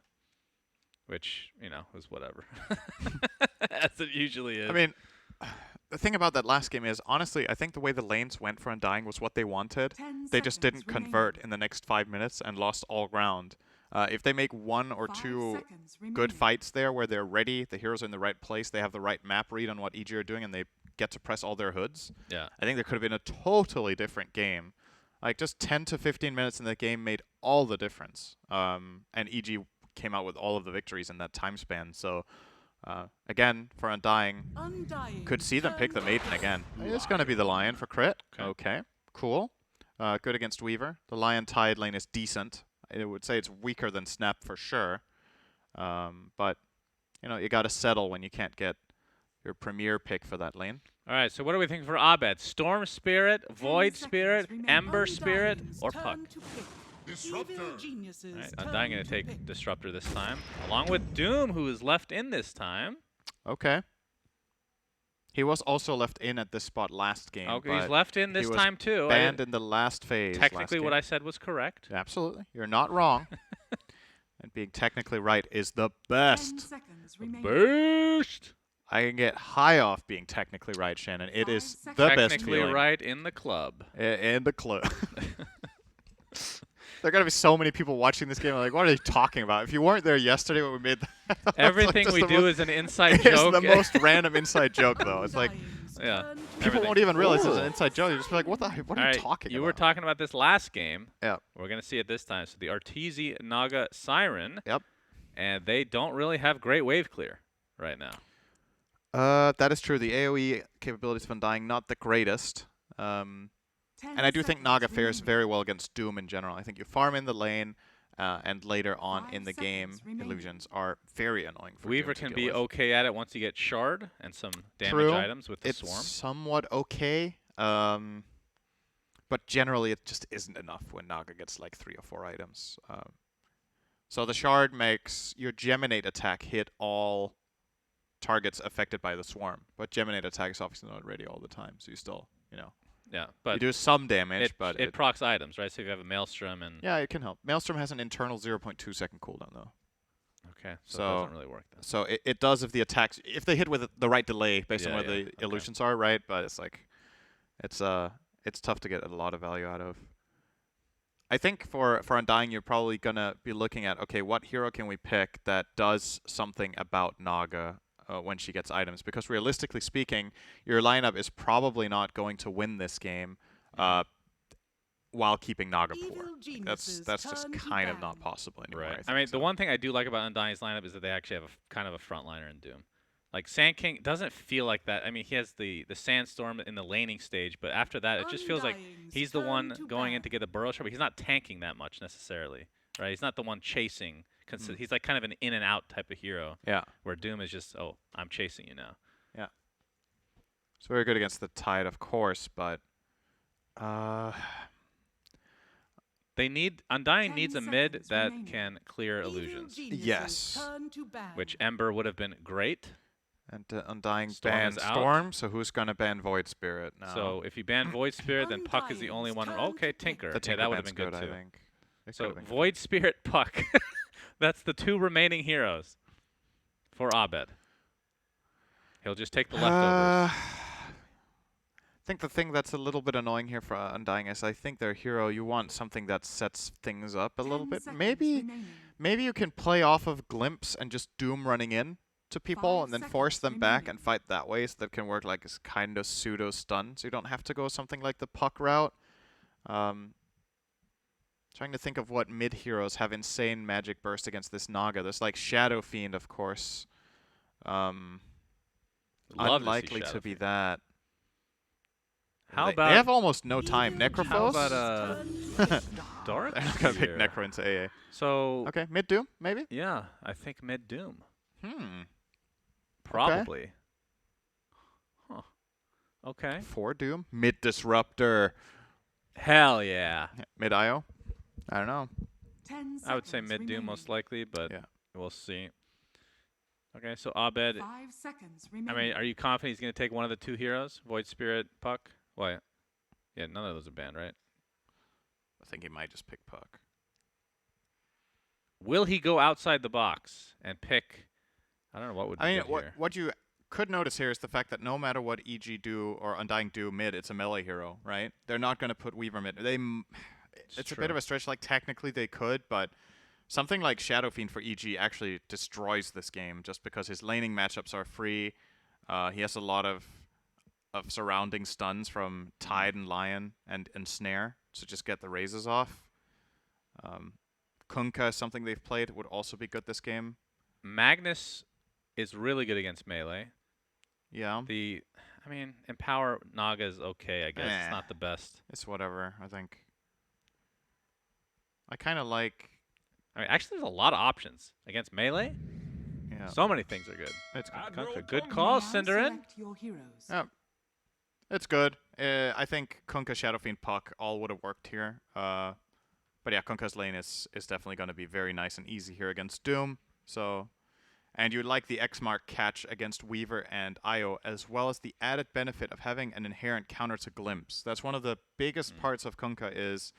[SPEAKER 1] Which, was whatever. As it usually is.
[SPEAKER 2] I mean, the thing about that last game is, honestly, I think the way the lanes went for Undying was what they wanted. They just didn't convert in the next 5 minutes and lost all ground. If they make 1 or 2 good fights there where they're ready, the heroes are in the right place, they have the right map read on what EG are doing, and they get to press all their hoods, I think there could have been a totally different game. Like, just 10 to 15 minutes in the game made all the difference. And EG came out with all of the victories in that time span. So, again, for Undying, could see them pick the Maiden again. It's going to be the Lion for crit. Okay, cool. Good against Weaver. The Lion Tide lane is decent. I would say it's weaker than Snap for sure. But, you got to settle when you can't get your premier pick for that lane.
[SPEAKER 1] All right, so what do we think for Abed? Storm Spirit, Void Spirit, Ember Spirit, or Puck?
[SPEAKER 3] Disruptor.
[SPEAKER 1] All right, Undying going to take Disruptor this time, along with Doom, who is left in this time.
[SPEAKER 2] Okay. He was also left in at this spot last game.
[SPEAKER 1] Okay, he's left in this time too.
[SPEAKER 2] Banned in the last phase.
[SPEAKER 1] Technically, what I said was correct.
[SPEAKER 2] Absolutely. You're not wrong. And being technically right is the best.
[SPEAKER 3] 10 seconds remaining.
[SPEAKER 1] Boost!
[SPEAKER 2] I can get high off being technically right, Shannon. It is the best
[SPEAKER 1] Technically
[SPEAKER 2] feeling.
[SPEAKER 1] right in the club.
[SPEAKER 2] In the club. There are going to be so many people watching this game like, what are you talking about? If you weren't there yesterday when we made that,
[SPEAKER 1] everything
[SPEAKER 2] like
[SPEAKER 1] we do is an inside joke.
[SPEAKER 2] It's the most random inside joke, though. It's like,
[SPEAKER 1] yeah,
[SPEAKER 2] people won't even realize it's an inside joke. You just be like, what are you talking about?
[SPEAKER 1] You were talking about this last game.
[SPEAKER 2] Yeah.
[SPEAKER 1] We're going to see it this time. So the Arteezy Naga Siren.
[SPEAKER 2] Yep.
[SPEAKER 1] And they don't really have great wave clear right now.
[SPEAKER 2] That is true. The AoE capabilities of Undying, not the greatest. And I do think Naga fares very well against Doom in general. I think you farm in the lane, and later on in the game, illusions are very annoying for
[SPEAKER 1] Weaver
[SPEAKER 2] Doom
[SPEAKER 1] can be okay at it once you get Shard and some damage
[SPEAKER 2] True.
[SPEAKER 1] items with the Swarm.
[SPEAKER 2] It's somewhat okay, but generally it just isn't enough when Naga gets like 3 or 4 items. So the Shard makes your Geminate attack hit all targets affected by the Swarm, but Geminate attack is obviously not ready all the time, so you still,
[SPEAKER 1] Yeah, but
[SPEAKER 2] you do some damage, but
[SPEAKER 1] it procs items, right? So if you have a Maelstrom and
[SPEAKER 2] yeah, it can help. Maelstrom has an internal 0.2 second cooldown though.
[SPEAKER 1] Okay, so it doesn't really work then.
[SPEAKER 2] So it does if the attacks, if they hit with the right delay based on where the illusions are, right? But it's like, it's tough to get a lot of value out of. I think for Undying, you're probably gonna be looking at, okay, what hero can we pick that does something about Naga when she gets items, because realistically speaking, your lineup is probably not going to win this game while keeping Naga poor. That's just kind of not possible anymore.
[SPEAKER 1] Right. I mean, the one thing I do like about Undying's lineup is that they actually have kind of a frontliner in Doom. Like, Sand King doesn't feel like that. I mean, he has the Sandstorm in the laning stage, but after that, it just feels like he's the one going in to get the burrow shot, but he's not tanking that much necessarily, right? He's not the one chasing. He's like kind of an in and out type of hero. Yeah. Where Doom is just, oh, I'm chasing you now.
[SPEAKER 2] Yeah. It's very good against the Tide, of course, but
[SPEAKER 1] Undying needs a mid that can clear illusions.
[SPEAKER 2] Yes.
[SPEAKER 1] Which Ember would have been great.
[SPEAKER 2] And Undying bans Storm, so who's going to ban Void Spirit now?
[SPEAKER 1] So if you ban Void Spirit, then Puck is the only one. Okay, Tinker.
[SPEAKER 2] The Tinker
[SPEAKER 1] that would have been good,
[SPEAKER 2] I
[SPEAKER 1] too.
[SPEAKER 2] think.
[SPEAKER 1] So Void Spirit, Puck. That's the 2 remaining heroes for Abed. He'll just take the leftovers.
[SPEAKER 2] I think the thing that's a little bit annoying here for Undying is I think their hero, you want something that sets things up a little bit. Maybe you can play off of Glimpse and just Doom running in to people and then force them back and fight that way, so that can work like as kind of pseudo stun, so you don't have to go something like the Puck route. Trying to think of what mid heroes have insane magic burst against this Naga. There's like Shadow Fiend, of course. Unlikely to be that.
[SPEAKER 1] How
[SPEAKER 2] they
[SPEAKER 1] about...
[SPEAKER 2] They have almost no time. Necrophos?
[SPEAKER 1] How about Dark?
[SPEAKER 2] They're not going to pick Necro into AA.
[SPEAKER 1] So...
[SPEAKER 2] Okay, mid Doom, maybe?
[SPEAKER 1] Yeah, I think mid Doom.
[SPEAKER 2] Okay.
[SPEAKER 1] Probably. Huh. Okay.
[SPEAKER 2] For Doom? Mid Disruptor.
[SPEAKER 1] Hell yeah.
[SPEAKER 2] Mid IO? I don't know.
[SPEAKER 1] I would say mid Doom most likely, but we'll see. Okay, so Abed.
[SPEAKER 3] 5 seconds
[SPEAKER 1] I
[SPEAKER 3] remaining.
[SPEAKER 1] mean, are you confident he's going to take one of the 2 heroes? Void Spirit, Puck? What? Yeah, none of those are banned, right?
[SPEAKER 2] I think he might just pick Puck.
[SPEAKER 1] Will he go outside the box and pick? I don't know what would be
[SPEAKER 2] I mean,
[SPEAKER 1] good here.
[SPEAKER 2] what you could notice here is the fact that no matter what EG do or Undying do mid, it's a melee hero, right? They're not going to put Weaver mid. It's a bit of a stretch. Like, technically they could, but something like Shadow Fiend for EG actually destroys this game just because his laning matchups are free. He has a lot of surrounding stuns from Tide and Lion and Snare to just get the raises off. Kunkka is something they've played. Would also be good this game.
[SPEAKER 1] Magnus is really good against melee.
[SPEAKER 2] Yeah.
[SPEAKER 1] I mean, Empower Naga is okay, I guess. It's not the best.
[SPEAKER 2] It's whatever, I think. I kind of like...
[SPEAKER 1] I mean, actually, there's a lot of options against melee.
[SPEAKER 2] Yeah.
[SPEAKER 1] So many things are good.
[SPEAKER 2] It's good.
[SPEAKER 1] Kunkka, good call, Cinderin.
[SPEAKER 3] Your heroes.
[SPEAKER 2] Yeah. It's good. I think Kunkka, Shadow Fiend, Puck all would have worked here. But yeah, Kunkka's lane is definitely going to be very nice and easy here against Doom. So, and you'd like the X-Mark catch against Weaver and Io, as well as the added benefit of having an inherent counter to Glimpse. That's one of the biggest parts of Kunkka is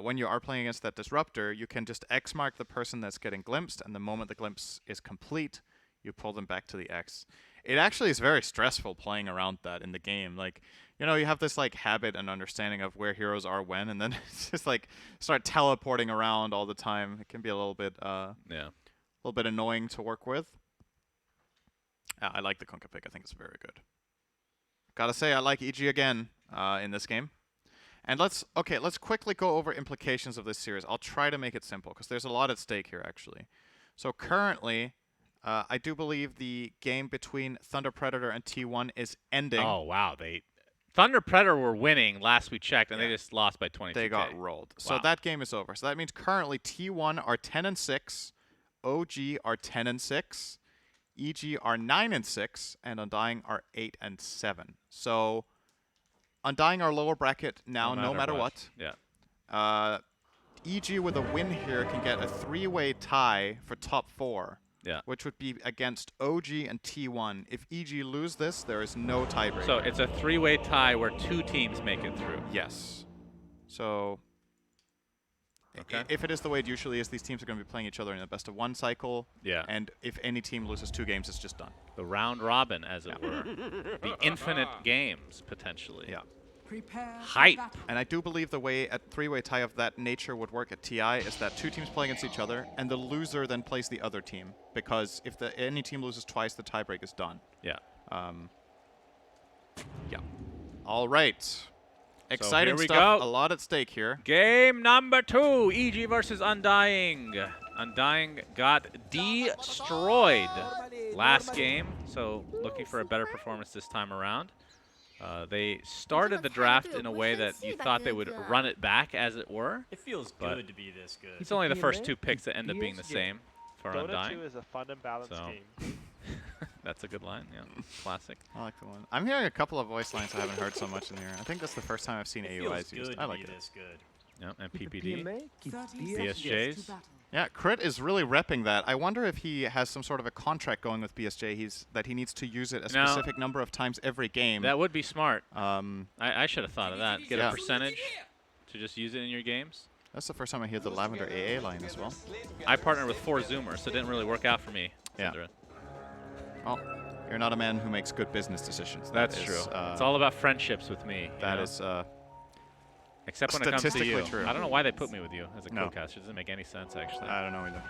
[SPEAKER 2] when you are playing against that Disruptor, you can just X-Mark the person that's getting glimpsed, and the moment the glimpse is complete, you pull them back to the X. It actually is very stressful playing around that in the game. Like, you know, you have this like habit and understanding of where heroes are when, and then it's just like start teleporting around all the time. It can be a little bit annoying to work with. I like the Kunkka pick. I think it's very good. Gotta say, I like EG again in this game. And let's quickly go over implications of this series. I'll try to make it simple because there's a lot at stake here actually. So currently, I do believe the game between Thunder Predator and T1 is ending.
[SPEAKER 1] Oh, wow. Thunder Predator were winning last we checked, and they just lost by 22K.
[SPEAKER 2] They got rolled.
[SPEAKER 1] Wow.
[SPEAKER 2] So that game is over. So that means currently T1 are 10-6, OG are 10-6, EG are 9-6, and Undying are 8-7. So Undying are lower bracket now, no matter what.
[SPEAKER 1] Yeah.
[SPEAKER 2] EG with a win here can get a 3-way tie for top 4.
[SPEAKER 1] Yeah.
[SPEAKER 2] Which would be against OG and T1. If EG lose this, there is no tiebreaker.
[SPEAKER 1] So it's a 3-way tie where 2 teams make it through.
[SPEAKER 2] Yes. So if it is the way it usually is, these teams are going to be playing each other in a best-of-1 cycle.
[SPEAKER 1] Yeah.
[SPEAKER 2] And if any team loses 2 games, it's just done.
[SPEAKER 1] The round robin, as it were. The infinite games, potentially.
[SPEAKER 2] Yeah.
[SPEAKER 3] Prepare
[SPEAKER 1] Hype.
[SPEAKER 2] And I do believe the way a 3-way tie of that nature would work at TI is that 2 teams play against each other, and the loser then plays the other team. Because if any team loses twice, the tiebreak is done.
[SPEAKER 1] Yeah.
[SPEAKER 2] Yeah. All right. Exciting
[SPEAKER 1] here we
[SPEAKER 2] stuff.
[SPEAKER 1] go.
[SPEAKER 2] A lot at stake here.
[SPEAKER 1] Game number 2, EG versus Undying. Undying got destroyed last game, so looking for a better performance this time around. They started the draft in a way that you thought they would run it back, as it were.
[SPEAKER 4] It feels good to be this good.
[SPEAKER 1] It's only the first 2 picks that end up being the same for
[SPEAKER 5] Dota
[SPEAKER 1] Undying.
[SPEAKER 5] 2 is a fun and balanced game.
[SPEAKER 1] That's a good line, yeah. Classic.
[SPEAKER 2] I like the one. I'm hearing a couple of voice lines I haven't heard so much in here. I think that's the first time I've seen AUIs used. I like it.
[SPEAKER 4] This good.
[SPEAKER 1] Yeah, and PPD.
[SPEAKER 3] 30
[SPEAKER 1] BSJs.
[SPEAKER 3] seconds to battle.
[SPEAKER 2] Yeah, Crit is really repping that. I wonder if he has some sort of a contract going with BSJ. That he needs to use it a specific number of times every game.
[SPEAKER 1] That would be smart.
[SPEAKER 2] I
[SPEAKER 1] should have thought of that. Get a percentage to just use it in your games.
[SPEAKER 2] That's the first time I hear the Lavender AA line as well.
[SPEAKER 1] I partnered with 4 Zoomers, so it didn't really work out for me.
[SPEAKER 2] Yeah. Well, you're not a man who makes good business decisions.
[SPEAKER 1] That's true. It's all about friendships with me.
[SPEAKER 2] That is
[SPEAKER 1] except when it comes to you.
[SPEAKER 2] true.
[SPEAKER 1] I don't know why they put me with you as a co-caster. It doesn't make any sense, actually.
[SPEAKER 2] I don't know either.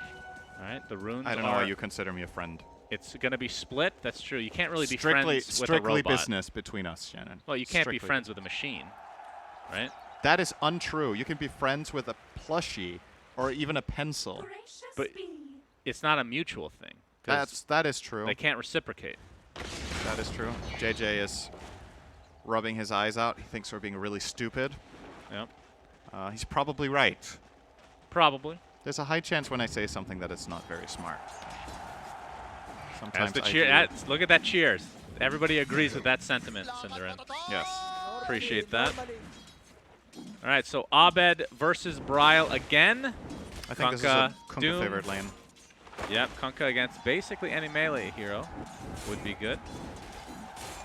[SPEAKER 1] All right, the runes
[SPEAKER 2] I don't know why you consider me a friend.
[SPEAKER 1] It's going to be split. That's true. You can't really be friends with a
[SPEAKER 2] Strictly
[SPEAKER 1] robot.
[SPEAKER 2] business between us, Shannon.
[SPEAKER 1] Well, you can't be friends with a machine, right?
[SPEAKER 2] That is untrue. You can be friends with a plushie or even a pencil.
[SPEAKER 1] But it's not a mutual thing.
[SPEAKER 2] That is true.
[SPEAKER 1] They can't reciprocate.
[SPEAKER 2] That is true. JJ is rubbing his eyes out. He thinks we're being really stupid.
[SPEAKER 1] Yep.
[SPEAKER 2] He's probably right.
[SPEAKER 1] Probably.
[SPEAKER 2] There's a high chance when I say something that it's not very smart. Sometimes
[SPEAKER 1] As the cheer, look at that cheers. Everybody agrees with that sentiment, Cinderin.
[SPEAKER 2] Yes.
[SPEAKER 1] Appreciate that. All right, so Abed versus Bryle again.
[SPEAKER 2] I think this is a
[SPEAKER 1] Doom.
[SPEAKER 2] Kunkka favored lane.
[SPEAKER 1] Yep, Kunkka against basically any melee hero would be good.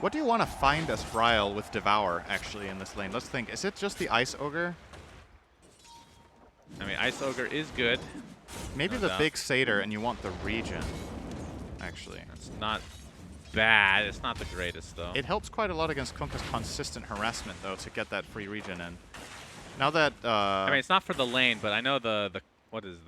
[SPEAKER 2] What do you want to find as Bryle with Devour, actually, in this lane? Let's think. Is it just the Ice Ogre?
[SPEAKER 1] I mean, Ice Ogre is good.
[SPEAKER 2] Maybe
[SPEAKER 1] No
[SPEAKER 2] the
[SPEAKER 1] doubt.
[SPEAKER 2] big Satyr, and you want the regen, actually.
[SPEAKER 1] It's not bad. It's not the greatest, though.
[SPEAKER 2] It helps quite a lot against Kunkka's consistent harassment, though, to get that free regen in. Now that...
[SPEAKER 1] I mean, it's not for the lane, but I know the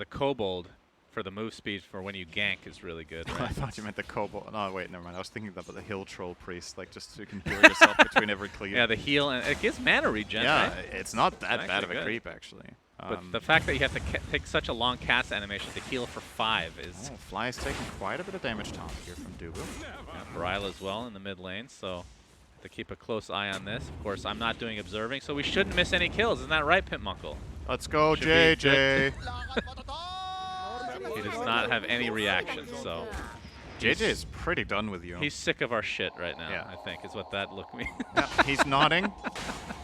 [SPEAKER 1] Kobold for the move speed for when you gank is really good,
[SPEAKER 2] I
[SPEAKER 1] right?
[SPEAKER 2] thought you meant the Kobold. No, wait, never mind. I was thinking about the Hill Troll Priest, like just so you can heal yourself between every cleave.
[SPEAKER 1] Yeah, the heal, and it gives mana regen,
[SPEAKER 2] yeah,
[SPEAKER 1] right?
[SPEAKER 2] it's not that
[SPEAKER 1] It's
[SPEAKER 2] bad of
[SPEAKER 1] actually
[SPEAKER 2] a
[SPEAKER 1] good.
[SPEAKER 2] creep, actually.
[SPEAKER 1] But the fact that you have to take such a long cast animation to heal for 5 is...
[SPEAKER 2] Oh, Fly is taking quite a bit of damage top here from Dubu.
[SPEAKER 1] Yeah, Bryle as well in the mid lane, so have to keep a close eye on this. Of course, I'm not doing observing, so we shouldn't miss any kills. Isn't that right, Pimpmunkle?
[SPEAKER 2] Let's go,
[SPEAKER 1] Should be
[SPEAKER 2] JJ.
[SPEAKER 1] He does not have any reaction, so...
[SPEAKER 2] JJ is pretty done with you.
[SPEAKER 1] He's sick of our shit right now,
[SPEAKER 2] Yeah.
[SPEAKER 1] I think, is what that look means.
[SPEAKER 2] Yeah, he's nodding.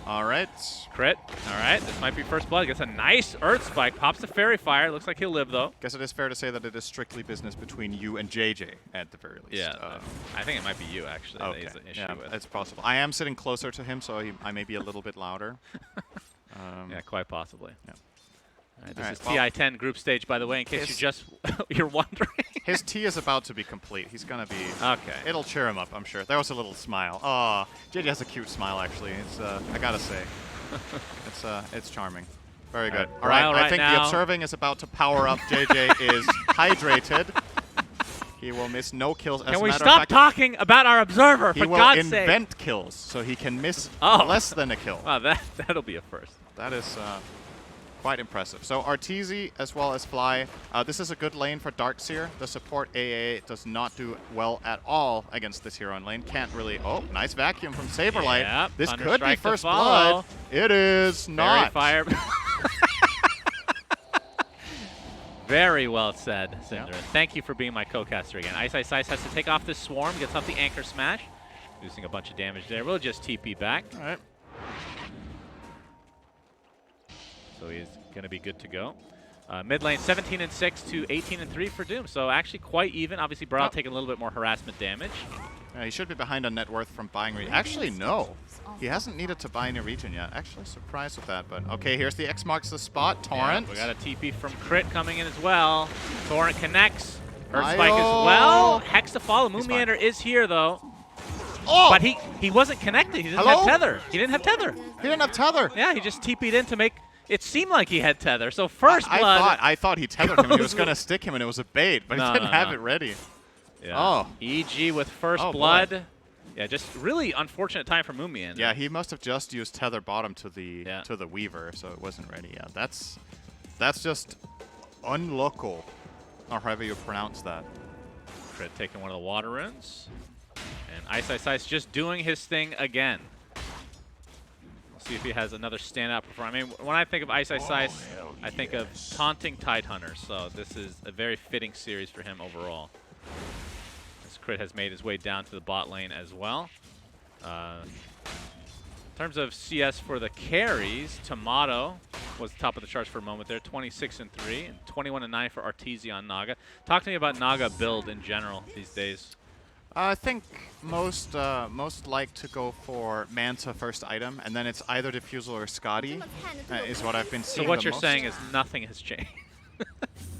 [SPEAKER 2] All right.
[SPEAKER 1] Crit. All right, this might be first blood. Gets a nice Earth Spike. Pops the Fairy Fire. Looks like he'll live, though.
[SPEAKER 2] Guess it is fair to say that it is strictly business between you and JJ, at the very least.
[SPEAKER 1] Yeah, I think it might be you, actually, that
[SPEAKER 2] Okay.
[SPEAKER 1] he's an issue
[SPEAKER 2] Yeah,
[SPEAKER 1] with.
[SPEAKER 2] it's possible. I am sitting closer to him, so I may be a little bit louder.
[SPEAKER 1] Yeah, quite possibly.
[SPEAKER 2] Yeah.
[SPEAKER 1] All right, this
[SPEAKER 2] All
[SPEAKER 1] is
[SPEAKER 2] right, well,
[SPEAKER 1] TI-10 group stage, by the way, in case
[SPEAKER 2] his-
[SPEAKER 1] you're wondering.
[SPEAKER 2] His tea is about to be complete. He's going to be...
[SPEAKER 1] Okay.
[SPEAKER 2] It'll cheer him up, I'm sure. There was a little smile. Oh, JJ has a cute smile, actually. It's, I gotta say. It's charming. Very good. All right,
[SPEAKER 1] Bryle
[SPEAKER 2] I
[SPEAKER 1] right
[SPEAKER 2] think the
[SPEAKER 1] now.
[SPEAKER 2] observing is about to power up. JJ is hydrated. He will miss no kills. As
[SPEAKER 1] Can
[SPEAKER 2] a
[SPEAKER 1] we
[SPEAKER 2] matter of
[SPEAKER 1] stop
[SPEAKER 2] fact,
[SPEAKER 1] talking about our observer,
[SPEAKER 2] He
[SPEAKER 1] for
[SPEAKER 2] will
[SPEAKER 1] God's sake?
[SPEAKER 2] invent kills, so he can miss
[SPEAKER 1] Oh.
[SPEAKER 2] less than a kill.
[SPEAKER 1] Wow, that'll be a first.
[SPEAKER 2] That is quite impressive. So Arteezy as well as Fly. This is a good lane for Darkseer. The support AA does not do well at all against this hero in lane. Can't really... Oh, nice vacuum from Saberlight.
[SPEAKER 1] Yep,
[SPEAKER 2] This
[SPEAKER 1] Thunder
[SPEAKER 2] could be
[SPEAKER 1] Strike to
[SPEAKER 2] first
[SPEAKER 1] follow.
[SPEAKER 2] blood. It is
[SPEAKER 1] Fairy
[SPEAKER 2] not.
[SPEAKER 1] Fire. Very well said, Cinder.
[SPEAKER 2] Yeah.
[SPEAKER 1] Thank you for being my co-caster again. Ice Ice Ice has to take off this swarm, gets off the anchor smash, reducing a bunch of damage there. We'll just TP back.
[SPEAKER 2] All right.
[SPEAKER 1] So he's going to be good to go. Mid lane 17-6 to 18-3 for Doom. So actually quite even. Obviously, Bryle
[SPEAKER 2] Yep.
[SPEAKER 1] taking a little bit more harassment damage.
[SPEAKER 2] He should be behind on net worth from buying regen. Actually, no. He hasn't needed to buy any regen yet. Actually, surprised with that. But okay, here's the X marks the spot. Torrent.
[SPEAKER 1] Yeah, we got a TP from Crit coming in as well. Torrent connects. Earth
[SPEAKER 2] Ayo.
[SPEAKER 1] Spike as well. Hex to follow.
[SPEAKER 2] He's
[SPEAKER 1] Moon Meander is here though.
[SPEAKER 2] Oh!
[SPEAKER 1] But he wasn't connected. He didn't
[SPEAKER 2] Hello?
[SPEAKER 1] have tether. He didn't have tether.
[SPEAKER 2] He didn't have tether.
[SPEAKER 1] Yeah, he just TP'd in to make it seem like he had tether. So first blood.
[SPEAKER 2] I thought he tethered him and he was
[SPEAKER 1] goes
[SPEAKER 2] going to stick him and it was a bait, but
[SPEAKER 1] No,
[SPEAKER 2] he didn't
[SPEAKER 1] no,
[SPEAKER 2] have
[SPEAKER 1] no.
[SPEAKER 2] it ready.
[SPEAKER 1] Yeah.
[SPEAKER 2] Oh.
[SPEAKER 1] EG with first
[SPEAKER 2] Oh, boy.
[SPEAKER 1] blood. Yeah, just really unfortunate time for Moon Meander.
[SPEAKER 2] Yeah, he must have just used tether bottom to the
[SPEAKER 1] Yeah.
[SPEAKER 2] Weaver, so it wasn't ready. Yeah, that's just unlocal, or however you pronounce that.
[SPEAKER 1] Crit taking one of the water runes. And Ice Ice Ice just doing his thing again. We'll see if he has another standout performance. I mean, when I think of Ice Ice Ice, I think of taunting Tidehunter. So this is a very fitting series for him overall. This Crit has made his way down to the bot lane as well. In terms of CS for the carries, Tomato was top of the charts for a moment there, 26-3, and 21-9 for Arteezy on Naga. Talk to me about Naga build in general these days.
[SPEAKER 2] I think most like to go for Manta first item, and then it's either Diffusal or Scotty, is what I've been seeing.
[SPEAKER 1] So what
[SPEAKER 2] the
[SPEAKER 1] you're
[SPEAKER 2] most.
[SPEAKER 1] saying is nothing has changed.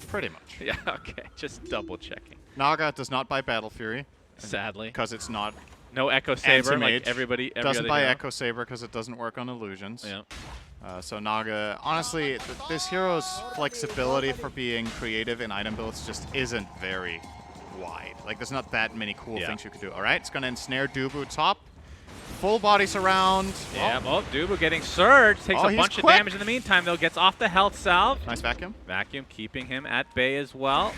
[SPEAKER 2] Pretty much.
[SPEAKER 1] Yeah, okay, just double checking.
[SPEAKER 2] Naga does not buy Battle Fury
[SPEAKER 1] Sadly,
[SPEAKER 2] because it's not.
[SPEAKER 1] no Echo Saber
[SPEAKER 2] Anti-mage.
[SPEAKER 1] like every
[SPEAKER 2] Doesn't
[SPEAKER 1] other
[SPEAKER 2] buy
[SPEAKER 1] hero.
[SPEAKER 2] Echo Saber because it doesn't work on illusions.
[SPEAKER 1] Yeah.
[SPEAKER 2] So Naga, honestly, this hero's flexibility for being creative in item builds just isn't very wide. Like, there's not that many cool
[SPEAKER 1] Yeah.
[SPEAKER 2] things you could do. All right, it's going to ensnare Dubu top. Full body surround.
[SPEAKER 1] Yeah, well, Dubu getting surged, takes
[SPEAKER 2] Oh,
[SPEAKER 1] a
[SPEAKER 2] he's
[SPEAKER 1] bunch of
[SPEAKER 2] quick.
[SPEAKER 1] damage in the meantime, though, gets off the health salve.
[SPEAKER 2] Nice vacuum.
[SPEAKER 1] Vacuum keeping him at bay as well.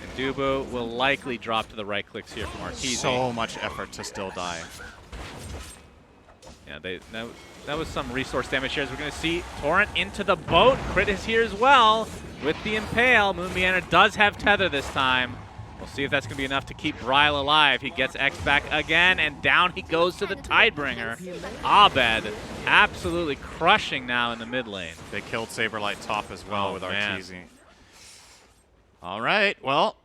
[SPEAKER 1] And Dubu will likely drop to the right clicks here from Arteezy.
[SPEAKER 2] So much effort to still die.
[SPEAKER 1] Yeah, that was some resource damage here as we're going to see Torrent into the boat. Crit is here as well with the Impale. Moon Meander does have tether this time. We'll see if that's going to be enough to keep Bryle alive. He gets X back again, and down he goes to the Tidebringer. Abed absolutely crushing now in the mid lane.
[SPEAKER 2] They killed Saberlight top as well
[SPEAKER 1] Oh,
[SPEAKER 2] with
[SPEAKER 1] man.
[SPEAKER 2] Arteezy. All right, well,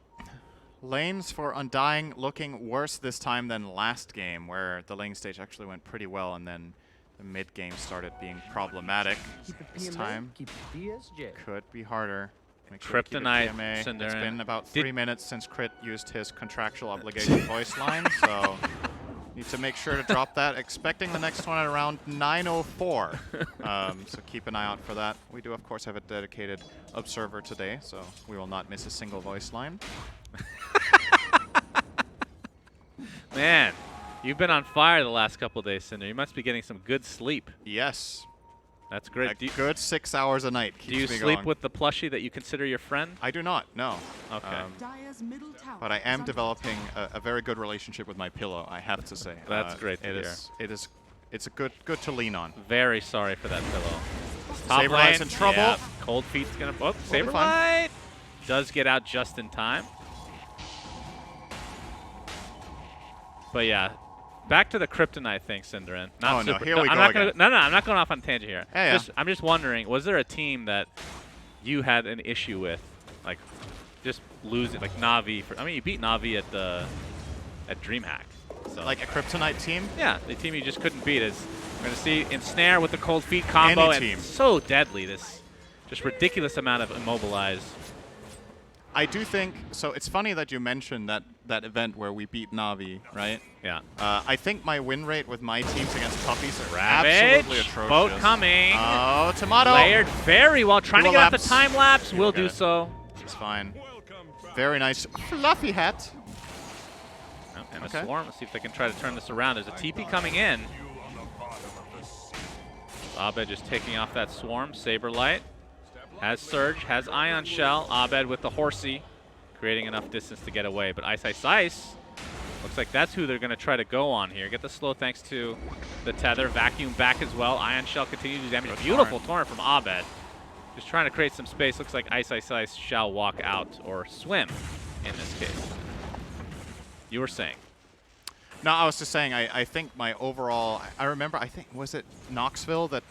[SPEAKER 2] Lanes for Undying looking worse this time than last game, where the lane stage actually went pretty well, and then the mid game started being problematic. This time could be harder. Make sure to keep it
[SPEAKER 1] Kryptonite,
[SPEAKER 2] PMA.
[SPEAKER 1] Cinderin.
[SPEAKER 2] It's been about 3 minutes since Crit used his contractual obligation voice line, so need to make sure to drop that. Expecting the next one at around 9:04. So keep an eye out for that. We do, of course, have a dedicated observer today, so we will not miss a single voice line.
[SPEAKER 1] Man, you've been on fire the last couple of days, Cinder. You must be getting some good sleep.
[SPEAKER 2] Yes.
[SPEAKER 1] That's great.
[SPEAKER 2] A good 6 hours a night keeps
[SPEAKER 1] Do you
[SPEAKER 2] me
[SPEAKER 1] sleep
[SPEAKER 2] going.
[SPEAKER 1] with the plushie that you consider your friend?
[SPEAKER 2] I do not, no.
[SPEAKER 1] Okay.
[SPEAKER 3] Dire's middle tower
[SPEAKER 2] But I
[SPEAKER 3] is
[SPEAKER 2] am
[SPEAKER 3] under
[SPEAKER 2] developing a very good relationship with my pillow, I have to say.
[SPEAKER 1] That's great to
[SPEAKER 2] It's a good to lean on.
[SPEAKER 1] Very sorry for that pillow. Top
[SPEAKER 2] Saberlight's
[SPEAKER 1] lane,
[SPEAKER 2] in trouble.
[SPEAKER 1] Yeah. Cold Feet's gonna. Oh,
[SPEAKER 2] fine.
[SPEAKER 1] Saberlight does get out just in time. But yeah, back to the Kryptonite thing, Cinderin. Not
[SPEAKER 2] Oh, no,
[SPEAKER 1] super,
[SPEAKER 2] here we
[SPEAKER 1] I'm
[SPEAKER 2] go
[SPEAKER 1] not
[SPEAKER 2] again.
[SPEAKER 1] Gonna, no, I'm not going off on a tangent here.
[SPEAKER 2] Yeah, yeah.
[SPEAKER 1] I'm just wondering, was there a team that you had an issue with, like just losing, like Na'Vi? I mean, you beat Na'Vi at DreamHack. So.
[SPEAKER 2] Like a Kryptonite team?
[SPEAKER 1] Yeah, the team you just couldn't beat is we're gonna see Ensnare with the Cold Feet combo,
[SPEAKER 2] Any
[SPEAKER 1] and
[SPEAKER 2] team.
[SPEAKER 1] so deadly. This just ridiculous amount of immobilize.
[SPEAKER 2] I do think, so it's funny that you mentioned that event where we beat Na'Vi, right?
[SPEAKER 1] Yeah.
[SPEAKER 2] I think my win rate with my teams against puppies are
[SPEAKER 1] Ravage,
[SPEAKER 2] absolutely atrocious.
[SPEAKER 1] boat coming.
[SPEAKER 2] Oh, Tomato!
[SPEAKER 1] Layered very well, trying to
[SPEAKER 2] Dual
[SPEAKER 1] get off the
[SPEAKER 2] lapse.
[SPEAKER 1] time lapse. Will
[SPEAKER 2] Okay.
[SPEAKER 1] do so.
[SPEAKER 2] It's fine. Very nice. Fluffy hat.
[SPEAKER 1] Oh, and
[SPEAKER 2] Okay.
[SPEAKER 1] a swarm. Let's see if they can try to turn this around. There's a TP coming in. Abed just taking off that swarm. Saberlight has Surge, has Ion Shell. Abed with the Horsey, creating enough distance to get away. But Ice Ice Ice looks like that's who they're going to try to go on here. Get the slow thanks to the tether. Vacuum back as well. Ion Shell continues to do damage. Beautiful torrent from Abed. Just trying to create some space. Looks like Ice Ice Ice shall walk out or swim in this case. You were saying.
[SPEAKER 2] No, I was just saying, I think my overall, I remember, I think, was it Knoxville that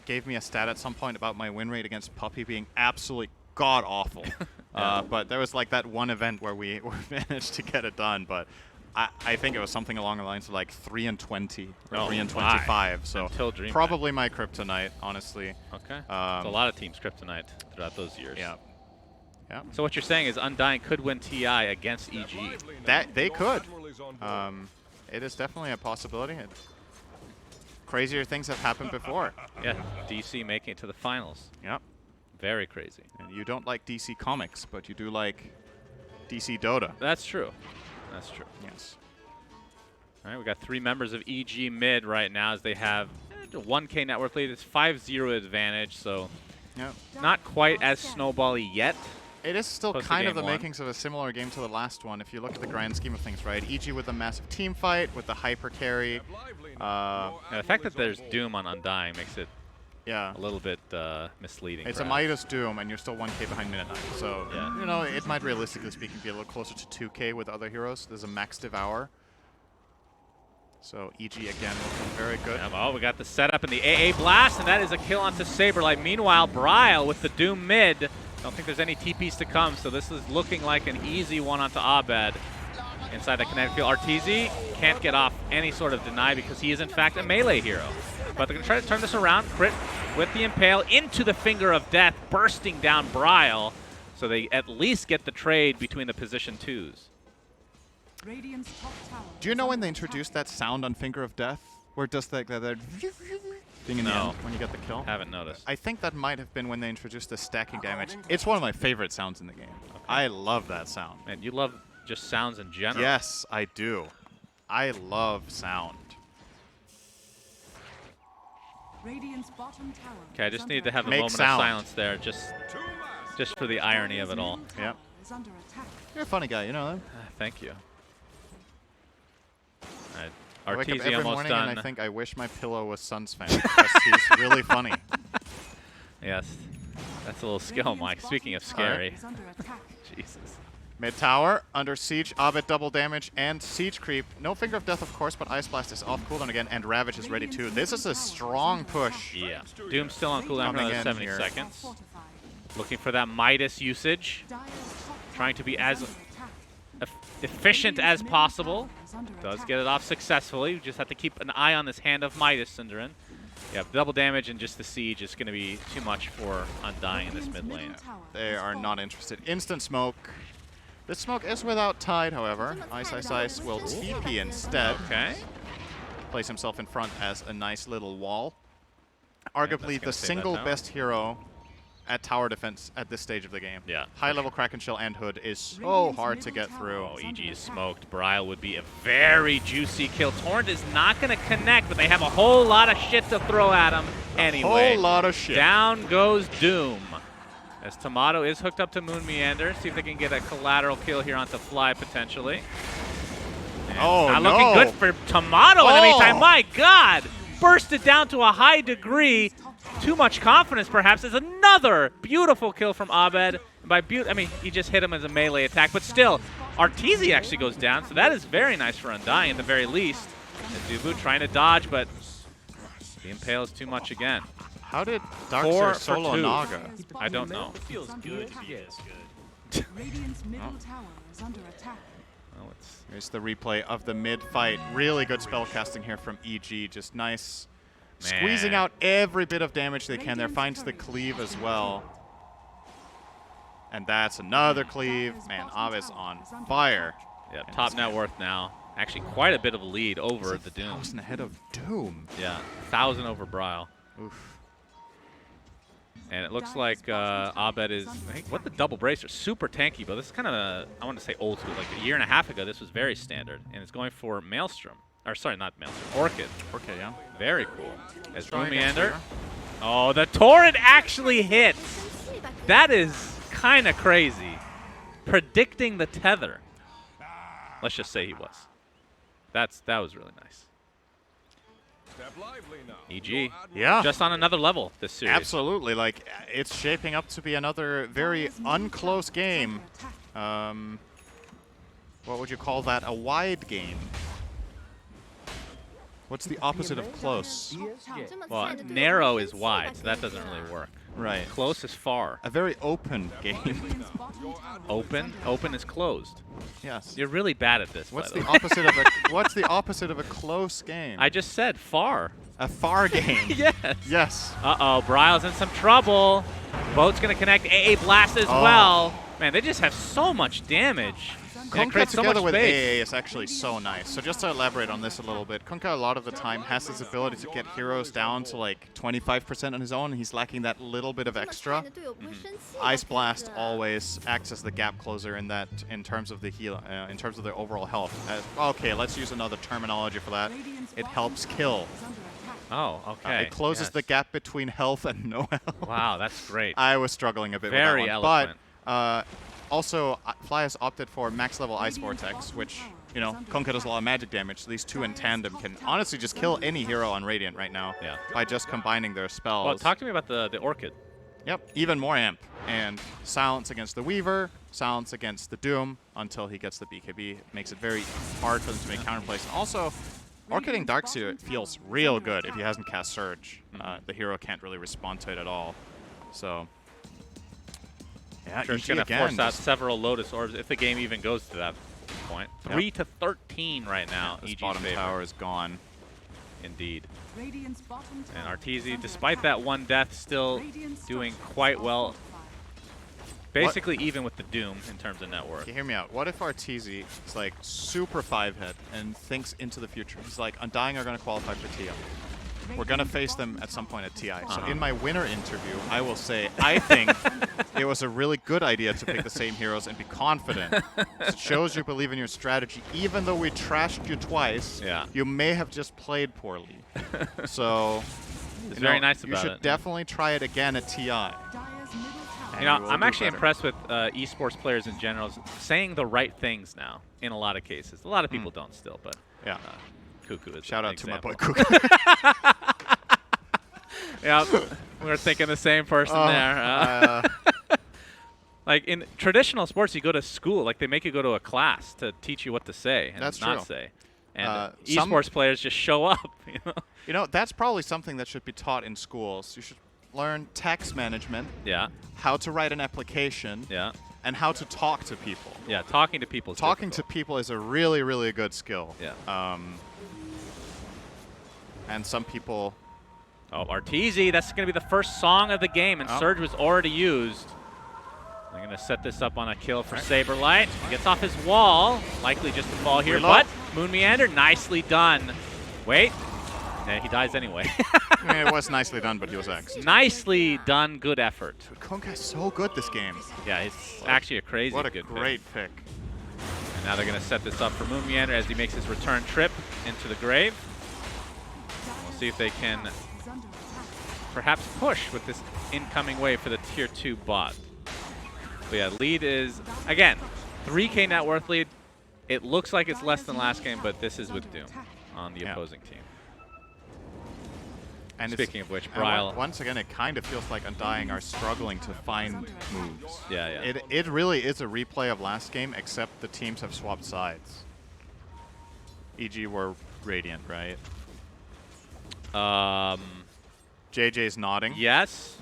[SPEAKER 2] gave me a stat at some point about my win rate against Puppy being absolutely god-awful. But there was like that one event where we managed to get it done, but I think it was something along the lines of like 3-20 or 3-25. So
[SPEAKER 1] Until DreamHack.
[SPEAKER 2] probably my kryptonite, honestly.
[SPEAKER 1] Okay. It's a lot of teams kryptonite throughout those years.
[SPEAKER 2] Yeah. Yeah.
[SPEAKER 1] So what you're saying is Undying could win TI against EG.
[SPEAKER 2] That they could. It is definitely a possibility. Crazier things have happened before.
[SPEAKER 1] Yeah, DC making it to the finals.
[SPEAKER 2] Yep.
[SPEAKER 1] Very crazy.
[SPEAKER 2] And you don't like DC Comics, but you do like DC Dota.
[SPEAKER 1] That's true. That's true.
[SPEAKER 2] Yes.
[SPEAKER 1] All right, we got 3 members of EG mid right now as they have a 1K network lead. It's 5-0 advantage, so
[SPEAKER 2] Yep.
[SPEAKER 1] not quite as snowbally yet.
[SPEAKER 2] It is still
[SPEAKER 1] Close to
[SPEAKER 2] kind of
[SPEAKER 1] game
[SPEAKER 2] the
[SPEAKER 1] one.
[SPEAKER 2] makings of a similar game to the last one, if you look at the grand scheme of things, right? EG with a massive team fight, with the hyper carry.
[SPEAKER 1] And the fact that there's Doom on Undying makes it
[SPEAKER 2] Yeah.
[SPEAKER 1] a little bit misleading.
[SPEAKER 2] It's a
[SPEAKER 1] perhaps.
[SPEAKER 2] Midas Doom, and you're still 1K behind Minute Knight. So,
[SPEAKER 1] Yeah.
[SPEAKER 2] you know, it might realistically speaking be a little closer to 2K with other heroes. There's a Max Devour. So, EG again looking very good.
[SPEAKER 1] Yeah, well, we got the setup in the AA Blast, and that is a kill onto Saberlight. Meanwhile, Bryle with the Doom mid. Don't think there's any TPs to come, so this is looking like an easy one onto Abed. Inside the kinetic field, Arteezy can't get off any sort of deny because he is in fact a melee hero. But they're going to try to turn this around. Crit with the Impale into the Finger of Death, bursting down Bryle. So they at least get the trade between the position 2s.
[SPEAKER 3] Radiant's top tower
[SPEAKER 2] Do you
[SPEAKER 3] is
[SPEAKER 2] know when
[SPEAKER 3] under
[SPEAKER 2] they
[SPEAKER 3] attack.
[SPEAKER 2] introduced that sound on Finger of Death? Where it does like that thing in the
[SPEAKER 1] No.
[SPEAKER 2] end when you get the kill?
[SPEAKER 1] Haven't noticed.
[SPEAKER 2] I think that might have been when they introduced the stacking damage. It's one of my favorite sounds in the game. I love that sound.
[SPEAKER 1] Man, you love just sounds in general.
[SPEAKER 2] Yes, I do. I love sound.
[SPEAKER 3] Radiant's bottom tower
[SPEAKER 1] Okay, I
[SPEAKER 3] is
[SPEAKER 1] just
[SPEAKER 3] under
[SPEAKER 1] need to have a
[SPEAKER 3] attack.
[SPEAKER 2] Make
[SPEAKER 1] moment
[SPEAKER 2] sound.
[SPEAKER 1] of silence there, just for the irony of it all.
[SPEAKER 3] Dire's middle
[SPEAKER 2] Yep.
[SPEAKER 3] tower is under attack.
[SPEAKER 2] You're a funny guy, you know that?
[SPEAKER 1] Thank you. All right,
[SPEAKER 2] I wake up
[SPEAKER 1] Arteezy
[SPEAKER 2] every
[SPEAKER 1] almost
[SPEAKER 2] morning
[SPEAKER 1] done.
[SPEAKER 2] and I think I wish my pillow was Suns fan because he's really funny.
[SPEAKER 1] Yes, that's a little skill,
[SPEAKER 3] Radiant's
[SPEAKER 1] Mike.
[SPEAKER 3] bottom
[SPEAKER 1] Speaking of
[SPEAKER 3] tower
[SPEAKER 1] scary.
[SPEAKER 3] is under attack.
[SPEAKER 1] Jesus.
[SPEAKER 2] Mid tower, under siege, Abed double damage, and siege creep. No Finger of Death, of course, but Ice Blast is off cooldown again, and Ravage is ready too. This is a strong push.
[SPEAKER 1] Yeah. Doom's still on cooldown for
[SPEAKER 2] Coming
[SPEAKER 1] another
[SPEAKER 2] in
[SPEAKER 1] 70
[SPEAKER 2] here.
[SPEAKER 1] seconds.
[SPEAKER 3] Fortified.
[SPEAKER 1] Looking for that Midas usage.
[SPEAKER 3] Dire's top
[SPEAKER 1] Trying to
[SPEAKER 3] tower
[SPEAKER 1] be
[SPEAKER 3] is
[SPEAKER 1] as
[SPEAKER 3] under attack.
[SPEAKER 1] efficient as possible. Does get it off successfully. You just have to keep an eye on this Hand of Midas, Synderen. Yeah, double damage and just the siege is going to be too much for Undying in this mid lane.
[SPEAKER 2] They are not interested. Instant smoke. This smoke is without Tide, however. Ice will TP instead.
[SPEAKER 1] Okay.
[SPEAKER 2] Place himself in front as a nice little wall. Arguably the single best hero at tower defense at this stage of the game.
[SPEAKER 1] Yeah.
[SPEAKER 2] High level Kraken Shell and Hood is so hard to get through.
[SPEAKER 1] Oh, EG is smoked. Bryle would be a very juicy kill. Torrent is not going to connect, but they have a whole lot of shit to throw at him anyway.
[SPEAKER 2] Whole lot of shit.
[SPEAKER 1] Down goes Doom. As Tomato is hooked up to Moon Meander. See if they can get a collateral kill here onto Fly potentially. And not looking good for Tomato in the meantime. My God! Bursted down to a high degree. Too much confidence, perhaps. There's another beautiful kill from Abed. By I mean, he just hit him as a melee attack, but still, Arteezy actually goes down, so that is very nice for Undying at the very least. And Dubu trying to dodge, but the impale is too much again.
[SPEAKER 2] How did Darkseer solo
[SPEAKER 1] 2.
[SPEAKER 2] Naga?
[SPEAKER 1] I don't know.
[SPEAKER 4] It feels good to be this good.
[SPEAKER 3] Radiant's middle tower is under attack.
[SPEAKER 1] Well,
[SPEAKER 2] Here's the replay of the mid fight. Really good spell casting here from EG. Just nice. Squeezing out every bit of damage they can there. Finds the cleave as well. And that's another cleave. Man, Abed's on fire.
[SPEAKER 1] yeah, top net worth now. Actually, quite a bit of a lead over the Doom.
[SPEAKER 2] 1,000 ahead of Doom.
[SPEAKER 1] Yeah, 1,000 over Bryle.
[SPEAKER 2] Oof.
[SPEAKER 1] And it looks like Abed is, I think, what the double bracer, super tanky, but this is kind of, I want to say old school. Like a year and a half ago, this was very standard. And it's going for Maelstrom. Or sorry, not Maelstrom, Orchid.
[SPEAKER 2] Okay, yeah.
[SPEAKER 1] Very cool. As
[SPEAKER 2] Strong
[SPEAKER 1] Moon
[SPEAKER 2] against
[SPEAKER 1] Meander.
[SPEAKER 2] Fire.
[SPEAKER 1] Oh, the Torrent actually hits. That is kind of crazy. Predicting the tether. Let's just say he was. That was really nice. EG.
[SPEAKER 2] Yeah.
[SPEAKER 1] Just on another level this series.
[SPEAKER 2] Absolutely. Like, it's shaping up to be another very unclose game. What would you call that? A wide game. What's the opposite of close?
[SPEAKER 1] Well, narrow is wide, so that doesn't really work.
[SPEAKER 2] Right.
[SPEAKER 1] Close is far.
[SPEAKER 2] A very open game.
[SPEAKER 3] Radiant's bottom tower
[SPEAKER 1] Open is closed.
[SPEAKER 2] Yes.
[SPEAKER 1] You're really bad at this.
[SPEAKER 2] What's
[SPEAKER 1] by
[SPEAKER 2] the
[SPEAKER 1] way.
[SPEAKER 2] opposite of a What's the opposite of a close game?
[SPEAKER 1] I just said far.
[SPEAKER 2] A far game.
[SPEAKER 1] Yes.
[SPEAKER 2] Yes.
[SPEAKER 1] Uh-oh, Bryle's in some trouble. Boat's going to connect. AA Blast as well. Man, they just have so much damage. And it
[SPEAKER 2] Kunkka
[SPEAKER 1] creates so
[SPEAKER 2] together
[SPEAKER 1] much
[SPEAKER 2] with
[SPEAKER 1] space.
[SPEAKER 2] AA is actually so nice. So just to elaborate on this a little bit, Kunkka a lot of the time has this ability to get heroes down to like 25% on his own. He's lacking that little bit of extra. Ice Blast always acts as the gap closer in that, in terms of the heal, in terms of the overall health. Okay, let's use another terminology for that. It helps kill.
[SPEAKER 3] is under attack.
[SPEAKER 1] Oh, okay.
[SPEAKER 2] It closes
[SPEAKER 1] yes.
[SPEAKER 2] the gap between health and no health.
[SPEAKER 1] Wow, that's great.
[SPEAKER 2] I was struggling a bit
[SPEAKER 1] Very
[SPEAKER 2] with that one.
[SPEAKER 1] eloquent.
[SPEAKER 2] But also, Fly has opted for max level Ice Vortex, which, you know, Kunkka does a lot of magic damage. So these two in tandem can honestly just kill any hero on Radiant right now by just combining their spells.
[SPEAKER 1] Well, talk to me about the Orchid.
[SPEAKER 2] Yep, even more amp. And silence against the Weaver, silence against the Doom until he gets the BKB. It makes it very hard for them to make counterplays. And also, Orchiding Darkseer feels real good if he hasn't cast Surge. The hero can't really respond to it at all. So, yeah,
[SPEAKER 1] Sure, it's
[SPEAKER 2] EG
[SPEAKER 1] going to
[SPEAKER 2] again,
[SPEAKER 1] force out
[SPEAKER 2] just-
[SPEAKER 1] several Lotus Orbs if the game even goes to that point. 3-13 right now.
[SPEAKER 2] This
[SPEAKER 1] EG's
[SPEAKER 2] bottom
[SPEAKER 1] favor.
[SPEAKER 2] tower is gone.
[SPEAKER 1] Indeed.
[SPEAKER 3] Radiant's bottom
[SPEAKER 1] And
[SPEAKER 3] tower is
[SPEAKER 1] Arteezy,
[SPEAKER 3] under
[SPEAKER 1] despite
[SPEAKER 3] attack.
[SPEAKER 1] that one death, still
[SPEAKER 3] Radiant's
[SPEAKER 1] doing
[SPEAKER 3] structures
[SPEAKER 1] quite
[SPEAKER 3] are
[SPEAKER 1] well.
[SPEAKER 3] fortified.
[SPEAKER 1] Basically even with the Doom in terms of net worth.
[SPEAKER 2] Okay, hear me out. What if Arteezy is like super 5-hit and thinks into the future? He's like, Undying are going to qualify for TI. We're going to face them at some point at TI. So in my winner interview, I will say, I think it was a really good idea to pick the same heroes and be confident. It shows you believe in your strategy. Even though we trashed you twice, you may have just played poorly. So,
[SPEAKER 1] It's very nice
[SPEAKER 2] you
[SPEAKER 1] about
[SPEAKER 2] should
[SPEAKER 1] it.
[SPEAKER 2] definitely try it again at TI.
[SPEAKER 3] Dire's middle tower
[SPEAKER 1] You know,
[SPEAKER 2] you will
[SPEAKER 1] I'm
[SPEAKER 2] do
[SPEAKER 1] actually
[SPEAKER 2] better.
[SPEAKER 1] impressed with esports players in general saying the right things now in a lot of cases. A lot of people don't still, but
[SPEAKER 2] Yeah.
[SPEAKER 1] Cuckoo is
[SPEAKER 2] Shout
[SPEAKER 1] an
[SPEAKER 2] out to my boy
[SPEAKER 1] example.
[SPEAKER 2] Kuka.
[SPEAKER 1] Yeah, we were thinking the same person there. Like in traditional sports, you go to school, like they make you go to a class to teach you what to say and
[SPEAKER 2] That's
[SPEAKER 1] not
[SPEAKER 2] true.
[SPEAKER 1] say. And
[SPEAKER 2] Some-
[SPEAKER 1] esports players just show up. You know?
[SPEAKER 2] You know, that's probably something that should be taught in schools. You should learn text management,
[SPEAKER 1] Yeah,
[SPEAKER 2] how to write an application,
[SPEAKER 1] yeah.
[SPEAKER 2] and how to talk to people.
[SPEAKER 1] Yeah, talking to people.
[SPEAKER 2] Talking to people is a really, really good skill.
[SPEAKER 1] Yeah.
[SPEAKER 2] And some people.
[SPEAKER 1] Oh, Arteezy, that's going to be the first song of the game, and Surge was already used. They're going to set this up on a kill for Saberlight. Gets off his wall, likely just to fall here, but Moon Meander, nicely done. Wait. Yeah, he dies anyway.
[SPEAKER 2] Yeah, it was nicely done, but he was X'd.
[SPEAKER 1] Nicely done, good effort.
[SPEAKER 2] Kunkka's so good this game.
[SPEAKER 1] Yeah, it's actually a crazy good pick.
[SPEAKER 2] What a great pick.
[SPEAKER 1] And now they're going to set this up for Moon Meander as he makes his return trip into the grave. We'll see if they can perhaps push with this incoming wave for the tier 2 bot. But yeah, lead is, again, 3K net worth lead. It looks like it's less than last game, but this is with Doom on the opposing team. And speaking of which, Bryle.
[SPEAKER 2] Once again, it kind of feels like Undying are struggling to find moves.
[SPEAKER 1] Yeah, yeah.
[SPEAKER 2] It really is a replay of last game, except the teams have swapped sides. E.g. we're Radiant, right? JJ's nodding.
[SPEAKER 1] Yes.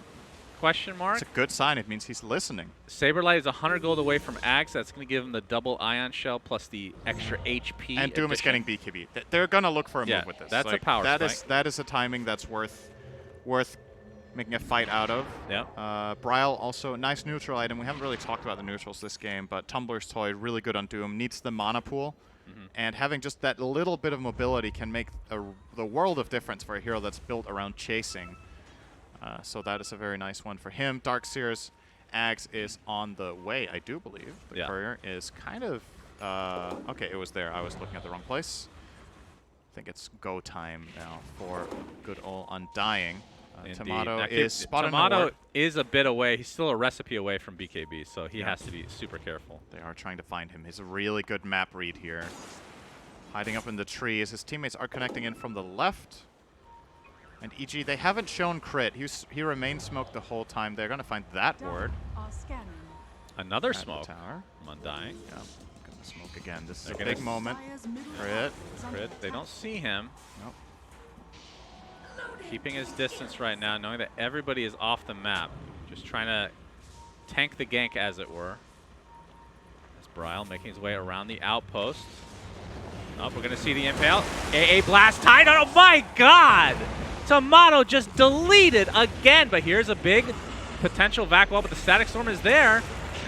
[SPEAKER 1] Question mark.
[SPEAKER 2] It's a good sign. It means he's listening.
[SPEAKER 1] Saberlight is 100 gold away from Axe. That's going to give him the double Ion Shell plus the extra HP.
[SPEAKER 2] And Doom is getting BKB. They're going to look for a move with this.
[SPEAKER 1] That's a power spike.
[SPEAKER 2] That is a timing that's worth making a fight out of.
[SPEAKER 1] Yeah.
[SPEAKER 2] Bryle also a nice neutral item. We haven't really talked about the neutrals this game, but Tumbler's Toy really good on Doom. Needs the mana pool. And having just that little bit of mobility can make the world of difference for a hero that's built around chasing. So that is a very nice one for him. Darkseer's Ags is on the way, I do believe. The courier is kind of... okay, it was there. I was looking at the wrong place. I think it's go time now for good old Undying. Tomato is spotted.
[SPEAKER 1] Tomato is a bit away. He's still a recipe away from BKB, so he has to be super careful.
[SPEAKER 2] They are trying to find him. He's a really good map read here. Hiding up in the trees. His teammates are connecting in from the left. And E.g., they haven't shown crit. He remained smoked the whole time. They're going to find that ward.
[SPEAKER 1] Another smoke.
[SPEAKER 2] Tower.
[SPEAKER 1] I'm Undying.
[SPEAKER 2] Yeah, going to smoke again. This is a big moment. Crit.
[SPEAKER 1] Crit. They don't see him.
[SPEAKER 2] Nope.
[SPEAKER 1] Keeping his distance right now, knowing that everybody is off the map. Just trying to tank the gank, as it were. As Bryle making his way around the outpost. Oh, we're going to see the impale. AA blast tied. Oh my god! Tomato just deleted again, but here's a big potential vac wall, but the static storm is there.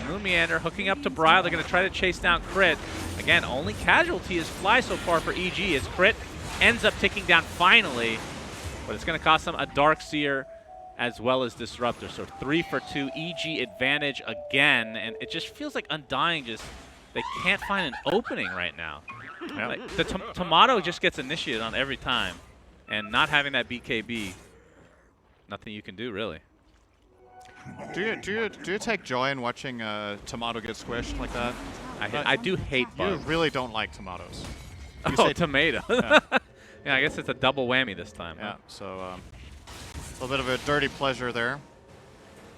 [SPEAKER 1] Moon Meander hooking up to Bryle. They're going to try to chase down Crit. Again, only casualty is Fly so far for EG as Crit ends up ticking down finally, but it's going to cost them a Darkseer as well as Disruptor. So 3 for 2, EG advantage again, and it just feels like Undying they can't find an opening right now.
[SPEAKER 2] Yep.
[SPEAKER 1] Like, the Tomato just gets initiated on every time. And not having that BKB, nothing you can do, really.
[SPEAKER 2] Do you take joy in watching Tomato get squished like that?
[SPEAKER 1] I do hate bugs.
[SPEAKER 2] You really don't like tomatoes. You
[SPEAKER 1] say tomato. Yeah. Yeah, I guess it's a double whammy this time.
[SPEAKER 2] Yeah, so a little bit of a dirty pleasure there.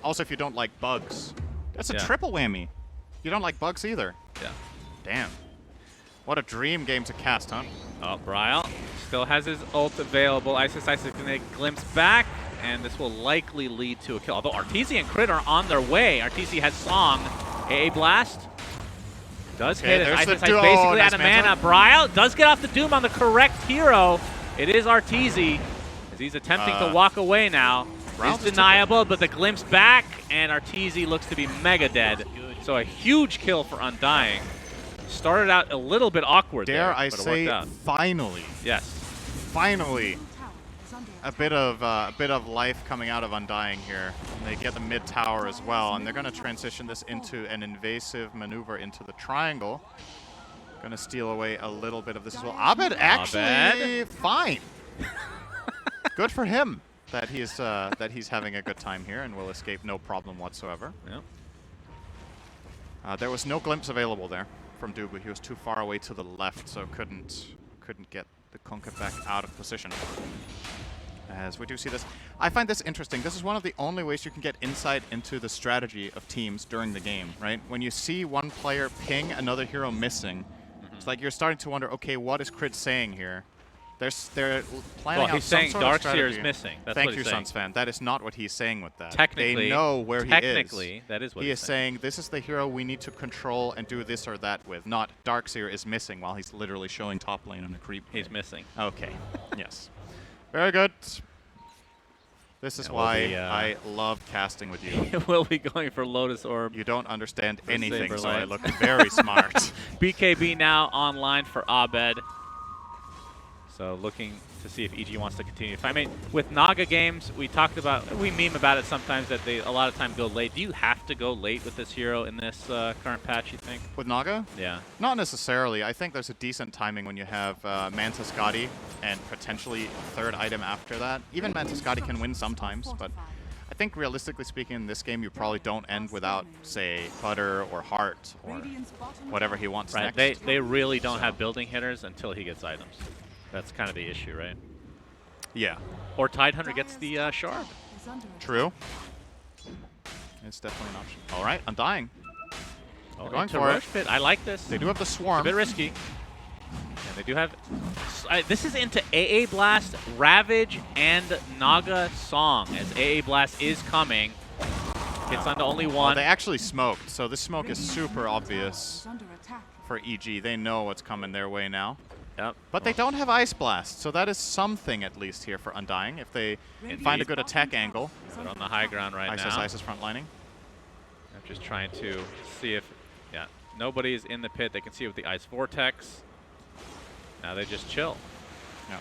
[SPEAKER 2] Also, if you don't like bugs, that's a triple whammy. You don't like bugs either.
[SPEAKER 1] Yeah.
[SPEAKER 2] Damn. What a dream game to cast, huh?
[SPEAKER 1] Oh, Bryle still has his ult available. Isis is going to glimpse back, and this will likely lead to a kill. Although Arteezy and Crit are on their way. Arteezy has Song. AA Blast does hit it. Isis basically out of mana. Bryle does get off the Doom on the correct hero. It is Arteezy, as he's attempting to walk away now. It's deniable, but the glimpse back, and Arteezy looks to be mega dead. So a huge kill for Undying. Started out a little bit awkward there,
[SPEAKER 2] I say, finally.
[SPEAKER 1] Yes.
[SPEAKER 2] Finally, a bit of life coming out of Undying here. And they get the mid tower as well, and they're going to transition this into an invasive maneuver into the triangle. Going to steal away a little bit of this as well. Abed actually fine. Good for him that he's having a good time here and will escape no problem whatsoever.
[SPEAKER 1] Yeah.
[SPEAKER 2] There was no glimpse available there from Dubu. He was too far away to the left, so couldn't get the Kunkka back out of position. As we do see this, I find this interesting. This is one of the only ways you can get insight into the strategy of teams during the game, right? When you see one player ping another hero missing, it's like you're starting to wonder, okay, what is Crit saying here? They're planning
[SPEAKER 1] Well,
[SPEAKER 2] out
[SPEAKER 1] he's
[SPEAKER 2] some
[SPEAKER 1] saying
[SPEAKER 2] sort of
[SPEAKER 1] Darkseer
[SPEAKER 2] strategy.
[SPEAKER 1] is missing. That's
[SPEAKER 2] Thank
[SPEAKER 1] what
[SPEAKER 2] you,
[SPEAKER 1] he's saying.
[SPEAKER 2] Suns fan. That is not what he's saying with that.
[SPEAKER 1] Technically,
[SPEAKER 2] they know where
[SPEAKER 1] technically, that is what
[SPEAKER 2] he
[SPEAKER 1] he's
[SPEAKER 2] is saying. This is the hero we need to control and do this or that with. Not Darkseer is missing while he's literally showing top lane on a creep.
[SPEAKER 1] He's missing.
[SPEAKER 2] Okay. Yes. Very good. This is why I love casting with you.
[SPEAKER 1] We'll be going for Lotus Orb.
[SPEAKER 2] You don't understand anything,
[SPEAKER 1] Saberlight.
[SPEAKER 2] so I look very smart.
[SPEAKER 1] BKB now online for Abed. So looking to see if EG wants to continue. I mean, with Naga games, we meme about it sometimes that they a lot of time go late. Do you have to go late with this hero in this current patch, you think?
[SPEAKER 2] With Naga?
[SPEAKER 1] Yeah.
[SPEAKER 2] Not necessarily. I think there's a decent timing when you have Manta Scotty and potentially a third item after that. Even Manta Scotty can win sometimes, but I think realistically speaking in this game you probably don't end without, say, Butter or Heart or whatever he wants
[SPEAKER 1] right.
[SPEAKER 2] next.
[SPEAKER 1] They really don't have building hitters until he gets items. That's kind of the issue, right?
[SPEAKER 2] Yeah.
[SPEAKER 1] Or Tidehunter gets the shard.
[SPEAKER 2] True. It's definitely an option. All right, Undying.
[SPEAKER 1] Oh,
[SPEAKER 2] going
[SPEAKER 1] into
[SPEAKER 2] for
[SPEAKER 1] Roche
[SPEAKER 2] it.
[SPEAKER 1] Pit. I like this.
[SPEAKER 2] They do have the
[SPEAKER 1] It's a
[SPEAKER 2] Swarm.
[SPEAKER 1] bit risky. Yeah, they do have... this is into AA Blast, Ravage, and Naga Song, as AA Blast is coming. It's onto only one.
[SPEAKER 2] They actually smoked, so this smoke is super obvious for EG. They know what's coming their way now.
[SPEAKER 1] Yep.
[SPEAKER 2] But they don't have Ice Blast, so that is something at least here for Undying. If they find a good attack angle.
[SPEAKER 1] They're on the high ground right now.
[SPEAKER 2] Isis frontlining.
[SPEAKER 1] I'm just trying to see if... Yeah, nobody's in the pit. They can see with the Ice Vortex. Now they just chill.
[SPEAKER 2] Yeah.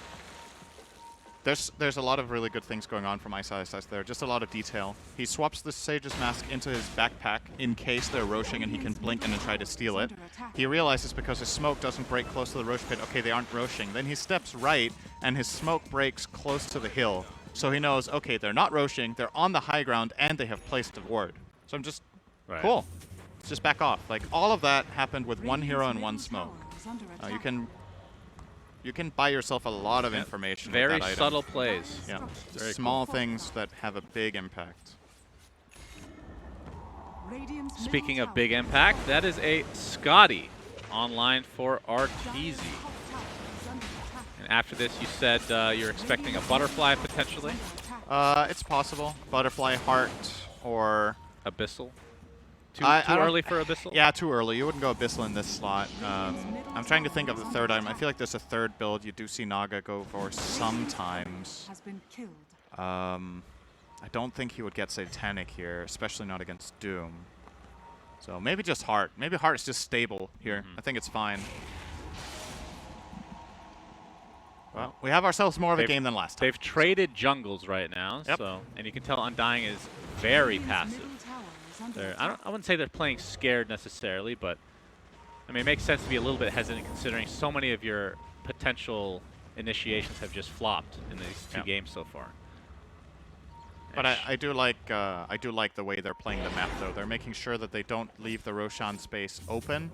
[SPEAKER 2] There's a lot of really good things going on from Isis there. Just a lot of detail. He swaps the Sage's Mask into his backpack in case they're roshing and he can blink in and try to steal it. He realizes because his smoke doesn't break close to the Rosh pit, okay, they aren't roshing. Then he steps right and his smoke breaks close to the hill. So he knows, okay, they're not roshing, they're on the high ground, and they have placed a ward. So I'm just, cool. Let's just back off. Like, all of that happened with one hero and one smoke. You can buy yourself a lot of information with
[SPEAKER 1] Very
[SPEAKER 2] that item.
[SPEAKER 1] subtle plays.
[SPEAKER 2] Yeah,
[SPEAKER 1] Very
[SPEAKER 2] small things that have a big impact.
[SPEAKER 1] Speaking of big impact, that is a Scotty online for Arteezy. And after this, you said you're expecting a Butterfly potentially?
[SPEAKER 2] It's possible. Butterfly, Heart, or...
[SPEAKER 1] Abyssal? Too
[SPEAKER 2] I
[SPEAKER 1] early for Abyssal?
[SPEAKER 2] Yeah, too early. You wouldn't go Abyssal in this slot. I'm trying to think of the third item. I feel like there's a third build you do see Naga go for sometimes. I don't think he would get Satanic here, especially not against Doom. So maybe just Heart. Maybe Heart is just stable here. I think it's fine. Well, we have ourselves more of a game than last time.
[SPEAKER 1] They've traded jungles right now, so and you can tell Undying is very passive. I wouldn't say they're playing scared necessarily, but I mean, it makes sense to be a little bit hesitant considering so many of your potential initiations have just flopped in these two games so far.
[SPEAKER 2] But I do like the way they're playing the map though. They're making sure that they don't leave the Roshan space open.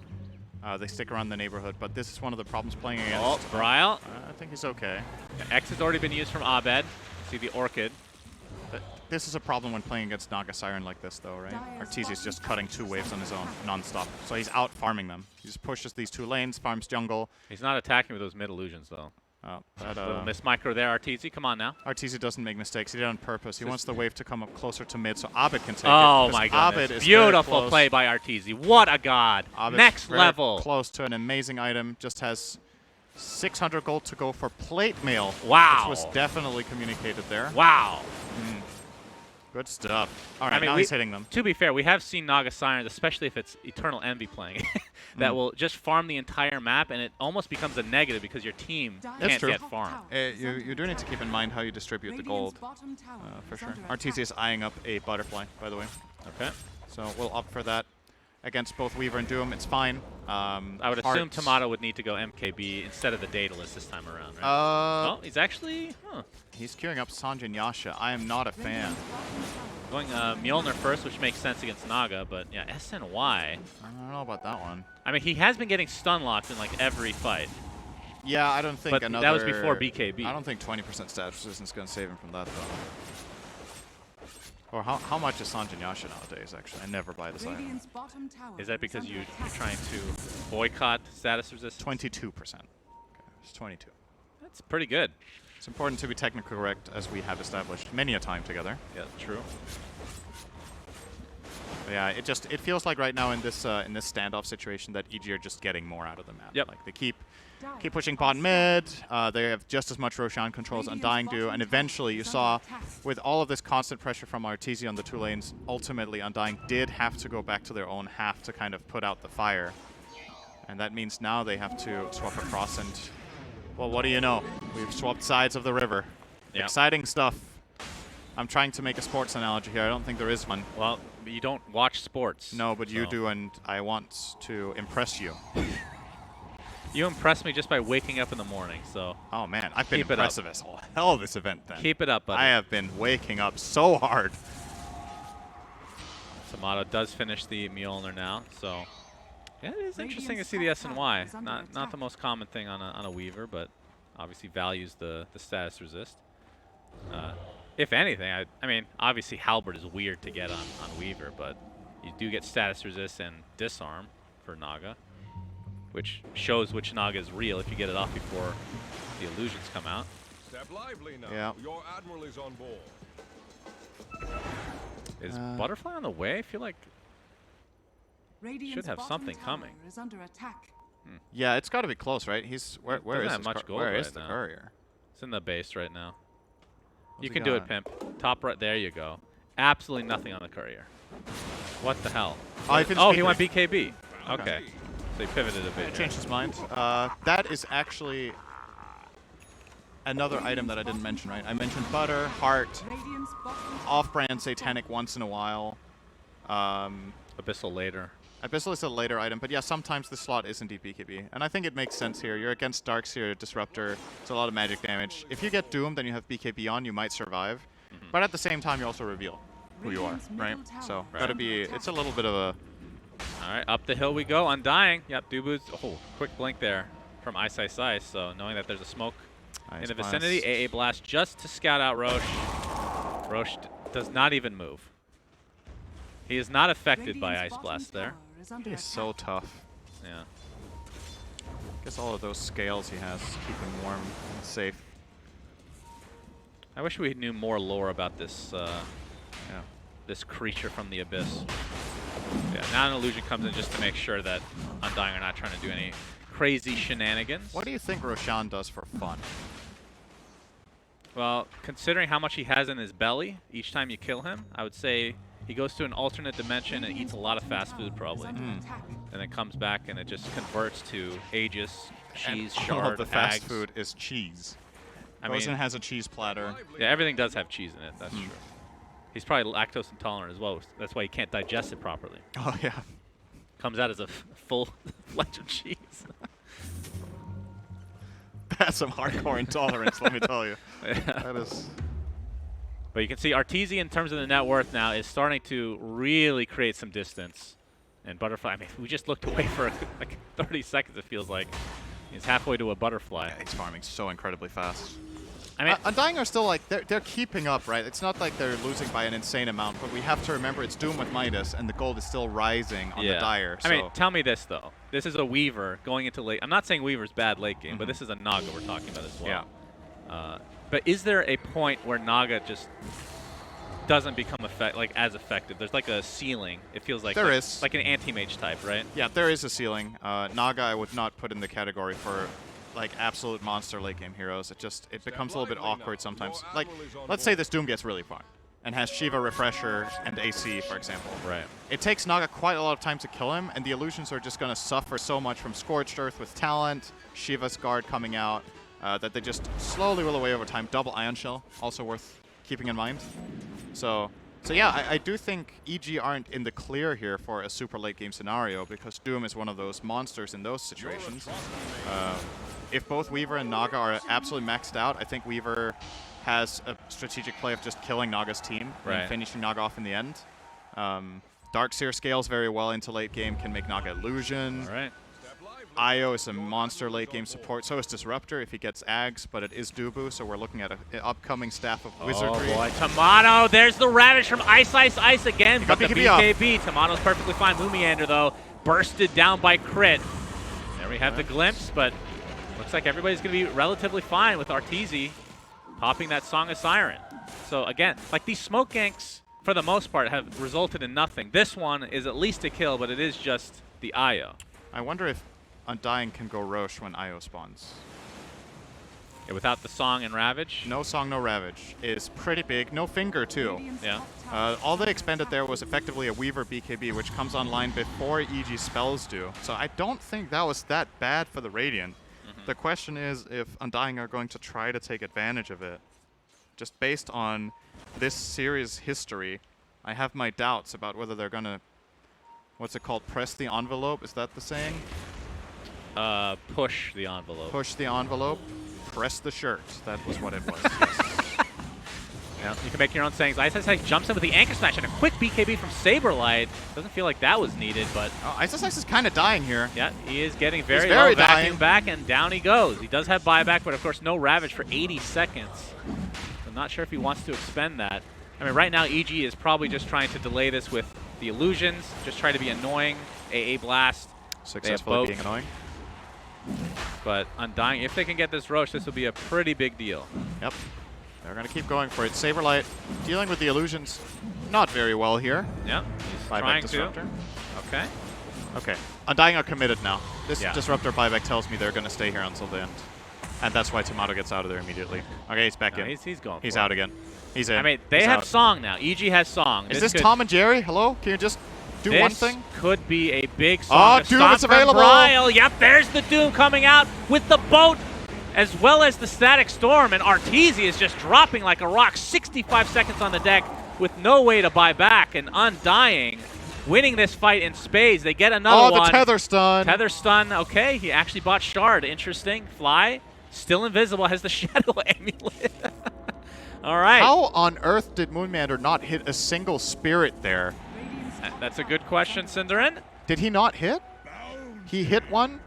[SPEAKER 2] They stick around the neighborhood, but this is one of the problems playing against.
[SPEAKER 1] Oh, Bryle.
[SPEAKER 2] I think he's okay.
[SPEAKER 1] Yeah, X has already been used from Abed. See the Orchid.
[SPEAKER 2] But this is a problem when playing against Naga Siren like this, though, right? Arteezy's just cutting 2 waves on his own, non-stop. So he's out farming them. He just pushes these 2 lanes, farms jungle.
[SPEAKER 1] He's not attacking with those mid illusions, though.
[SPEAKER 2] Oh, that,
[SPEAKER 1] little miss micro there, Arteezy. Come on now.
[SPEAKER 2] Arteezy doesn't make mistakes. He did it on purpose. He wants the wave to come up closer to mid so Abed can take it.
[SPEAKER 1] Oh my goodness.
[SPEAKER 2] Abed is
[SPEAKER 1] beautiful play by Arteezy. What a god.
[SPEAKER 2] Abed's
[SPEAKER 1] Next
[SPEAKER 2] very
[SPEAKER 1] level.
[SPEAKER 2] Close to an amazing item. Just has 600 gold to go for plate mail.
[SPEAKER 1] Wow.
[SPEAKER 2] Which was definitely communicated there.
[SPEAKER 1] Wow.
[SPEAKER 2] Good stuff. All right,
[SPEAKER 1] I mean,
[SPEAKER 2] now he's hitting them.
[SPEAKER 1] To be fair, we have seen Naga Sirens, especially if it's Eternal Envy playing, that will just farm the entire map, and it almost becomes a negative because your team can't get farmed.
[SPEAKER 2] You do need to keep in mind how you distribute the gold, for sure. Arteezy is eyeing up a Butterfly, by the way.
[SPEAKER 1] Okay.
[SPEAKER 2] So we'll opt for that. Against both Weaver and Doom, it's fine.
[SPEAKER 1] I would assume Tomato would need to go MKB instead of the Daedalus this time around, right? Oh, he's actually...
[SPEAKER 2] He's queuing up Sanjin Yasha. I am not a fan.
[SPEAKER 1] Going Mjolnir first, which makes sense against Naga, but yeah, SNY.
[SPEAKER 2] I don't know about that one.
[SPEAKER 1] I mean, he has been getting stun locked in like every fight.
[SPEAKER 2] Yeah, I don't think
[SPEAKER 1] but
[SPEAKER 2] another...
[SPEAKER 1] that was before BKB.
[SPEAKER 2] I don't think 20% stat resistance is going to save him from that, though. Or how much is Sanjin Yasha nowadays, actually? I never buy this item.
[SPEAKER 1] Is that because you're trying to boycott status resistance?
[SPEAKER 2] 22%. Okay, it's 22.
[SPEAKER 1] That's pretty good.
[SPEAKER 2] It's important to be technically correct, as we have established many a time together.
[SPEAKER 1] Yeah, true.
[SPEAKER 2] But yeah, it feels like right now in this standoff situation that EG are just getting more out of the map.
[SPEAKER 1] Yep.
[SPEAKER 2] Like they keep pushing bot mid. They have just as much Roshan control as Undying do, and eventually you saw with all of this constant pressure from Arteezy on the 2 lanes, ultimately Undying did have to go back to their own half to kind of put out the fire. And that means now they have to swap across and, well, what do you know? We've swapped sides of the river.
[SPEAKER 1] Yep.
[SPEAKER 2] Exciting stuff. I'm trying to make a sports analogy here. I don't think there is one.
[SPEAKER 1] Well, you don't watch sports.
[SPEAKER 2] No, but you do, and I want to impress you.
[SPEAKER 1] You impress me just by waking up in the morning, so.
[SPEAKER 2] Oh man, I've been
[SPEAKER 1] Keep it up.
[SPEAKER 2] impressive as hell this event then.
[SPEAKER 1] Keep it up, buddy.
[SPEAKER 2] I have been waking up so hard.
[SPEAKER 1] Tomato does finish the Mjolnir now, so. Yeah, it is interesting to see the S&Y. Not the most common thing on a Weaver, but obviously values the status resist. If anything, I mean, obviously Halberd is weird to get on Weaver, but you do get status resist and disarm for Naga, which shows which Naga is real if you get it off before the illusions come out.
[SPEAKER 6] Step lively now.
[SPEAKER 2] Yeah.
[SPEAKER 6] Your admiral is on board.
[SPEAKER 1] Is Butterfly on the way? I feel like
[SPEAKER 3] Radiant's
[SPEAKER 1] have
[SPEAKER 3] bottom
[SPEAKER 1] something
[SPEAKER 3] tower
[SPEAKER 1] coming.
[SPEAKER 3] Is under attack.
[SPEAKER 2] Yeah, it's got to be close, right? He's where
[SPEAKER 1] Doesn't
[SPEAKER 2] is
[SPEAKER 1] have
[SPEAKER 2] his
[SPEAKER 1] much gold
[SPEAKER 2] where
[SPEAKER 1] right
[SPEAKER 2] is the
[SPEAKER 1] now.
[SPEAKER 2] courier?
[SPEAKER 1] it's in the base right now.
[SPEAKER 2] What's
[SPEAKER 1] You
[SPEAKER 2] he
[SPEAKER 1] can do it,
[SPEAKER 2] got?
[SPEAKER 1] Pimp. Top right, there you go. Absolutely nothing on the courier. What the hell?
[SPEAKER 2] Oh,
[SPEAKER 1] He went
[SPEAKER 2] BKB.
[SPEAKER 1] BKB. Okay. So he pivoted a bit. here.
[SPEAKER 2] Changed his mind. That is actually another item that I didn't mention, right? I mentioned Butter, Heart,
[SPEAKER 3] Radiant's bottom tower
[SPEAKER 2] off-brand Satanic once in a while.
[SPEAKER 1] Abyssal later.
[SPEAKER 2] Abyssal is a later item, but yeah, sometimes the slot is indeed BKB. And I think it makes sense here. You're against Darkseer, Disruptor. It's a lot of magic damage. If you get doomed and you have BKB on, you might survive. But at the same time, you also reveal who you are,
[SPEAKER 3] Radiant's
[SPEAKER 2] right?
[SPEAKER 3] middle tower
[SPEAKER 2] So
[SPEAKER 3] is
[SPEAKER 2] gotta
[SPEAKER 3] under
[SPEAKER 2] be,
[SPEAKER 3] attack.
[SPEAKER 2] it's a little bit of a...
[SPEAKER 1] All right, up the hill we go. Undying. Yep, Dubu's. Oh, quick blink there from Ice Ice Ice. So knowing that there's a smoke in
[SPEAKER 2] Ice
[SPEAKER 1] the
[SPEAKER 2] Blast.
[SPEAKER 1] vicinity, AA Blast just to scout out Roche. Roche does not even move. He is not affected by
[SPEAKER 3] Radiant's
[SPEAKER 1] Ice
[SPEAKER 3] bottom
[SPEAKER 1] Blast there.
[SPEAKER 3] tower is under
[SPEAKER 2] He's so
[SPEAKER 3] attack.
[SPEAKER 2] tough.
[SPEAKER 1] Yeah.
[SPEAKER 2] Guess all of those scales he has keep him warm and safe.
[SPEAKER 1] I wish we knew more lore about this this creature from the abyss. Yeah, now an illusion comes in just to make sure that Undying are not trying to do any crazy shenanigans.
[SPEAKER 2] What do you think Roshan does for fun?
[SPEAKER 1] Well, considering how much he has in his belly each time you kill him, I would say he goes to an alternate dimension and eats a lot of fast food probably.
[SPEAKER 3] Is under attack.
[SPEAKER 1] And then comes back and it just converts to Aegis, cheese,
[SPEAKER 2] And
[SPEAKER 1] shard,
[SPEAKER 2] all of the fast
[SPEAKER 1] Ags.
[SPEAKER 2] food is cheese.
[SPEAKER 1] I
[SPEAKER 2] Goes
[SPEAKER 1] mean,
[SPEAKER 2] and has a cheese platter.
[SPEAKER 1] yeah, everything does have cheese in it, that's true. He's probably lactose intolerant as well. That's why he can't digest it properly.
[SPEAKER 2] Oh yeah.
[SPEAKER 1] Comes out as a full fledged of cheese.
[SPEAKER 2] That's some hardcore intolerance, let me tell you.
[SPEAKER 1] Yeah.
[SPEAKER 2] That is...
[SPEAKER 1] But you can see Arteezy in terms of the net worth now is starting to really create some distance. And Butterfly, I mean, we just looked away for like 30 seconds, it feels like. He's halfway to a Butterfly.
[SPEAKER 2] Yeah, he's farming so incredibly fast.
[SPEAKER 1] I mean,
[SPEAKER 2] Undying are still like, they're keeping up, right? It's not like they're losing by an insane amount, but we have to remember it's Doom with Midas, and the gold is still rising on the Dire. So.
[SPEAKER 1] I mean, tell me this, though. This is a Weaver going into late. I'm not saying Weaver's bad late game, but this is a Naga we're talking about as well.
[SPEAKER 2] Yeah.
[SPEAKER 1] But is there a point where Naga just doesn't become as effective? There's like a ceiling. It feels like
[SPEAKER 2] There is.
[SPEAKER 1] like an anti-mage type, right?
[SPEAKER 2] Yeah, there is a ceiling. Naga I would not put in the category for like absolute monster late game heroes. It becomes a little bit awkward sometimes. Like, let's say this Doom gets really far and has Shiva Refresher and AC, for example.
[SPEAKER 1] Right.
[SPEAKER 2] It takes Naga quite a lot of time to kill him, and the illusions are just going to suffer so much from Scorched Earth with Talent, Shiva's Guard coming out, that they just slowly will away over time. Double Ion Shell, also worth keeping in mind. So yeah, I do think EG aren't in the clear here for a super late game scenario because Doom is one of those monsters in those situations. If both Weaver and Naga are absolutely maxed out, I think Weaver has a strategic play of just killing Naga's team and finishing Naga off in the end. Darkseer scales very well into late game, can make Naga illusion.
[SPEAKER 1] All right.
[SPEAKER 2] Io is a monster late game support. So is Disruptor if he gets Ags, but it is Dubu, so we're looking at an upcoming staff of Wizardry.
[SPEAKER 1] Oh boy, Tomato, there's the Ravage from Ice Ice Ice again, but the
[SPEAKER 2] BKB
[SPEAKER 1] BKB. Tomato's perfectly fine. Lumiander, though, bursted down by crit. There we have the glimpse, but looks like everybody's going to be relatively fine with Arteezy popping that Song of Siren. So again, like these smoke ganks, for the most part, have resulted in nothing. This one is at least a kill, but it is just the IO.
[SPEAKER 2] I wonder if Undying can go Roche when IO spawns.
[SPEAKER 1] Yeah, without the Song and Ravage?
[SPEAKER 2] No Song, no Ravage is pretty big. No Finger, too.
[SPEAKER 1] Yeah.
[SPEAKER 2] All they expended there was effectively a Weaver BKB, which comes online before EG spells do. So I don't think that was that bad for the Radiant. The question is if Undying are going to try to take advantage of it. Just based on this series history, I have my doubts about whether they're going to, what's it called, press the envelope? Is that the saying?
[SPEAKER 1] Push the envelope.
[SPEAKER 2] Push the envelope, press the shirt. That was what it was.
[SPEAKER 1] Yeah, you can make your own sayings. Ice Ice jumps in with the Anchor Smash and a quick BKB from Saberlight. Doesn't feel like that was needed, but...
[SPEAKER 2] Oh, Ice is kind of dying here.
[SPEAKER 1] Yeah, he is getting very low vacuum back, and down he goes. He does have buyback, but of course no Ravage for 80 seconds. I'm not sure if he wants to expend that. I mean, right now EG is probably just trying to delay this with the illusions, just try to be annoying. AA Blast.
[SPEAKER 2] Successfully being annoying.
[SPEAKER 1] But Undying, if they can get this Roche, this will be a pretty big deal.
[SPEAKER 2] Yep. They're going to keep going for it. Saberlight dealing with the illusions not very well here.
[SPEAKER 1] Yeah, he's trying to. Okay.
[SPEAKER 2] Okay. Undying are committed now. This
[SPEAKER 1] Yeah.
[SPEAKER 2] Disruptor buyback tells me they're going to stay here until the end. And that's why Tomato gets out of there immediately. Okay, he's back in.
[SPEAKER 1] He's going
[SPEAKER 2] He's
[SPEAKER 1] for
[SPEAKER 2] out
[SPEAKER 1] it.
[SPEAKER 2] again. He's in.
[SPEAKER 1] I mean, they have Song now. EG has Song.
[SPEAKER 2] Is this Tom and Jerry? Hello? Can you just do one thing?
[SPEAKER 1] This could be a big Song.
[SPEAKER 2] Oh, Doom is available!
[SPEAKER 1] Bryle. Yep, there's the Doom coming out with the boat, as well as the Static Storm, and Arteezy is just dropping like a rock. 65 seconds on the deck with no way to buy back, and Undying winning this fight in spades. They get another one.
[SPEAKER 2] Oh, the Tether Stun.
[SPEAKER 1] Tether Stun, okay. He actually bought Shard. Interesting. Fly, still invisible, has the Shadow Amulet. All right.
[SPEAKER 2] How on earth did Moonmander not hit a single Spirit there?
[SPEAKER 1] That's a good question, Cinderin.
[SPEAKER 2] Did he not hit? He hit one?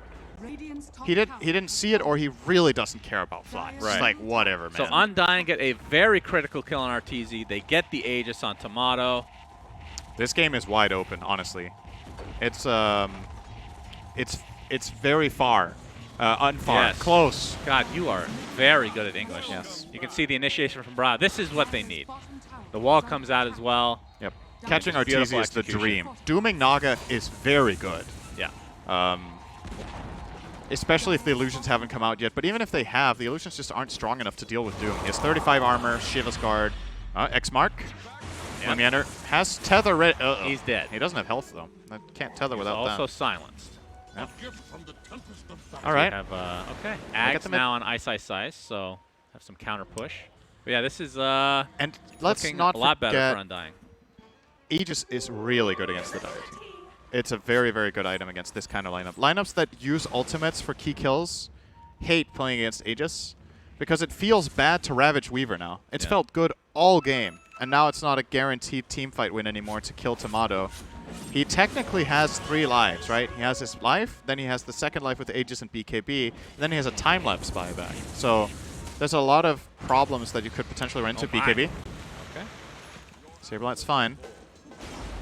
[SPEAKER 2] He didn't see it, or he really doesn't care about Fly. Right. It's like, whatever, man.
[SPEAKER 1] So Undying get a very critical kill on Arteezy. They get the Aegis on Tomato.
[SPEAKER 2] This game is wide open, honestly. It's very far. Unfar.
[SPEAKER 1] Yes.
[SPEAKER 2] Close.
[SPEAKER 1] God, you are very good at English.
[SPEAKER 2] Yes.
[SPEAKER 1] You can see the initiation from Bra. This is what they need. The wall comes out as well.
[SPEAKER 2] Yep. Catching Arteezy
[SPEAKER 1] Beautiful
[SPEAKER 2] is the
[SPEAKER 1] execution.
[SPEAKER 2] dream. Dooming Naga is very good.
[SPEAKER 1] Yeah.
[SPEAKER 2] Especially if the illusions haven't come out yet. But even if they have, the illusions just aren't strong enough to deal with Doom. He has 35 armor, Shiva's Guard, X-Mark.
[SPEAKER 1] Yep.
[SPEAKER 2] Moonmander has Tether ready.
[SPEAKER 1] He's dead.
[SPEAKER 2] He doesn't have health, though. I can't tether without
[SPEAKER 1] also
[SPEAKER 2] that.
[SPEAKER 1] silenced.
[SPEAKER 2] Yep. All right.
[SPEAKER 1] Have, okay. Ags now on Ice Ice Ice, so have some counter push. But yeah, this is
[SPEAKER 2] and let's
[SPEAKER 1] looking
[SPEAKER 2] not
[SPEAKER 1] a lot better
[SPEAKER 2] forget,
[SPEAKER 1] for Undying.
[SPEAKER 2] Aegis is really good against the Dire team. It's a very, very good item against this kind of lineup. Lineups that use ultimates for key kills hate playing against Aegis because it feels bad to Ravage Weaver now. It's felt good all game, and now it's not a guaranteed teamfight win anymore to kill Tomato. He technically has 3 lives, right? He has his life, then he has the second life with Aegis and BKB, and then he has a time-lapse buyback. So there's a lot of problems that you could potentially run into BKB.
[SPEAKER 1] Okay.
[SPEAKER 2] Saberlight's fine.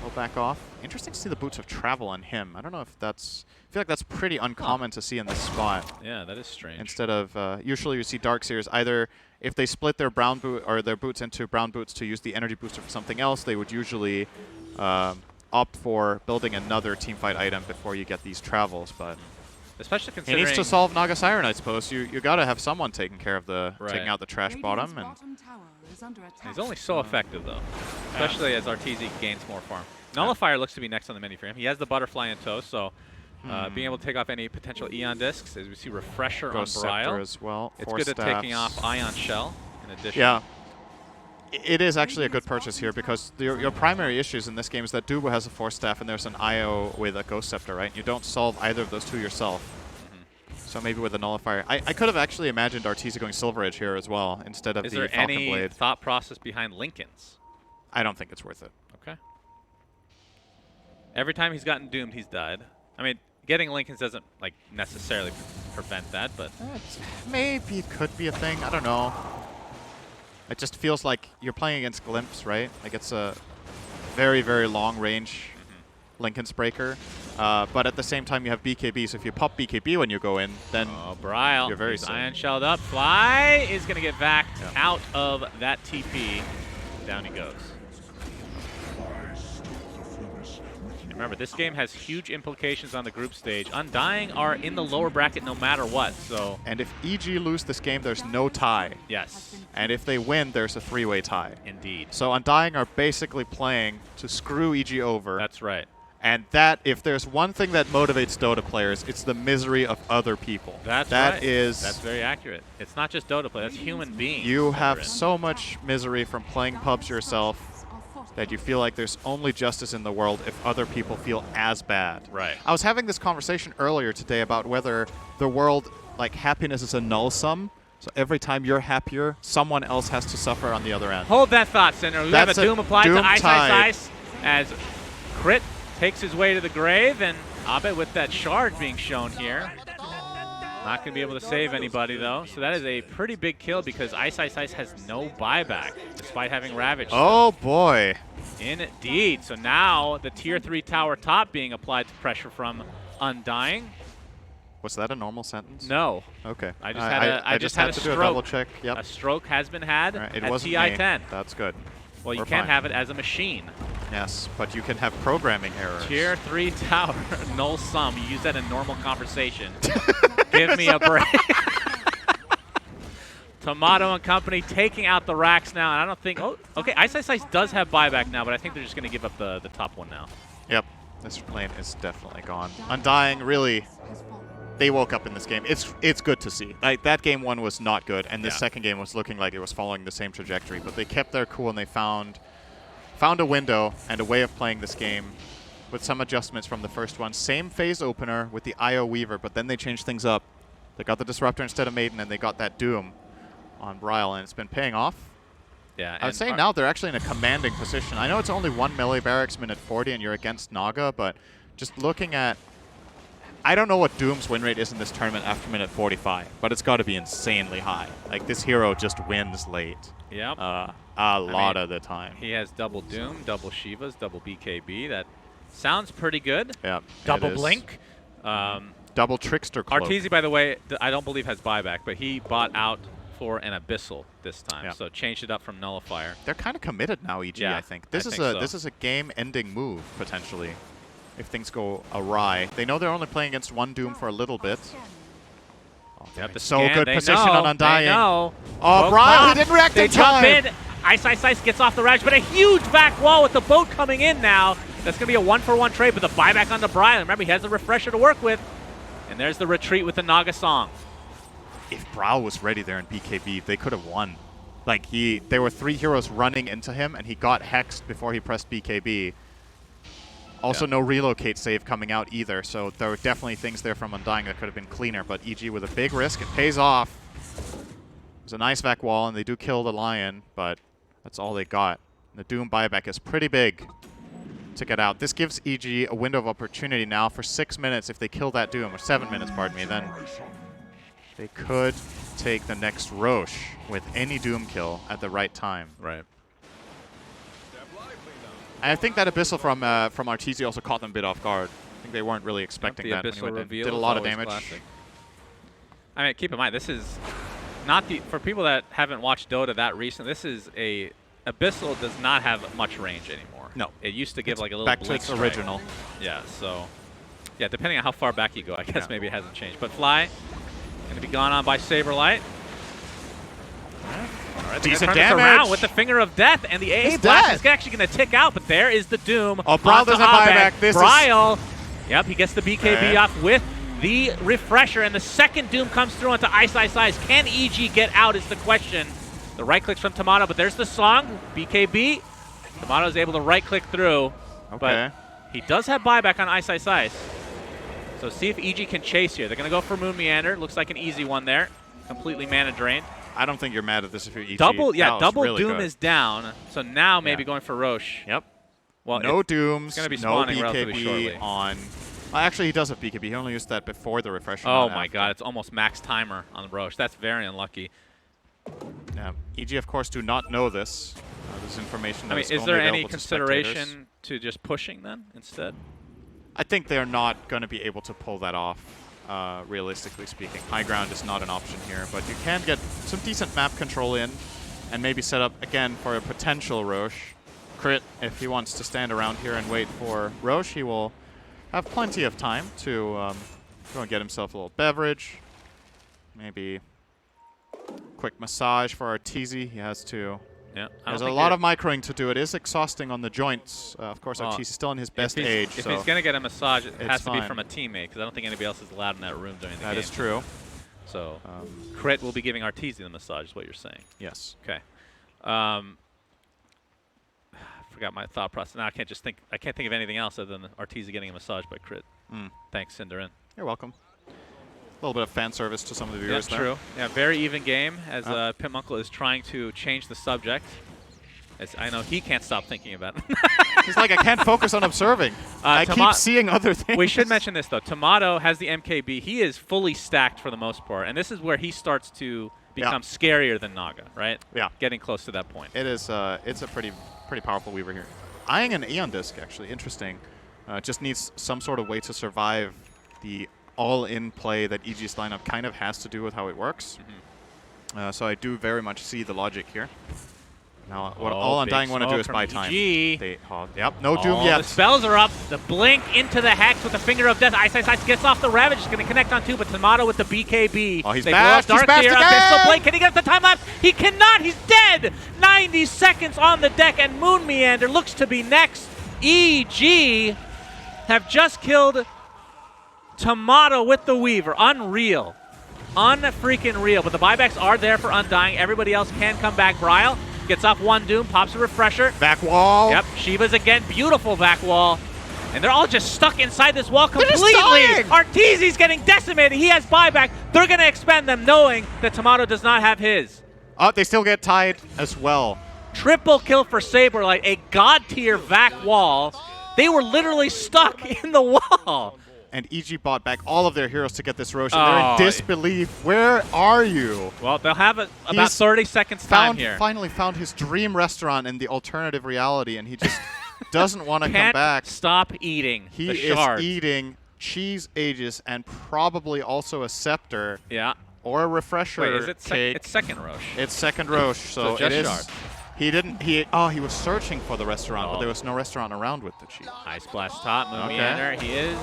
[SPEAKER 2] We'll back off. Interesting to see the Boots of Travel on him. I don't know if that's... I feel like that's pretty uncommon to see in this spot.
[SPEAKER 1] Yeah, that is strange.
[SPEAKER 2] Instead of... usually you see Darkseers either... If they split their brown boot or their boots into brown boots to use the energy booster for something else, they would usually opt for building another teamfight item before you get these travels. But
[SPEAKER 1] especially
[SPEAKER 2] he
[SPEAKER 1] considering
[SPEAKER 2] needs to solve Naga Siren, I suppose. You got to have someone taking care of the taking out the trash bottom. And
[SPEAKER 1] he's only so effective though, especially as Arteezy gains more farm. Nullifier looks to be next on the menu for him. He has the butterfly in tow, so being able to take off any potential Eon discs, as we see Refresher on Bryle
[SPEAKER 2] as well.
[SPEAKER 1] It's good at taking off Ion Shell in addition.
[SPEAKER 2] Yeah. It is actually a good purchase here because your primary issues in this game is that Dubu has a Force Staff and there's an IO with a Ghost Scepter, right? You don't solve either of those two yourself. So maybe with a Nullifier. I could have actually imagined Arteezy going Silver Edge here as well instead of the Falcon Blade.
[SPEAKER 1] Is there any thought process behind Lincoln's?
[SPEAKER 2] I don't think it's worth it.
[SPEAKER 1] Okay. Every time he's gotten doomed, he's died. I mean, getting Lincoln's doesn't like necessarily prevent that, but
[SPEAKER 2] maybe it could be a thing. I don't know. It just feels like you're playing against Glimpse, right? Like it's a very, very long range Lincoln's Breaker. But at the same time, you have BKB. So if you pop BKB when you go in, then
[SPEAKER 1] Bryle,
[SPEAKER 2] you're very
[SPEAKER 1] he's
[SPEAKER 2] safe.
[SPEAKER 1] ion shelled up. Fly is going to get backed out of that TP. Down he goes. Remember, this game has huge implications on the group stage. Undying are in the lower bracket no matter what, so...
[SPEAKER 2] And if EG lose this game, there's no tie.
[SPEAKER 1] Yes.
[SPEAKER 2] And if they win, there's a 3-way tie.
[SPEAKER 1] Indeed.
[SPEAKER 2] So Undying are basically playing to screw EG over.
[SPEAKER 1] That's right.
[SPEAKER 2] And that, if there's one thing that motivates Dota players, it's the misery of other people.
[SPEAKER 1] That's
[SPEAKER 2] right. That's
[SPEAKER 1] very accurate. It's not just Dota play, that's human beings.
[SPEAKER 2] You have so much misery from playing pubs yourself that you feel like there's only justice in the world if other people feel as bad.
[SPEAKER 1] Right.
[SPEAKER 2] I was having this conversation earlier today about whether the world, like, happiness is a null sum. So every time you're happier, someone else has to suffer on the other end.
[SPEAKER 1] Hold that thought, Cinder. We have a Doom applied to Ice Ice as Crit takes his way to the grave, and Abed with that shard being shown here. Not going to be able to save anybody, though. So that is a pretty big kill because Ice Ice Ice has no buyback, despite having Ravage.
[SPEAKER 2] Oh, boy.
[SPEAKER 1] Indeed. So now the Tier 3 tower top being applied to pressure from Undying.
[SPEAKER 2] Was that a normal sentence?
[SPEAKER 1] No.
[SPEAKER 2] Okay.
[SPEAKER 1] I just had a
[SPEAKER 2] to
[SPEAKER 1] stroke.
[SPEAKER 2] do a double check. Yep.
[SPEAKER 1] A stroke has been had
[SPEAKER 2] It
[SPEAKER 1] at
[SPEAKER 2] wasn't
[SPEAKER 1] TI-10.
[SPEAKER 2] me. That's good.
[SPEAKER 1] Well, you
[SPEAKER 2] We're
[SPEAKER 1] can
[SPEAKER 2] fine.
[SPEAKER 1] have it as a machine.
[SPEAKER 2] Yes, but you can have programming errors.
[SPEAKER 1] Tier 3 tower, null sum. You use that in normal conversation. Give me a break. Tomato and company taking out the racks now, and I don't think... Oh, okay, Ice Ice Ice does have buyback now, but I think they're just going to give up the top one now.
[SPEAKER 2] Yep, this lane is definitely gone. Undying, really, they woke up in this game. It's good to see. Like, that game one was not good, and the second game was looking like it was following the same trajectory, but they kept their cool, and they found a window and a way of playing this game with some adjustments from the first one. Same phase opener with the IO Weaver, but then they changed things up. They got the Disruptor instead of Maiden, and they got that Doom on Bryle, and it's been paying off.
[SPEAKER 1] Yeah,
[SPEAKER 2] I would say now they're actually in a commanding position. I know it's only 1 melee barracks minute 40 and you're against Naga, but just looking at... I don't know what Doom's win rate is in this tournament after minute 45, but it's got to be insanely high. Like, this hero just wins late.
[SPEAKER 1] Yep.
[SPEAKER 2] A lot of the time.
[SPEAKER 1] He has double Doom, double Shivas, double BKB. That sounds pretty good.
[SPEAKER 2] Yeah.
[SPEAKER 1] Double Blink.
[SPEAKER 2] Double Trickster Cloak.
[SPEAKER 1] Arteezy, by the way, I don't believe has buyback, but he bought out for an Abyssal this time, so changed it up from Nullifier.
[SPEAKER 2] They're kind of committed now, EG, I think. This is a game-ending move, potentially, if things go awry. They know they're only playing against one Doom for a little bit. So good position on Undying.
[SPEAKER 1] Oh,
[SPEAKER 2] Bryle, he didn't react in time.
[SPEAKER 1] They jump in. Ice Ice Ice gets off the Ravage, but a huge back wall with the boat coming in now. That's going to be a 1-for-1 trade, but the buyback on the Bryle. Remember, he has the Refresher to work with. And there's the retreat with the Naga Song.
[SPEAKER 2] If Bryle was ready there in BKB, they could have won. Like, there were 3 heroes running into him, and he got hexed before he pressed BKB. Also, no relocate save coming out either, so there were definitely things there from Undying that could have been cleaner, but EG with a big risk, it pays off. There's a nice vac wall, and they do kill the Lion, but that's all they got. The Doom buyback is pretty big to get out. This gives EG a window of opportunity now for 6 minutes. If they kill that Doom, or 7 minutes, pardon me, then they could take the next Roche with any Doom kill at the right time.
[SPEAKER 1] Right.
[SPEAKER 2] And I think that Abyssal from Arteezy also caught them a bit off guard. I think they weren't really expecting that.
[SPEAKER 1] Abyssal reveal
[SPEAKER 2] did a lot of damage.
[SPEAKER 1] Classic. I mean, keep in mind, this is not the... For people that haven't watched Dota that recent, this is a... Abyssal does not have much range anymore.
[SPEAKER 2] No.
[SPEAKER 1] It used to give like a little
[SPEAKER 2] back to
[SPEAKER 1] blink
[SPEAKER 2] its
[SPEAKER 1] strike.
[SPEAKER 2] original.
[SPEAKER 1] Yeah, so... Yeah, depending on how far back you go, I guess maybe it hasn't changed. But Fly, going to be gone on by Saberlight. All right,
[SPEAKER 2] decent
[SPEAKER 1] damage around with the Finger of Death, and the AA Blast is actually going to tick out, but there is the Doom.
[SPEAKER 2] Oh, Bryle doesn't buy back.
[SPEAKER 1] Bryle, yep, he gets the BKB off with the Refresher, and the second Doom comes through onto Ice Ice Ice. Can EG get out is the question. The right clicks from Tomato, but there's the song, BKB. Tomato is able to right click through, but he does have buyback on Ice Ice Ice. So see if EG can chase here. They're going to go for Moon Meander. Looks like an easy one there. Completely mana drained.
[SPEAKER 2] I don't think you're mad at this if you're EG.
[SPEAKER 1] Double
[SPEAKER 2] really
[SPEAKER 1] Doom
[SPEAKER 2] good.
[SPEAKER 1] is down. So now maybe going for Roche.
[SPEAKER 2] Yep.
[SPEAKER 1] Well,
[SPEAKER 2] no Dooms,
[SPEAKER 1] gonna be
[SPEAKER 2] no
[SPEAKER 1] spawning relatively shortly.
[SPEAKER 2] BKB on... Well, actually, he does have BKB. He only used that before the Refresher.
[SPEAKER 1] Oh my god, it's almost max timer on the Roche. That's very unlucky.
[SPEAKER 2] Yeah. EG, of course, do not know this. This information that
[SPEAKER 1] I mean,
[SPEAKER 2] is
[SPEAKER 1] is
[SPEAKER 2] only
[SPEAKER 1] there any
[SPEAKER 2] available to spectators.
[SPEAKER 1] consideration to just pushing then instead?
[SPEAKER 2] I think they're not going to be able to pull that off, realistically speaking. High ground is not an option here, but you can get some decent map control in and maybe set up, again, for a potential Roche. Crit, if he wants to stand around here and wait for Roche, he will have plenty of time to go and get himself a little beverage. Maybe quick massage for Arteezy. He has to...
[SPEAKER 1] Yeah,
[SPEAKER 2] there's a lot of microing to do. It is exhausting on the joints. Of course, Arteezy is still in his best age.
[SPEAKER 1] If he's going to get a massage, it has to be
[SPEAKER 2] fine.
[SPEAKER 1] from a teammate, because I don't think anybody else is allowed in that room during the game.
[SPEAKER 2] That is true.
[SPEAKER 1] So, Crit will be giving Arteezy the massage, is what you're saying.
[SPEAKER 2] Yes.
[SPEAKER 1] Okay. I forgot my thought process. Now I can't think of anything else other than Arteezy getting a massage by Crit. Thanks, Cinderin.
[SPEAKER 2] You're welcome. A little bit of fan service to some of the viewers
[SPEAKER 1] there. True. Yeah, very even game as Pimp Uncle is trying to change the subject. As I know he can't stop thinking about it.
[SPEAKER 2] He's like, I can't focus on observing. I keep seeing other things.
[SPEAKER 1] We should mention this, though. Tomato has the MKB. He is fully stacked for the most part, and this is where he starts to become scarier than Naga, right?
[SPEAKER 2] Yeah.
[SPEAKER 1] Getting close to that point.
[SPEAKER 2] It is. It's a pretty powerful Weaver here. Eyeing an Aeon Disc, actually. Interesting. Just needs some sort of way to survive the all-in play that EG's lineup kind of has to do with how it works. So I do very much see the logic here. Now, what all Undying want to do is buy time. Yep, no Doom yet.
[SPEAKER 1] The spells are up. The Blink into the Hex with the Finger of Death. Ice gets off the Ravage. Is going to connect on two, but Tomato with the BKB.
[SPEAKER 2] Oh, he's bashed. He's bashed again!
[SPEAKER 1] Blink. Can he get the time lapse? He cannot. He's dead. 90 seconds on the deck, and Moon Meander looks to be next. EG have just killed Tomato with the Weaver. Unreal. Unfreaking real. But the buybacks are there for Undying. Everybody else can come back. Bryle gets off one Doom, pops a Refresher.
[SPEAKER 2] Back wall.
[SPEAKER 1] Yep, Shiva's again. Beautiful back wall. And they're all just stuck inside this wall completely. Arteezy's getting decimated. He has buyback. They're going to expend them knowing that Tomato does not have his.
[SPEAKER 2] Oh, they still get tied as well.
[SPEAKER 1] Triple kill for Saber, like a god tier vac wall. They were literally stuck in the wall.
[SPEAKER 2] And EG bought back all of their heroes to get this Roche. They're in disbelief. Where are you?
[SPEAKER 1] Well, they'll have about 30 seconds time here.
[SPEAKER 2] Finally found his dream restaurant in the alternative reality, and he just doesn't want to come back.
[SPEAKER 1] Stop eating
[SPEAKER 2] He is eating cheese Aegis and probably also a Scepter.
[SPEAKER 1] Yeah.
[SPEAKER 2] Or a Refresher.
[SPEAKER 1] Wait, is it
[SPEAKER 2] cake.
[SPEAKER 1] It's second Roche.
[SPEAKER 2] It's second Roche, so
[SPEAKER 1] just
[SPEAKER 2] it is.
[SPEAKER 1] Shard.
[SPEAKER 2] He was searching for the restaurant, but there was no restaurant around with the cheese.
[SPEAKER 1] Ice Blast top, Moon Meander. He is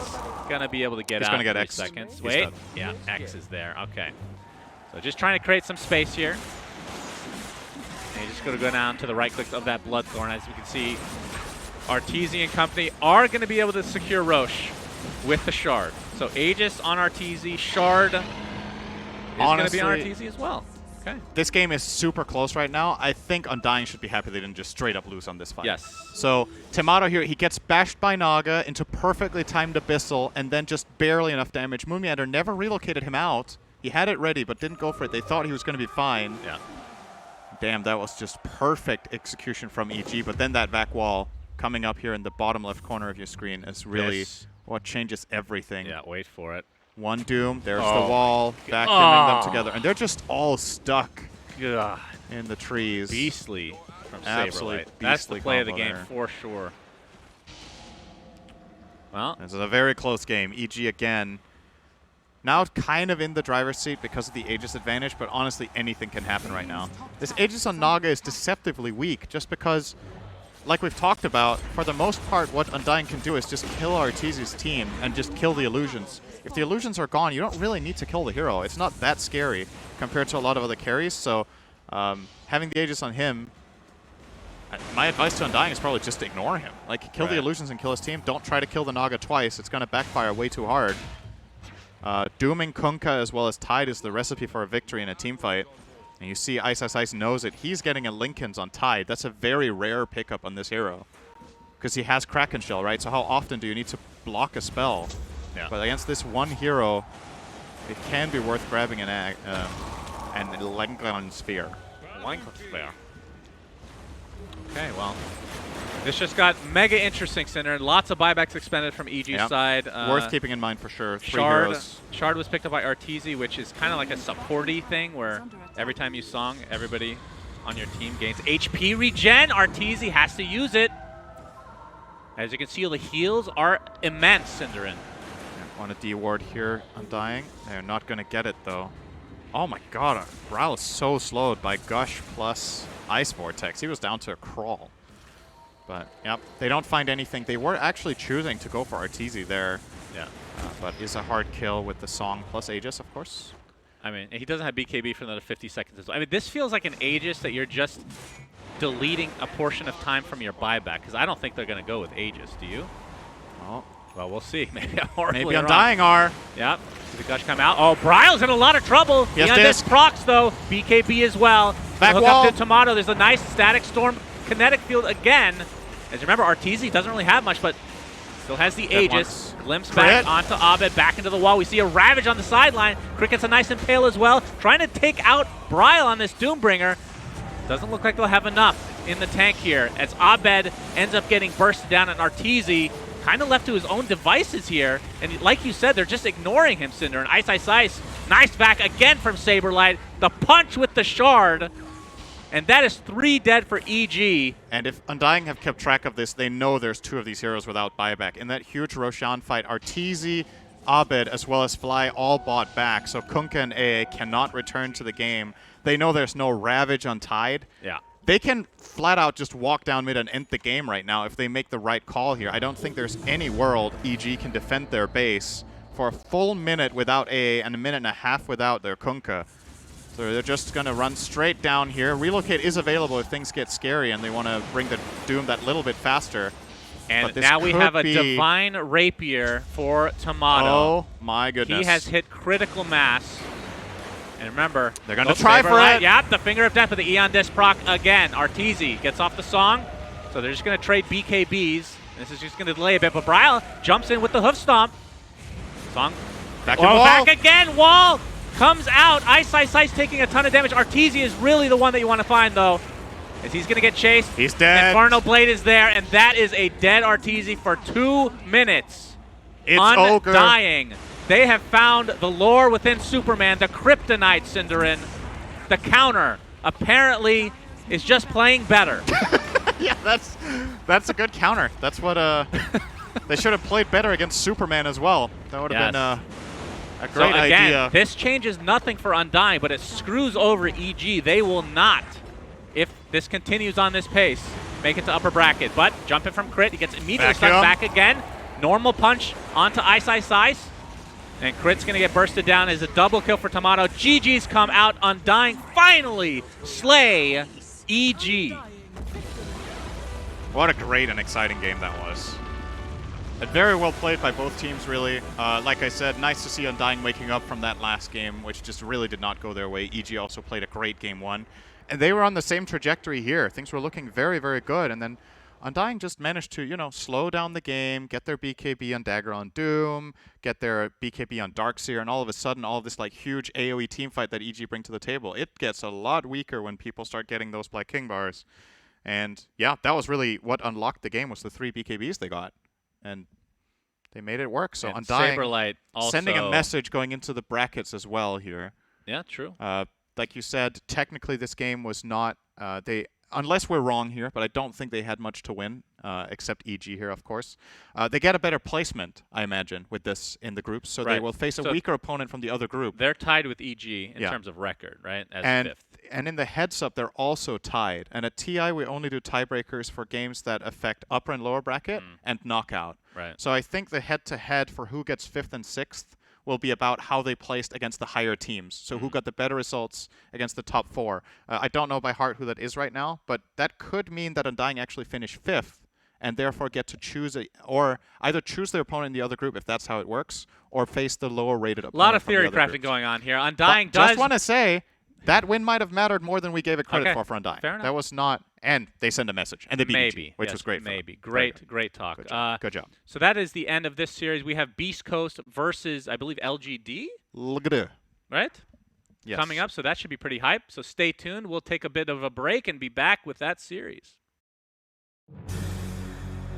[SPEAKER 1] going to be able to get out in 3 seconds. Wait. Yeah, X is there. Okay. So just trying to create some space here. And he's just going to go down to the right click of that Bloodthorn. As we can see, Arteezy and company are going to be able to secure Roche with the Shard. So Aegis on Arteezy. Shard is going to be on Arteezy as well. Okay.
[SPEAKER 2] This game is super close right now. I think Undying should be happy they didn't just straight up lose on this fight.
[SPEAKER 1] Yes.
[SPEAKER 2] So Tomato here, he gets bashed by Naga into perfectly timed Abyssal and then just barely enough damage. Moon Meander never relocated him out. He had it ready but didn't go for it. They thought he was going to be fine.
[SPEAKER 1] Yeah.
[SPEAKER 2] Damn, that was just perfect execution from EG. But then that back wall coming up here in the bottom left corner of your screen is really what changes everything.
[SPEAKER 1] Yeah, wait for it.
[SPEAKER 2] One Doom, there's the wall, vacuuming them together. And they're just all stuck in the trees.
[SPEAKER 1] Beastly from
[SPEAKER 2] Absolutely
[SPEAKER 1] Saberlight. That's the play of the game for sure. Well,
[SPEAKER 2] this is a very close game. EG again. Now kind of in the driver's seat because of the Aegis advantage, but honestly anything can happen right now. This Aegis on Naga is deceptively weak just because, like we've talked about, for the most part what Undying can do is just kill Arteezy's team and just kill the illusions. If the illusions are gone, you don't really need to kill the hero. It's not that scary compared to a lot of other carries, so having the Aegis on him, my advice to Undying is probably just to ignore him. Like, kill the illusions and kill his team. Don't try to kill the Naga twice. It's going to backfire way too hard. Dooming Kunkka as well as Tide is the recipe for a victory in a team fight. And you see Ice knows it. He's getting a Linken's on Tide. That's a very rare pickup on this hero. Because he has Kraken Shell, right? So how often do you need to block a spell?
[SPEAKER 1] Yeah.
[SPEAKER 2] But against this one hero, it can be worth grabbing an Lenglon Sphere.
[SPEAKER 1] Okay, well, this just got mega interesting, Cinder. Lots of buybacks expended from EG's side.
[SPEAKER 2] Worth keeping in mind for sure. Three heroes.
[SPEAKER 1] Shard was picked up by Arteezy, which is kind of like a supporty thing where every time you song, everybody on your team gains HP regen. Arteezy has to use it. As you can see, the heals are immense, Cinderin.
[SPEAKER 2] On a D ward here, Undying. They're not going to get it, though. Oh my god, Brawl is so slowed by Gush plus Ice Vortex. He was down to a crawl. But, yep, they don't find anything. They were actually choosing to go for Arteezy there.
[SPEAKER 1] Yeah.
[SPEAKER 2] But is a hard kill with the Song plus Aegis, of course.
[SPEAKER 1] I mean, he doesn't have BKB for another 50 seconds as well. I mean, this feels like an Aegis that you're just deleting a portion of time from your buyback, because I don't think they're going to go with Aegis. Do you?
[SPEAKER 2] Oh.
[SPEAKER 1] Well, we'll see. Maybe I'm horribly
[SPEAKER 2] Maybe
[SPEAKER 1] wrong.
[SPEAKER 2] Undying are.
[SPEAKER 1] Yep. See the Gush come out. Oh, Bryle's in a lot of trouble.
[SPEAKER 2] Yes,
[SPEAKER 1] Beyond this procs, though. BKB as well.
[SPEAKER 2] Back
[SPEAKER 1] Hook
[SPEAKER 2] wall.
[SPEAKER 1] up to Tomato. There's a nice Static Storm kinetic field again. As you remember, Arteezy doesn't really have much, but still has the Aegis. Glimpse back onto Abed, back into the wall. We see a Ravage on the sideline. Crit gets a nice impale as well. Trying to take out Bryle on this Doombringer. Doesn't look like they'll have enough in the tank here, as Abed ends up getting bursted down, and Arteezy kind of left to his own devices here. And like you said, they're just ignoring him, Cinder. And Ice Ice Ice, nice back again from Saberlight. The punch with the shard. And that is 3 dead for EG.
[SPEAKER 2] And if Undying have kept track of this, they know there's 2 of these heroes without buyback. In that huge Roshan fight, Arteezy, Abed, as well as Fly all bought back. So Kunkka and AA cannot return to the game. They know there's no Ravage on Tide.
[SPEAKER 1] Yeah.
[SPEAKER 2] They can flat out just walk down mid and end the game right now if they make the right call here. I don't think there's any world EG can defend their base for a full minute without AA and a minute and a half without their Kunkka. So they're just going to run straight down here. Relocate is available if things get scary and they want to bring the Doom that little bit faster.
[SPEAKER 1] And now we have a Divine Rapier for Tomato.
[SPEAKER 2] Oh my goodness.
[SPEAKER 1] He has hit critical mass. And remember,
[SPEAKER 2] they're going to try for it.
[SPEAKER 1] Yep, the Finger of Death with the Eon Disc proc again. Arteezy gets off the Song. So they're just going to trade BKBs. This is just going to delay a bit. But Bryle jumps in with the Hoof Stomp. Song.
[SPEAKER 2] Back in wall.
[SPEAKER 1] Back again. Wall comes out. Ice Ice Ice taking a ton of damage. Arteezy is really the one that you want to find, though, as he's going to get chased.
[SPEAKER 2] He's dead.
[SPEAKER 1] Inferno Blade is there, and that is a dead Arteezy for 2 minutes.
[SPEAKER 2] It's
[SPEAKER 1] Undying. They have found the lore within Superman, the Kryptonite, Cinderin. The counter apparently is just playing better.
[SPEAKER 2] Yeah, that's a good counter. That's what they should have played better against Superman as well. That would have been a great idea.
[SPEAKER 1] This changes nothing for Undying, but it screws over EG. They will not, if this continues on this pace, make it to upper bracket. But jumping from Crit, he gets immediately stuck back again. Normal punch onto Ice Ice Ice. And Crit's going to get bursted down as a double kill for Tomato. GG's come out. Undying finally slay EG.
[SPEAKER 2] What a great and exciting game that was. And very well played by both teams, really. Like I said, nice to see Undying waking up from that last game, which just really did not go their way. EG also played a great game 1. And they were on the same trajectory here. Things were looking very, very good. And then Undying just managed to, you know, slow down the game, get their BKB on Dagger on Doom, get their BKB on Darkseer, and all of a sudden, all of this like huge AoE teamfight that EG bring to the table, it gets a lot weaker when people start getting those Black King bars. And yeah, that was really what unlocked the game, was the 3 BKBs they got. And they made it work. So Undying
[SPEAKER 1] Saberlight also
[SPEAKER 2] sending a message going into the brackets as well here.
[SPEAKER 1] Yeah, true.
[SPEAKER 2] Like you said, technically this game was not, unless we're wrong here, but I don't think they had much to win, except EG here, of course. They get a better placement, I imagine, with this in the groups, so they will face a weaker opponent from the other group.
[SPEAKER 1] They're tied with EG in terms of record, right, as 5th.
[SPEAKER 2] And in the heads-up, they're also tied. And at TI, we only do tiebreakers for games that affect upper and lower bracket and knockout.
[SPEAKER 1] Right.
[SPEAKER 2] So I think the head-to-head for who gets 5th and 6th will be about how they placed against the higher teams. So who got the better results against the top 4. I don't know by heart who that is right now, but that could mean that Undying actually finish 5th and therefore get to choose or either choose their opponent in the other group if that's how it works, or face the lower rated opponent.
[SPEAKER 1] A lot of
[SPEAKER 2] from the
[SPEAKER 1] theory
[SPEAKER 2] other
[SPEAKER 1] crafting
[SPEAKER 2] groups.
[SPEAKER 1] going on here. Undying
[SPEAKER 2] But just want to say, that win might have mattered more than we gave it credit for Undying.
[SPEAKER 1] Fair enough.
[SPEAKER 2] That was not, and they send a message, and they beat EG, which was great.
[SPEAKER 1] Maybe. Great talk.
[SPEAKER 2] Good job.
[SPEAKER 1] So that is the end of this series. We have Beast Coast versus, I believe, LGD. Right?
[SPEAKER 2] Yes.
[SPEAKER 1] Coming up, so that should be pretty hype. So stay tuned. We'll take a bit of a break and be back with that series.